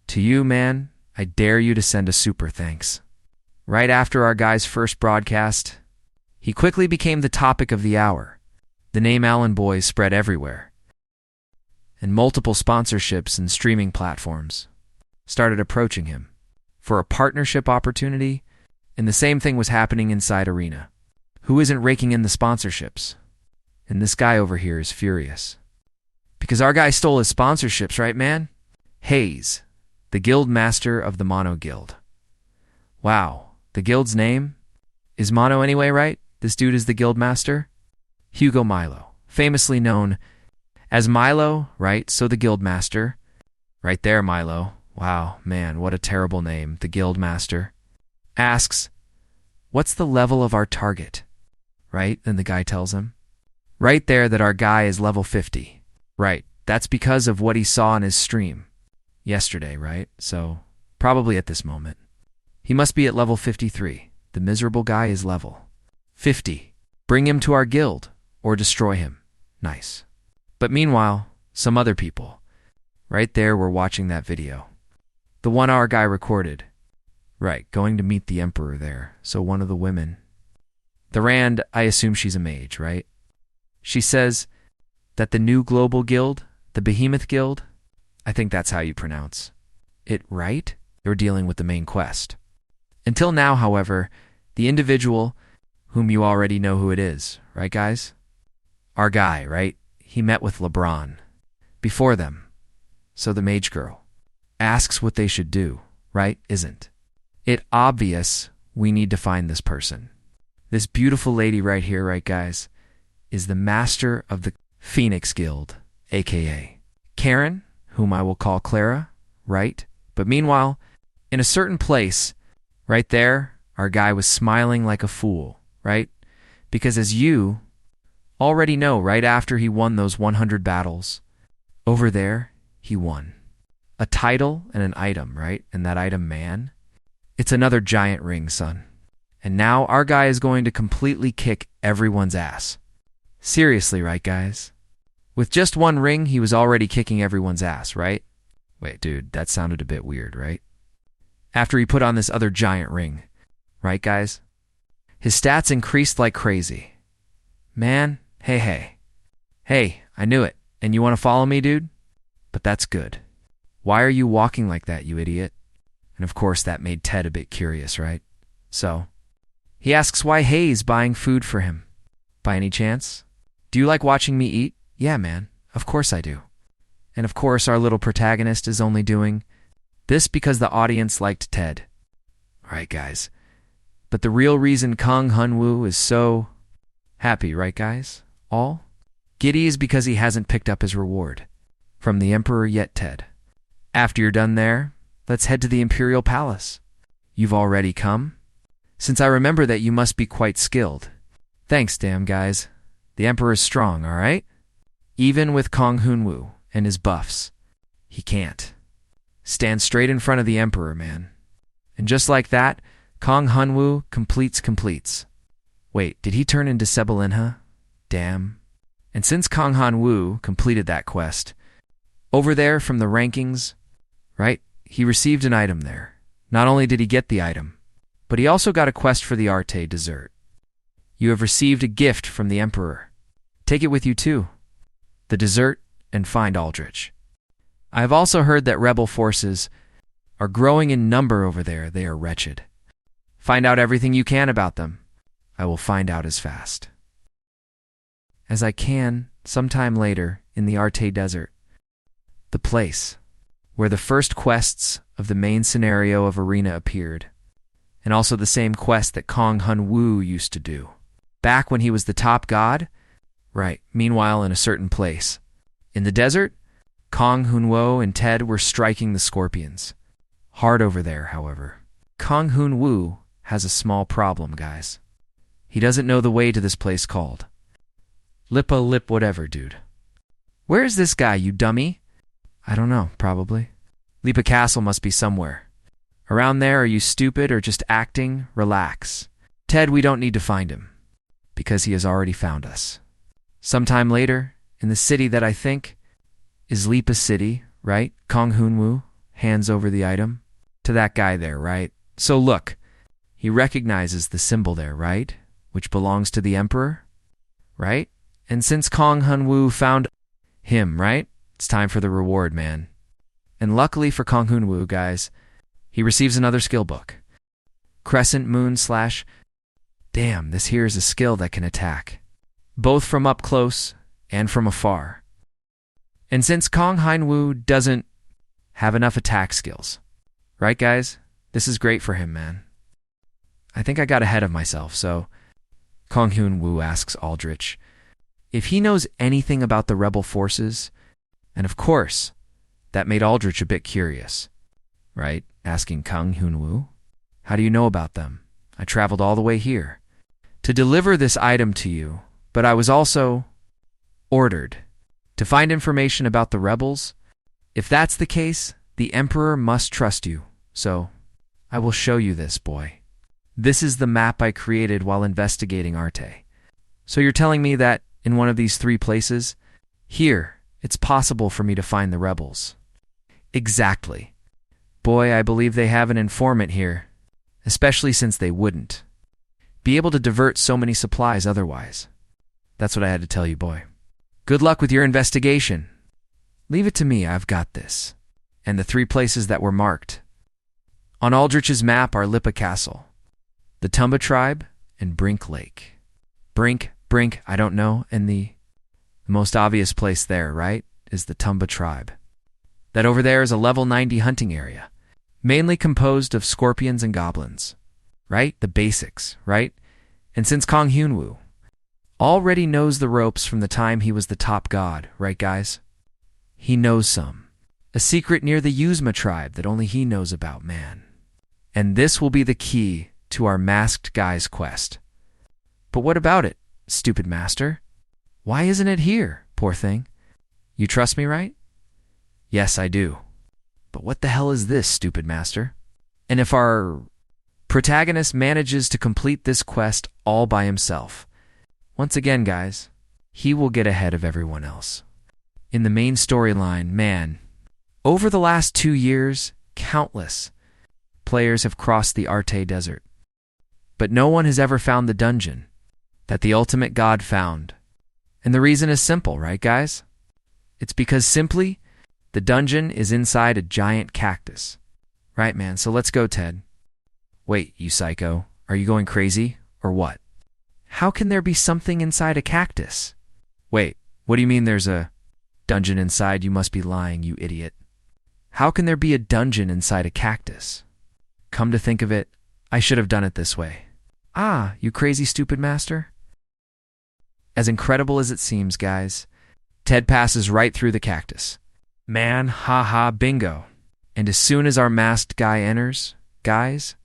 To you, man, I dare you to send a super thanks. Right after our guy's first broadcast, He quickly became the topic of the hour. The name Allen Boys spread everywhere, and multiple sponsorships and streaming platforms started approaching him for a partnership opportunity, and the same thing was happening inside Arena. Who isn't raking in the sponsorships? And this guy over here is furious. Because our guy stole his sponsorships, right, man? Hayes, the guild master of the Mono Guild. Wow, the guild's name is Mono anyway, right? This dude is the guild master? Hugo Milo, famously known as Milo, right? So the guild master. Right there, Milo. Wow, man, what a terrible name. The guild master asks, what's the level of our target? Right? And the guy tells him, right there, that our guy is level 50. Right. That's because of what he saw in his stream yesterday, right? So probably at this moment. He must be at level 53. The miserable guy is level 50. Bring him to our guild or destroy him. Nice. But meanwhile, some other people right there were watching that video. The one our guy recorded. Right, going to meet the emperor there. So one of the women. The Rand, I assume she's a mage, right? She says that the new global guild, the Behemoth Guild, I think that's how you pronounce it, right? You're dealing with the main quest. Until now, however, the individual whom you already know who it is, right, guys? Our guy, right? He met with LeBron before them. So the mage girl asks what they should do, right? Isn't it obvious we need to find this person? This beautiful lady right here, right, guys, is the master of the Phoenix Guild, a.k.a. Karen, whom I will call Clara, right? But meanwhile, in a certain place, right there, our guy was smiling like a fool, right? Because as you already know, right after he won those 100 battles, over there, he won a title and an item, right? And that item, man, it's another giant ring, son. And now our guy is going to completely kick everyone's ass. Seriously, right, guys? With just one ring, he was already kicking everyone's ass, right? Wait, dude, that sounded a bit weird, right? After he put on this other giant ring, right, guys? His stats increased like crazy. Man, hey. Hey, I knew it. And you want to follow me, dude? But that's good. Why are you walking like that, you idiot? And of course, that made Ted a bit curious, right? So he asks why Hayes buying food for him. By any chance? Do you like watching me eat? Yeah, man. Of course I do. And of course, our little protagonist is only doing this because the audience liked Ted. All right, guys. But the real reason Kong Hunwoo is so happy, right, guys? All? Giddy is because he hasn't picked up his reward from the Emperor yet, Ted. After you're done there, let's head to the Imperial Palace. You've already come? Since I remember that you must be quite skilled. Thanks, damn guys. The Emperor's strong, all right? Even with Kong Hunwoo and his buffs, he can't. Stand straight in front of the Emperor, man. And just like that, Kong Hunwoo completes. Wait, did he turn into Sebelinha? Damn. And since Kong Hunwoo completed that quest, over there from the rankings, right, he received an item there. Not only did he get the item, but he also got a quest for the Arte dessert. You have received a gift from the Emperor. Take it with you too. The dessert, and find Aldrich. I have also heard that rebel forces are growing in number over there. They are wretched. Find out everything you can about them. I will find out as fast as I can sometime later in the Arte Desert, the place where the first quests of the main scenario of Arena appeared, and also the same quest that Kong Hunwoo used to do, back when he was the top god. Right, meanwhile in a certain place. In the desert, Kong Hunwoo and Ted were striking the scorpions. Hard over there, however. Kong Hunwoo has a small problem, guys. He doesn't know the way to this place called Lipa Lip whatever, dude. Where is this guy, you dummy? I don't know, probably. Lipa Castle must be somewhere. Around there, are you stupid or just acting? Relax. Ted, we don't need to find him, because he has already found us. Sometime later, in the city that I think is Lipa City, right? Kong Hunwoo hands over the item to that guy there, right? So look, he recognizes the symbol there, right? which belongs to the Emperor, right? And since Kong Hun-woo found him, right? It's time for the reward, man. And luckily for Kong Hun-woo, guys, he receives another skill book. Crescent Moon slash... Damn, this here is a skill that can attack, both from up close and from afar. And since Kong Hun-woo doesn't have enough attack skills, right, guys? This is great for him, man. I think I got ahead of myself, so Kong Hun-woo asks Aldrich if he knows anything about the rebel forces, and of course, that made Aldrich a bit curious, right? Asking Kong Hun-woo, how do you know about them? I traveled all the way here to deliver this item to you, but I was also ordered to find information about the rebels. If that's the case, the Emperor must trust you, so I will show you this, boy. This is the map I created while investigating Arte. So you're telling me that in one of these 3 places, here, it's possible for me to find the rebels. Exactly. Boy, I believe they have an informant here, especially since they wouldn't be able to divert so many supplies otherwise. That's what I had to tell you, boy. Good luck with your investigation. Leave it to me, I've got this. And the 3 places that were marked on Aldrich's map are Lipa Castle, the Tumba Tribe, and Brink Lake. Brink, I don't know, and the most obvious place there, right, is the Tumba Tribe. That over there is a level 90 hunting area, mainly composed of scorpions and goblins, right? The basics, right? And since Kong Hun-woo already knows the ropes from the time he was the top god, right, guys? He knows some. A secret near the Yuzma tribe that only he knows about, man. And this will be the key to our masked guy's quest. But what about it, stupid master? Why isn't it here, poor thing? You trust me, right? Yes, I do. But what the hell is this, stupid master? And if our protagonist manages to complete this quest all by himself, once again, guys, he will get ahead of everyone else. In the main storyline, man, over the last 2 years, countless players have crossed the Arte Desert. But no one has ever found the dungeon that the ultimate god found. And the reason is simple, right, guys? It's because simply, the dungeon is inside a giant cactus. Right, man, so let's go, Ted. Wait, you psycho, are you going crazy, or what? How can there be something inside a cactus? Wait, what do you mean there's a dungeon inside? You must be lying, you idiot. How can there be a dungeon inside a cactus? Come to think of it, I should have done it this way. Ah, you crazy stupid master? As incredible as it seems, guys, Ted passes right through the cactus. Man, haha, bingo. And as soon as our masked guy enters, guys,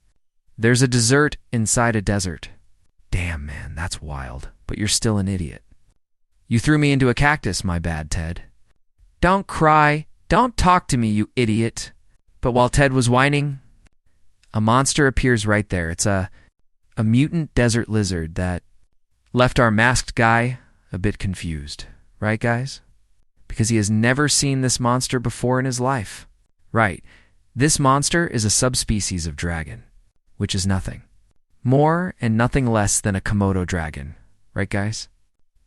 there's a dessert inside a desert. Damn, man, that's wild, but you're still an idiot. You threw me into a cactus, my bad, Ted. Don't cry, don't talk to me, you idiot. But while Ted was whining, a monster appears right there. It's a mutant desert lizard that left our masked guy a bit confused. Right, guys? Because he has never seen this monster before in his life. Right. This monster is a subspecies of dragon, which is nothing more and nothing less than a Komodo dragon. Right, guys?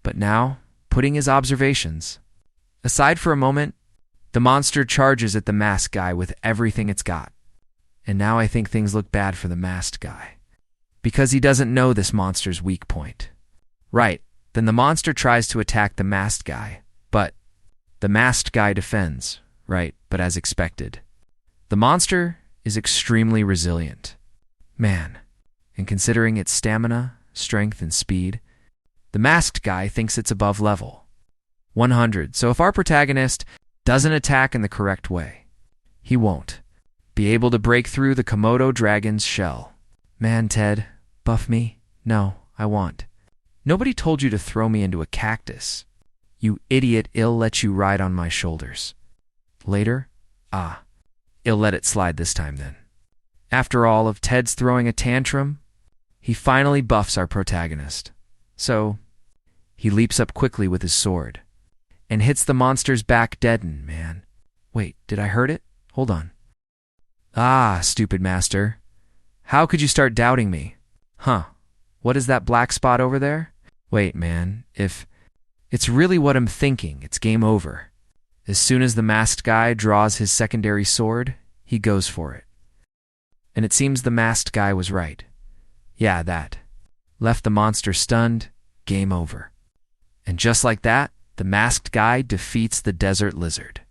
But now, putting his observations aside for a moment, the monster charges at the masked guy with everything it's got. And now I think things look bad for the masked guy, because he doesn't know this monster's weak point. Right, then the monster tries to attack the masked guy, but the masked guy defends, right, but as expected. The monster is extremely resilient. Man, and considering its stamina, strength, and speed, the masked guy thinks it's above level 100. So if our protagonist doesn't attack in the correct way, he won't be able to break through the Komodo dragon's shell. Man, Ted, buff me? No, I won't. Nobody told you to throw me into a cactus. You idiot, I'll let you ride on my shoulders. Later? Ah, I'll let it slide this time then. After all of Ted's throwing a tantrum, he finally buffs our protagonist. So, he leaps up quickly with his sword and hits the monster's back deadened, man. Wait, did I hurt it? Hold on. Ah, stupid master. How could you start doubting me? Huh. What is that black spot over there? Wait, man, if it's really what I'm thinking, it's game over. As soon as the masked guy draws his secondary sword, he goes for it. And it seems the masked guy was right. Yeah, that. Left the monster stunned, game over. And just like that, the masked guy defeats the desert lizard.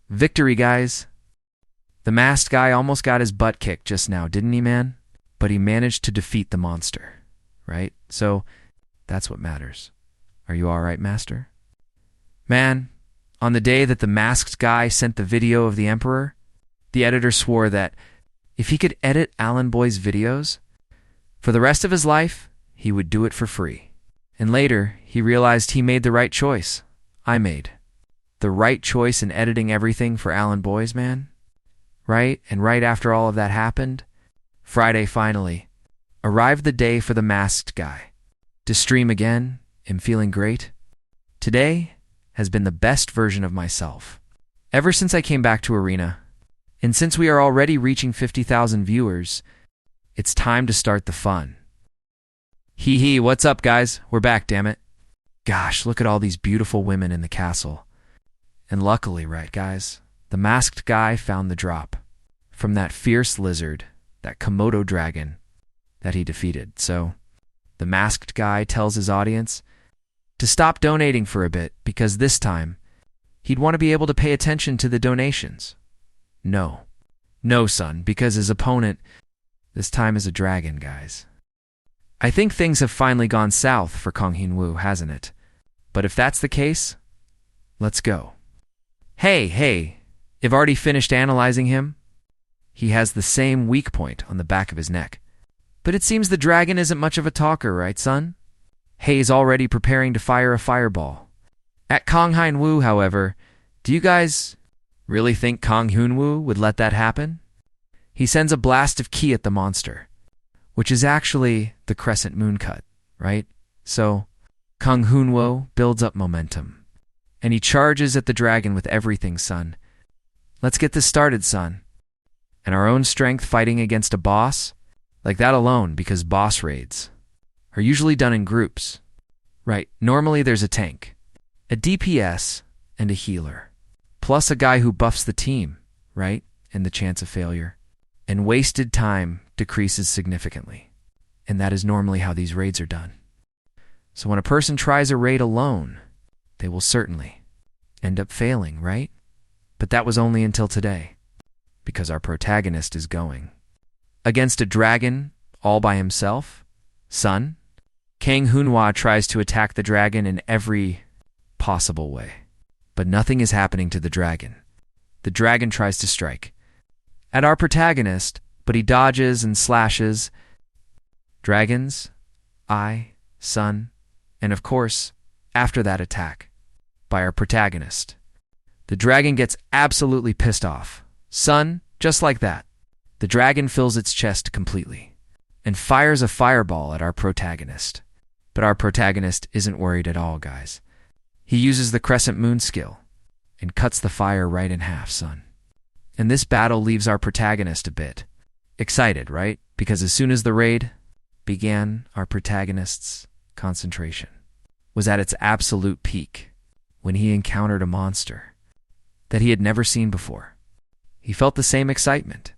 Victory, guys! The masked guy almost got his butt kicked just now, didn't he, man? But he managed to defeat the monster, right? So, that's what matters. Are you all right, master? Man, on the day that the masked guy sent the video of the Emperor, the editor swore that if he could edit Alan Boy's videos, for the rest of his life, he would do it for free. And later, he realized he made the right choice. I made the right choice in editing everything for Alan Boy's, man. Right? And right after all of that happened, Friday finally arrived the day for the masked guy. To stream again, am feeling great. Today has been the best version of myself. Ever since I came back to Arena, and since we are already reaching 50,000 viewers, it's time to start the fun. Hee, what's up, guys? We're back, damn it. Gosh, look at all these beautiful women in the castle. And luckily, right, guys, the masked guy found the drop from that fierce lizard, that Komodo dragon that he defeated. So the masked guy tells his audience to stop donating for a bit because this time he'd want to be able to pay attention to the donations. No, son, because his opponent this time is a dragon, guys. I think things have finally gone south for Kang Hyun-woo, hasn't it? But if that's the case, let's go. Hey, I've already finished analyzing him. He has the same weak point on the back of his neck. But it seems the dragon isn't much of a talker, right, son? Hei's already preparing to fire a fireball. At Kang Hyun-woo, however, do you guys really think Kang Hyun-woo would let that happen? He sends a blast of ki at the monster, which is actually the crescent moon cut, right? So Kang Hyun-woo builds up momentum, and he charges at the dragon with everything, son. Let's get this started, son. And our own strength fighting against a boss, like that alone, because boss raids are usually done in groups. Right, normally there's a tank, a DPS, and a healer, plus a guy who buffs the team, right? And the chance of failure. And wasted time decreases significantly. And that is normally how these raids are done. So when a person tries a raid alone, they will certainly end up failing, right? But that was only until today, because our protagonist is going against a dragon all by himself. Son, Kang Hyun-woo tries to attack the dragon in every possible way, but nothing is happening to the dragon. The dragon tries to strike at our protagonist, but he dodges and slashes. Dragons, son, and of course, after that attack by our protagonist, the dragon gets absolutely pissed off. Son, just like that, the dragon fills its chest completely and fires a fireball at our protagonist. But our protagonist isn't worried at all, guys. He uses the crescent moon skill and cuts the fire right in half, son. And this battle leaves our protagonist a bit excited, right? Because as soon as the raid began, our protagonist's concentration was at its absolute peak when he encountered a monster that he had never seen before. He felt the same excitement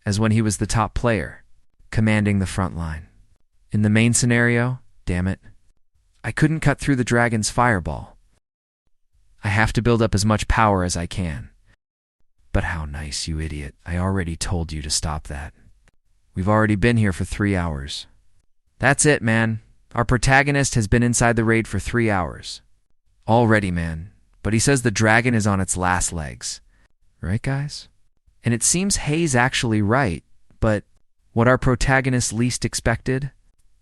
as when he was the top player, commanding the front line. In the main scenario, damn it, I couldn't cut through the dragon's fireball. I have to build up as much power as I can. But how nice, you idiot. I already told you to stop that. We've already been here for 3 hours. That's it, man. Our protagonist has been inside the raid for 3 hours. Already, man. But he says the dragon is on its last legs. Right, guys? And it seems Hei's actually right, but what our protagonist least expected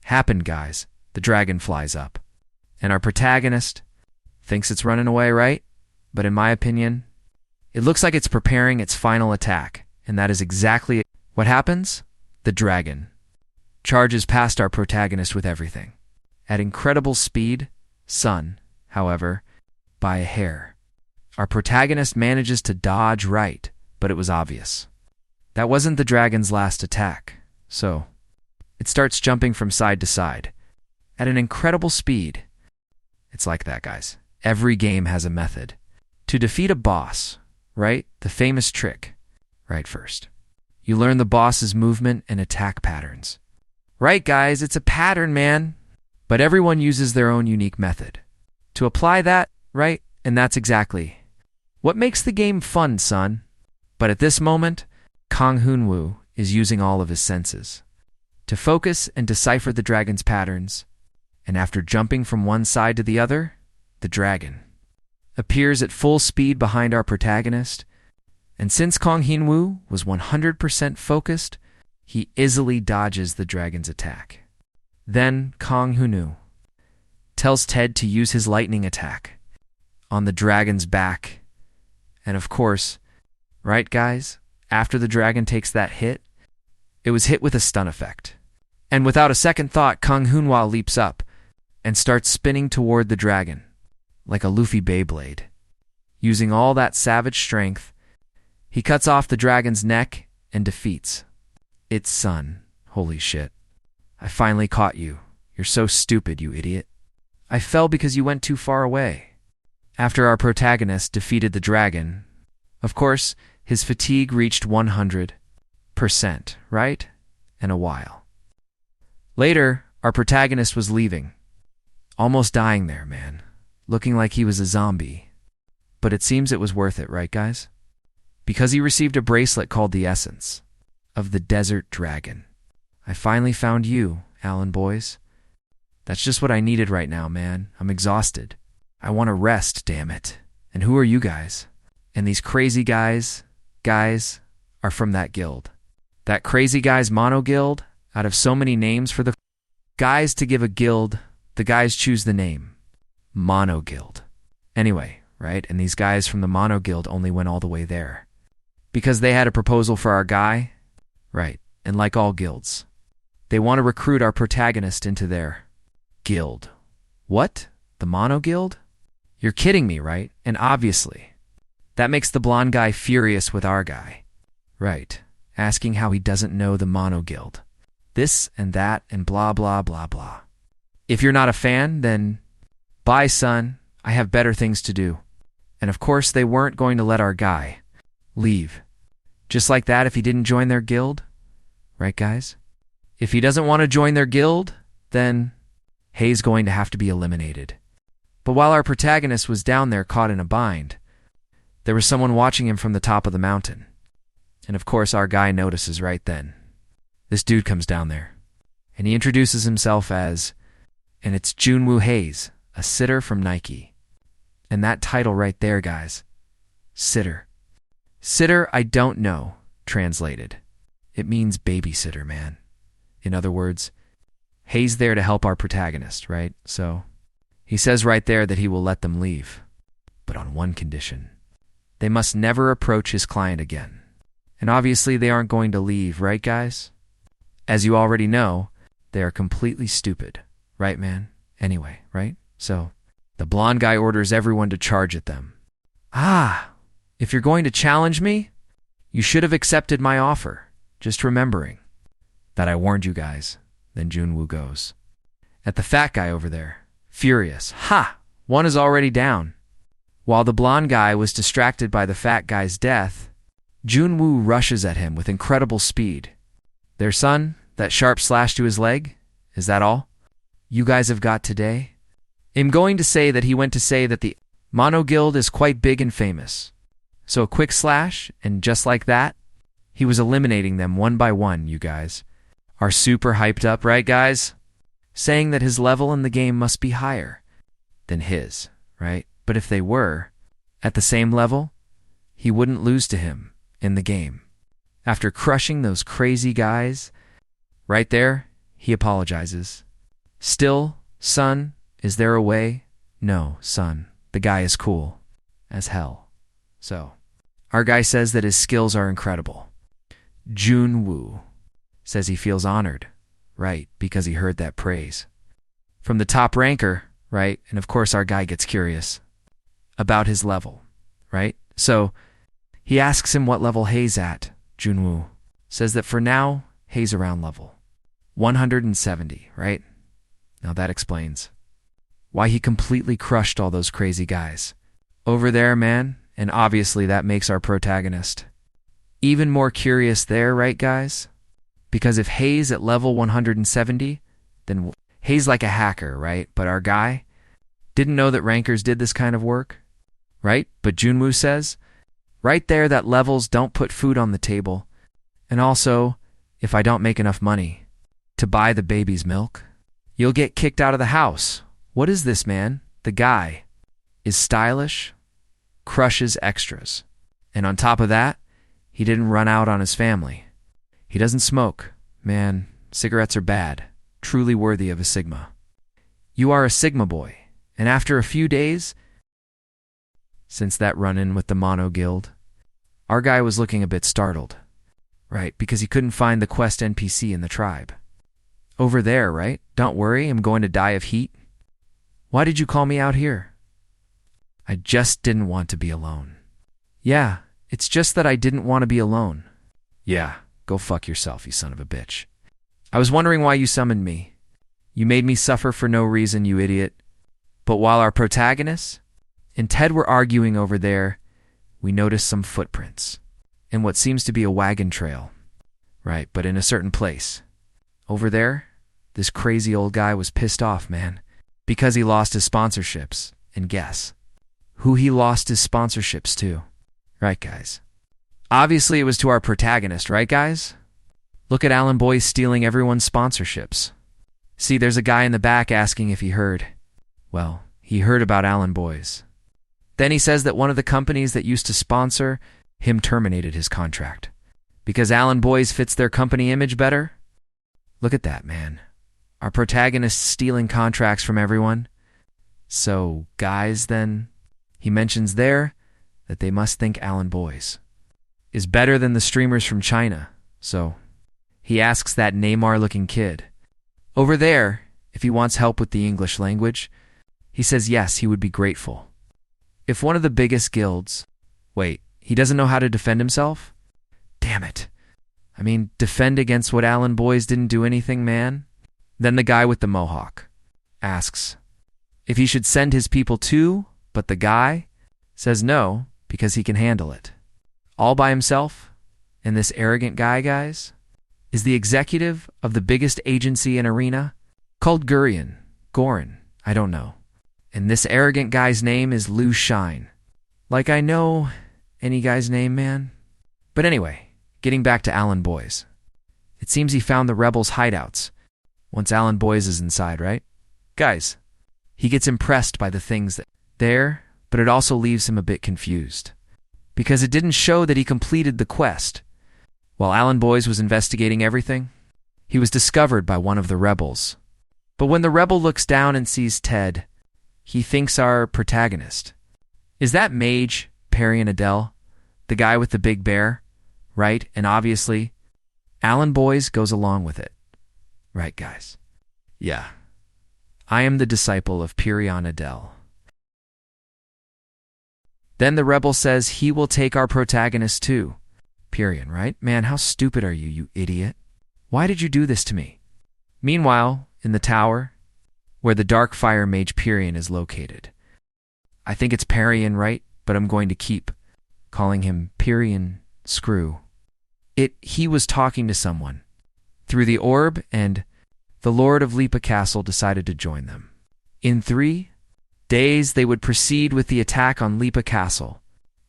happened, guys. The dragon flies up. And our protagonist thinks it's running away, right? But in my opinion, it looks like it's preparing its final attack. And that is exactly what happens. The dragon charges past our protagonist with everything. At incredible speed, son, however, by a hair. Our protagonist manages to dodge right, but it was obvious. That wasn't the dragon's last attack, so it starts jumping from side to side, at an incredible speed. It's like that, guys. Every game has a method. To defeat a boss, right? The famous trick, right first. You learn the boss's movement and attack patterns. Right, guys, it's a pattern, man. But everyone uses their own unique method to apply that, right? And that's exactly what makes the game fun, son. But at this moment, Kang Hoon-woo is using all of his senses to focus and decipher the dragon's patterns. And after jumping from one side to the other, the dragon appears at full speed behind our protagonist. And since Kang Hoon-woo was 100% focused, he easily dodges the dragon's attack. Then Kang Hoon-woo tells Ted to use his lightning attack on the dragon's back. And of course, right guys, after the dragon takes that hit, it was hit with a stun effect. And without a second thought, Kang Hoon-woo leaps up and starts spinning toward the dragon like a Luffy Beyblade. Using all that savage strength, he cuts off the dragon's neck and defeats its son. Holy shit. I finally caught you. You're so stupid, you idiot. I fell because you went too far away. After our protagonist defeated the dragon, of course, his fatigue reached 100%, right? And a while later, our protagonist was leaving. Almost dying there, man. Looking like he was a zombie. But it seems it was worth it, right, guys? Because he received a bracelet called the Essence of the Desert Dragon. I finally found you, Alan boys. That's just what I needed right now, man. I'm exhausted. I want to rest, damn it. And who are you guys? And these crazy guys are from that guild. That crazy guys mono guild, out of so many names for the guys to give a guild, the guys choose the name Mono Guild. Anyway, right? And these guys from the Mono Guild only went all the way there because they had a proposal for our guy, right? And like all guilds, they want to recruit our protagonist into their guild. What? The Mono Guild? You're kidding me, right? And obviously, that makes the blonde guy furious with our guy, right? Asking how he doesn't know the Mono Guild. This and that and blah, blah, blah, blah. If you're not a fan, then bye, son. I have better things to do. And of course, they weren't going to let our guy leave. Just like that if he didn't join their guild. Right, guys? If he doesn't want to join their guild, then Hei's going to have to be eliminated. But while our protagonist was down there caught in a bind, there was someone watching him from the top of the mountain. And of course, our guy notices right then. This dude comes down there, and he introduces himself as, and it's Junwoo Hayes, a sitter from Nike. And that title right there, guys, sitter. Sitter, I don't know, translated. It means babysitter, man. In other words, Hayes there to help our protagonist, right? So he says right there that he will let them leave, but on one condition. They must never approach his client again. And obviously they aren't going to leave, right, guys? As you already know, they are completely stupid, right, man? Anyway, right? So the blonde guy orders everyone to charge at them. Ah, if you're going to challenge me, you should have accepted my offer. Just remembering that I warned you guys. Then Junwoo goes at the fat guy over there, furious. Ha! One is already down. While the blonde guy was distracted by the fat guy's death, Junwoo rushes at him with incredible speed. Their son, that sharp slash to his leg, is that all you guys have got today? I'm going to say that he went to say that the Mono Guild is quite big and famous. So a quick slash, and just like that, he was eliminating them one by one, you guys. Are super hyped up, right, guys? Saying that his level in the game must be higher than his, right? But if they were at the same level, he wouldn't lose to him in the game. After crushing those crazy guys, right there, he apologizes. Still, son, is there a way? No, son, the guy is cool as hell. So, our guy says that his skills are incredible. Junwoo says he feels honored, right, because he heard that praise from the top ranker, right? And of course, our guy gets curious about his level, right? So he asks him what level Hei's at. Junwoo says that for now, Hei's around level 170, right? Now that explains why he completely crushed all those crazy guys over there, man, and obviously that makes our protagonist even more curious there, right, guys? Because if Hayes at level 170, then Hayes like a hacker, right? But our guy didn't know that rankers did this kind of work, right? But Junwoo says, right there, that levels don't put food on the table. And also, if I don't make enough money to buy the baby's milk, you'll get kicked out of the house. What is this, man? The guy is stylish, crushes extras. And on top of that, he didn't run out on his family. He doesn't smoke. Man, cigarettes are bad, truly worthy of a Sigma. You are a Sigma boy. And after a few days, since that run-in with the Mono Guild, our guy was looking a bit startled. Right, because he couldn't find the quest NPC in the tribe. Over there, right? Don't worry, I'm going to die of heat. Why did you call me out here? I just didn't want to be alone. Yeah, it's just that I didn't want to be alone. Yeah, go fuck yourself, you son of a bitch. I was wondering why you summoned me. You made me suffer for no reason, you idiot. But while our protagonists and Ted were arguing over there, we noticed some footprints and what seems to be a wagon trail. Right, but in a certain place. Over there, this crazy old guy was pissed off, man, because he lost his sponsorships. And guess who he lost his sponsorships to? Right, guys? Obviously, it was to our protagonist, right, guys? Look at Alan Boyce stealing everyone's sponsorships. See, there's a guy in the back asking if he heard. Well, he heard about Alan Boyce. Then he says that one of the companies that used to sponsor him terminated his contract because Alan Boyce fits their company image better. Look at that, man. Our protagonist stealing contracts from everyone. So, guys, then, he mentions there that they must think Alan Boyce is better than the streamers from China. So, he asks that Neymar-looking kid over there if he wants help with the English language. He says yes, he would be grateful. If one of the biggest guilds... Wait, he doesn't know how to defend himself? Damn it. I mean, defend against what Alan Boyce didn't do anything, man? Then the guy with the mohawk asks if he should send his people too, but the guy says no because he can handle it. All by himself? And this arrogant guy, guys, is the executive of the biggest agency in Arena called Gorin, I don't know. And this arrogant guy's name is Lou Shine. Like I know any guy's name, man. But anyway, getting back to Alan Boyce. It seems he found the rebels' hideouts once Alan Boyce is inside, right? Guys, he gets impressed by the things that there, but it also leaves him a bit confused. Because it didn't show that he completed the quest. While Alan Boyce was investigating everything, he was discovered by one of the rebels. But when the rebel looks down and sees Ted, he thinks our protagonist. Is that Mage, Perry and Adele? The guy with the big bear? Right? And obviously, Alan Boyce goes along with it. Right, guys? Yeah. I am the disciple of Pirion Adele. Then the rebel says he will take our protagonist too. Pirion, right? Man, how stupid are you, you idiot? Why did you do this to me? Meanwhile, in the tower, where the dark fire mage Pirion is located. I think it's Parion, right? But I'm going to keep calling him Pirion Screw. He was talking to someone through the orb, and the Lord of Lipa Castle decided to join them. In 3 days, they would proceed with the attack on Lipa Castle.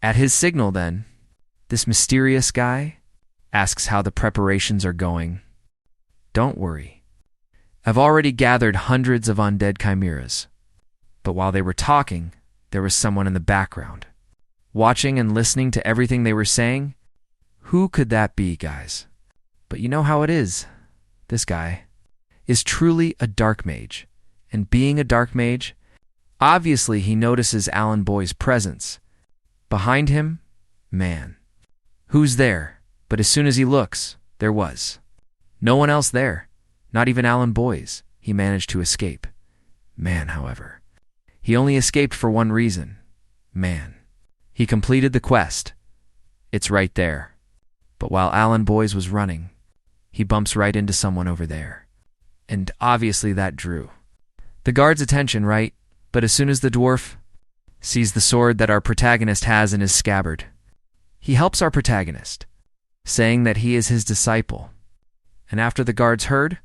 At his signal, then, this mysterious guy asks how the preparations are going. Don't worry. I've already gathered hundreds of undead chimeras. But while they were talking, there was someone in the background, watching and listening to everything they were saying. Who could that be, guys? But you know how it is. This guy is truly a dark mage. And being a dark mage, obviously he notices Alan Boyce's presence. Behind him, man. Who's there? But as soon as he looks, there was no one else there. Not even Alan Boyce. He managed to escape. Man, however, he only escaped for one reason. Man. He completed the quest. It's right there. But while Alan Boyce was running, he bumps right into someone over there. And obviously that drew the guard's attention, right? But as soon as the dwarf sees the sword that our protagonist has in his scabbard, he helps our protagonist, saying that he is his disciple. And after the guards heard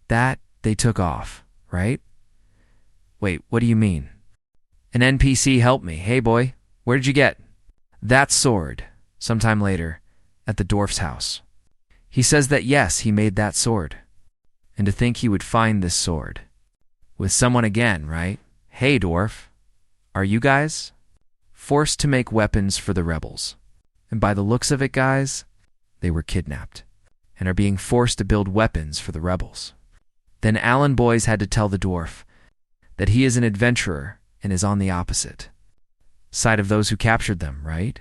that, they took off, right? Wait, what do you mean? An NPC helped me. Hey boy, where did you get that sword? Sometime later, at the dwarf's house. He says that yes, he made that sword. And to think he would find this sword with someone again, right? Hey dwarf, are you guys forced to make weapons for the rebels? And by the looks of it, guys, they were kidnapped and are being forced to build weapons for the rebels. Then Alan Boys had to tell the dwarf that he is an adventurer and is on the opposite side of those who captured them, right?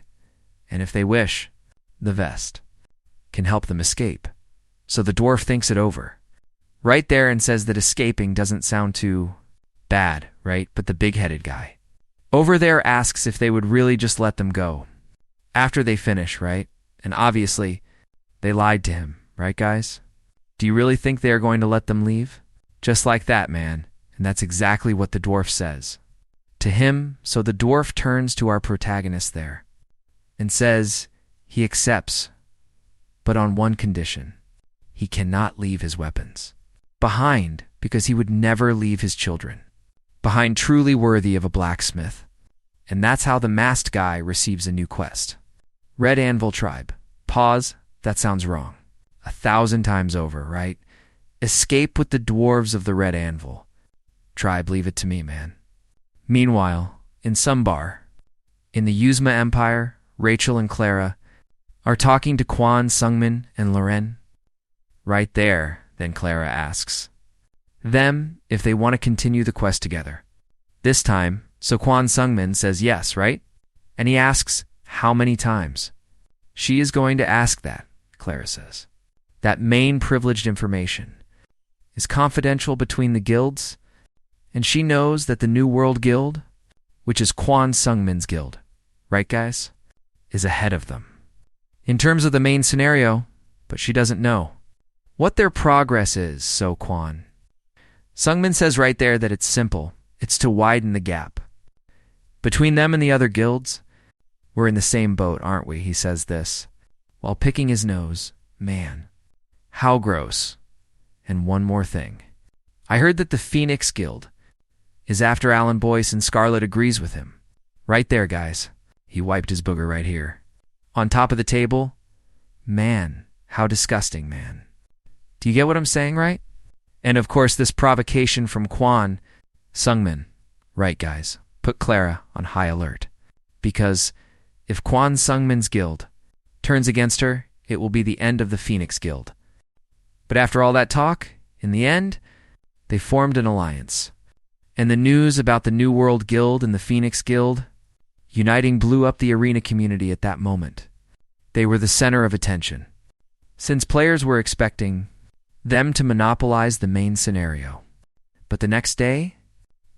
And if they wish, the vest can help them escape. So the dwarf thinks it over right there and says that escaping doesn't sound too bad, right? But the big-headed guy over there asks if they would really just let them go after they finish, right? And obviously, they lied to him, right, guys? Do you really think they are going to let them leave? Just like that, man. And that's exactly what the dwarf says to him. So the dwarf turns to our protagonist there and says he accepts, but on one condition. He cannot leave his weapons behind, because he would never leave his children behind, truly worthy of a blacksmith. And that's how the masked guy receives a new quest. Red Anvil Tribe. Pause. That sounds wrong. 1,000 times over, right? Escape with the dwarves of the Red Anvil Tribe. Leave it to me, man. Meanwhile, in some bar, in the Yuzma Empire, Rachel and Clara are talking to Kwon, Sungmin, and Loren. Right there, then Clara asks them if they want to continue the quest together. This time, so Kwon Sungmin says yes, right? And he asks how many times. She is going to ask that, Clara says. That main privileged information is confidential between the guilds, and she knows that the New World Guild, which is Kwon Sungmin's guild, right guys, is ahead of them in terms of the main scenario, but she doesn't know what their progress is. So Kwon Sungmin says right there that it's simple. It's to widen the gap between them and the other guilds. We're in the same boat, aren't we? He says this while picking his nose. Man, how gross. And one more thing. I heard that the Phoenix Guild is after Alan Boyce, and Scarlet agrees with him. Right there, guys. He wiped his booger right here. On top of the table. Man, how disgusting, man. Do you get what I'm saying, right? And of course, this provocation from Kwon Sungmin. Right, guys. Put Clara on high alert. Because if Kwon Sungmin's guild turns against her, it will be the end of the Phoenix Guild. But after all that talk, in the end, they formed an alliance. And the news about the New World Guild and the Phoenix Guild uniting blew up the arena community at that moment. They were the center of attention, since players were expecting them to monopolize the main scenario. But the next day,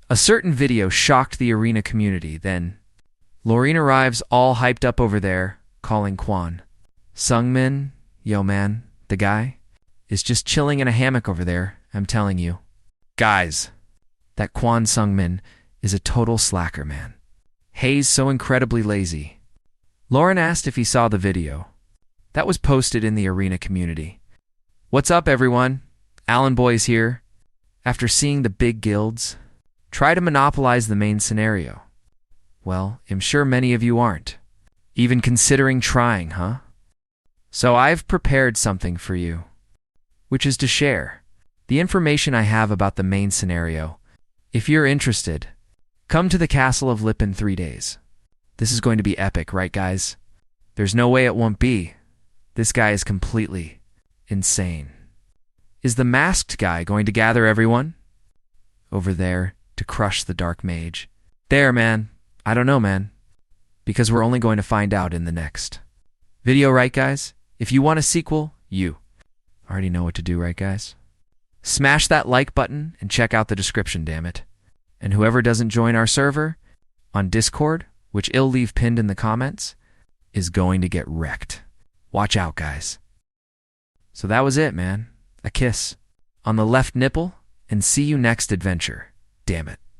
a certain video shocked the arena community. Then, Loreen arrives all hyped up over there, calling Kwon Sungmin, yo man, the guy is just chilling in a hammock over there, I'm telling you. Guys, that Kwon Sungmin is a total slacker, man. He's so incredibly lazy. Lauren asked if he saw the video that was posted in the arena community. What's up, everyone? Alan Boy's here. After seeing the big guilds try to monopolize the main scenario. Well, I'm sure many of you aren't even considering trying, huh? So I've prepared something for you, which is to share the information I have about the main scenario. If you're interested, come to the Castle of Lip in 3 days. This is going to be epic, right, guys? There's no way it won't be. This guy is completely insane. Is the masked guy going to gather everyone over there to crush the Dark Mage? There, man. I don't know, man. Because we're only going to find out in the next video, right, guys? If you want a sequel, you already know what to do, right, guys? Smash that like button and check out the description, damn it. And whoever doesn't join our server on Discord, which I'll leave pinned in the comments, is going to get wrecked. Watch out, guys. So that was it, man. A kiss on the left nipple, and see you next adventure. damn it.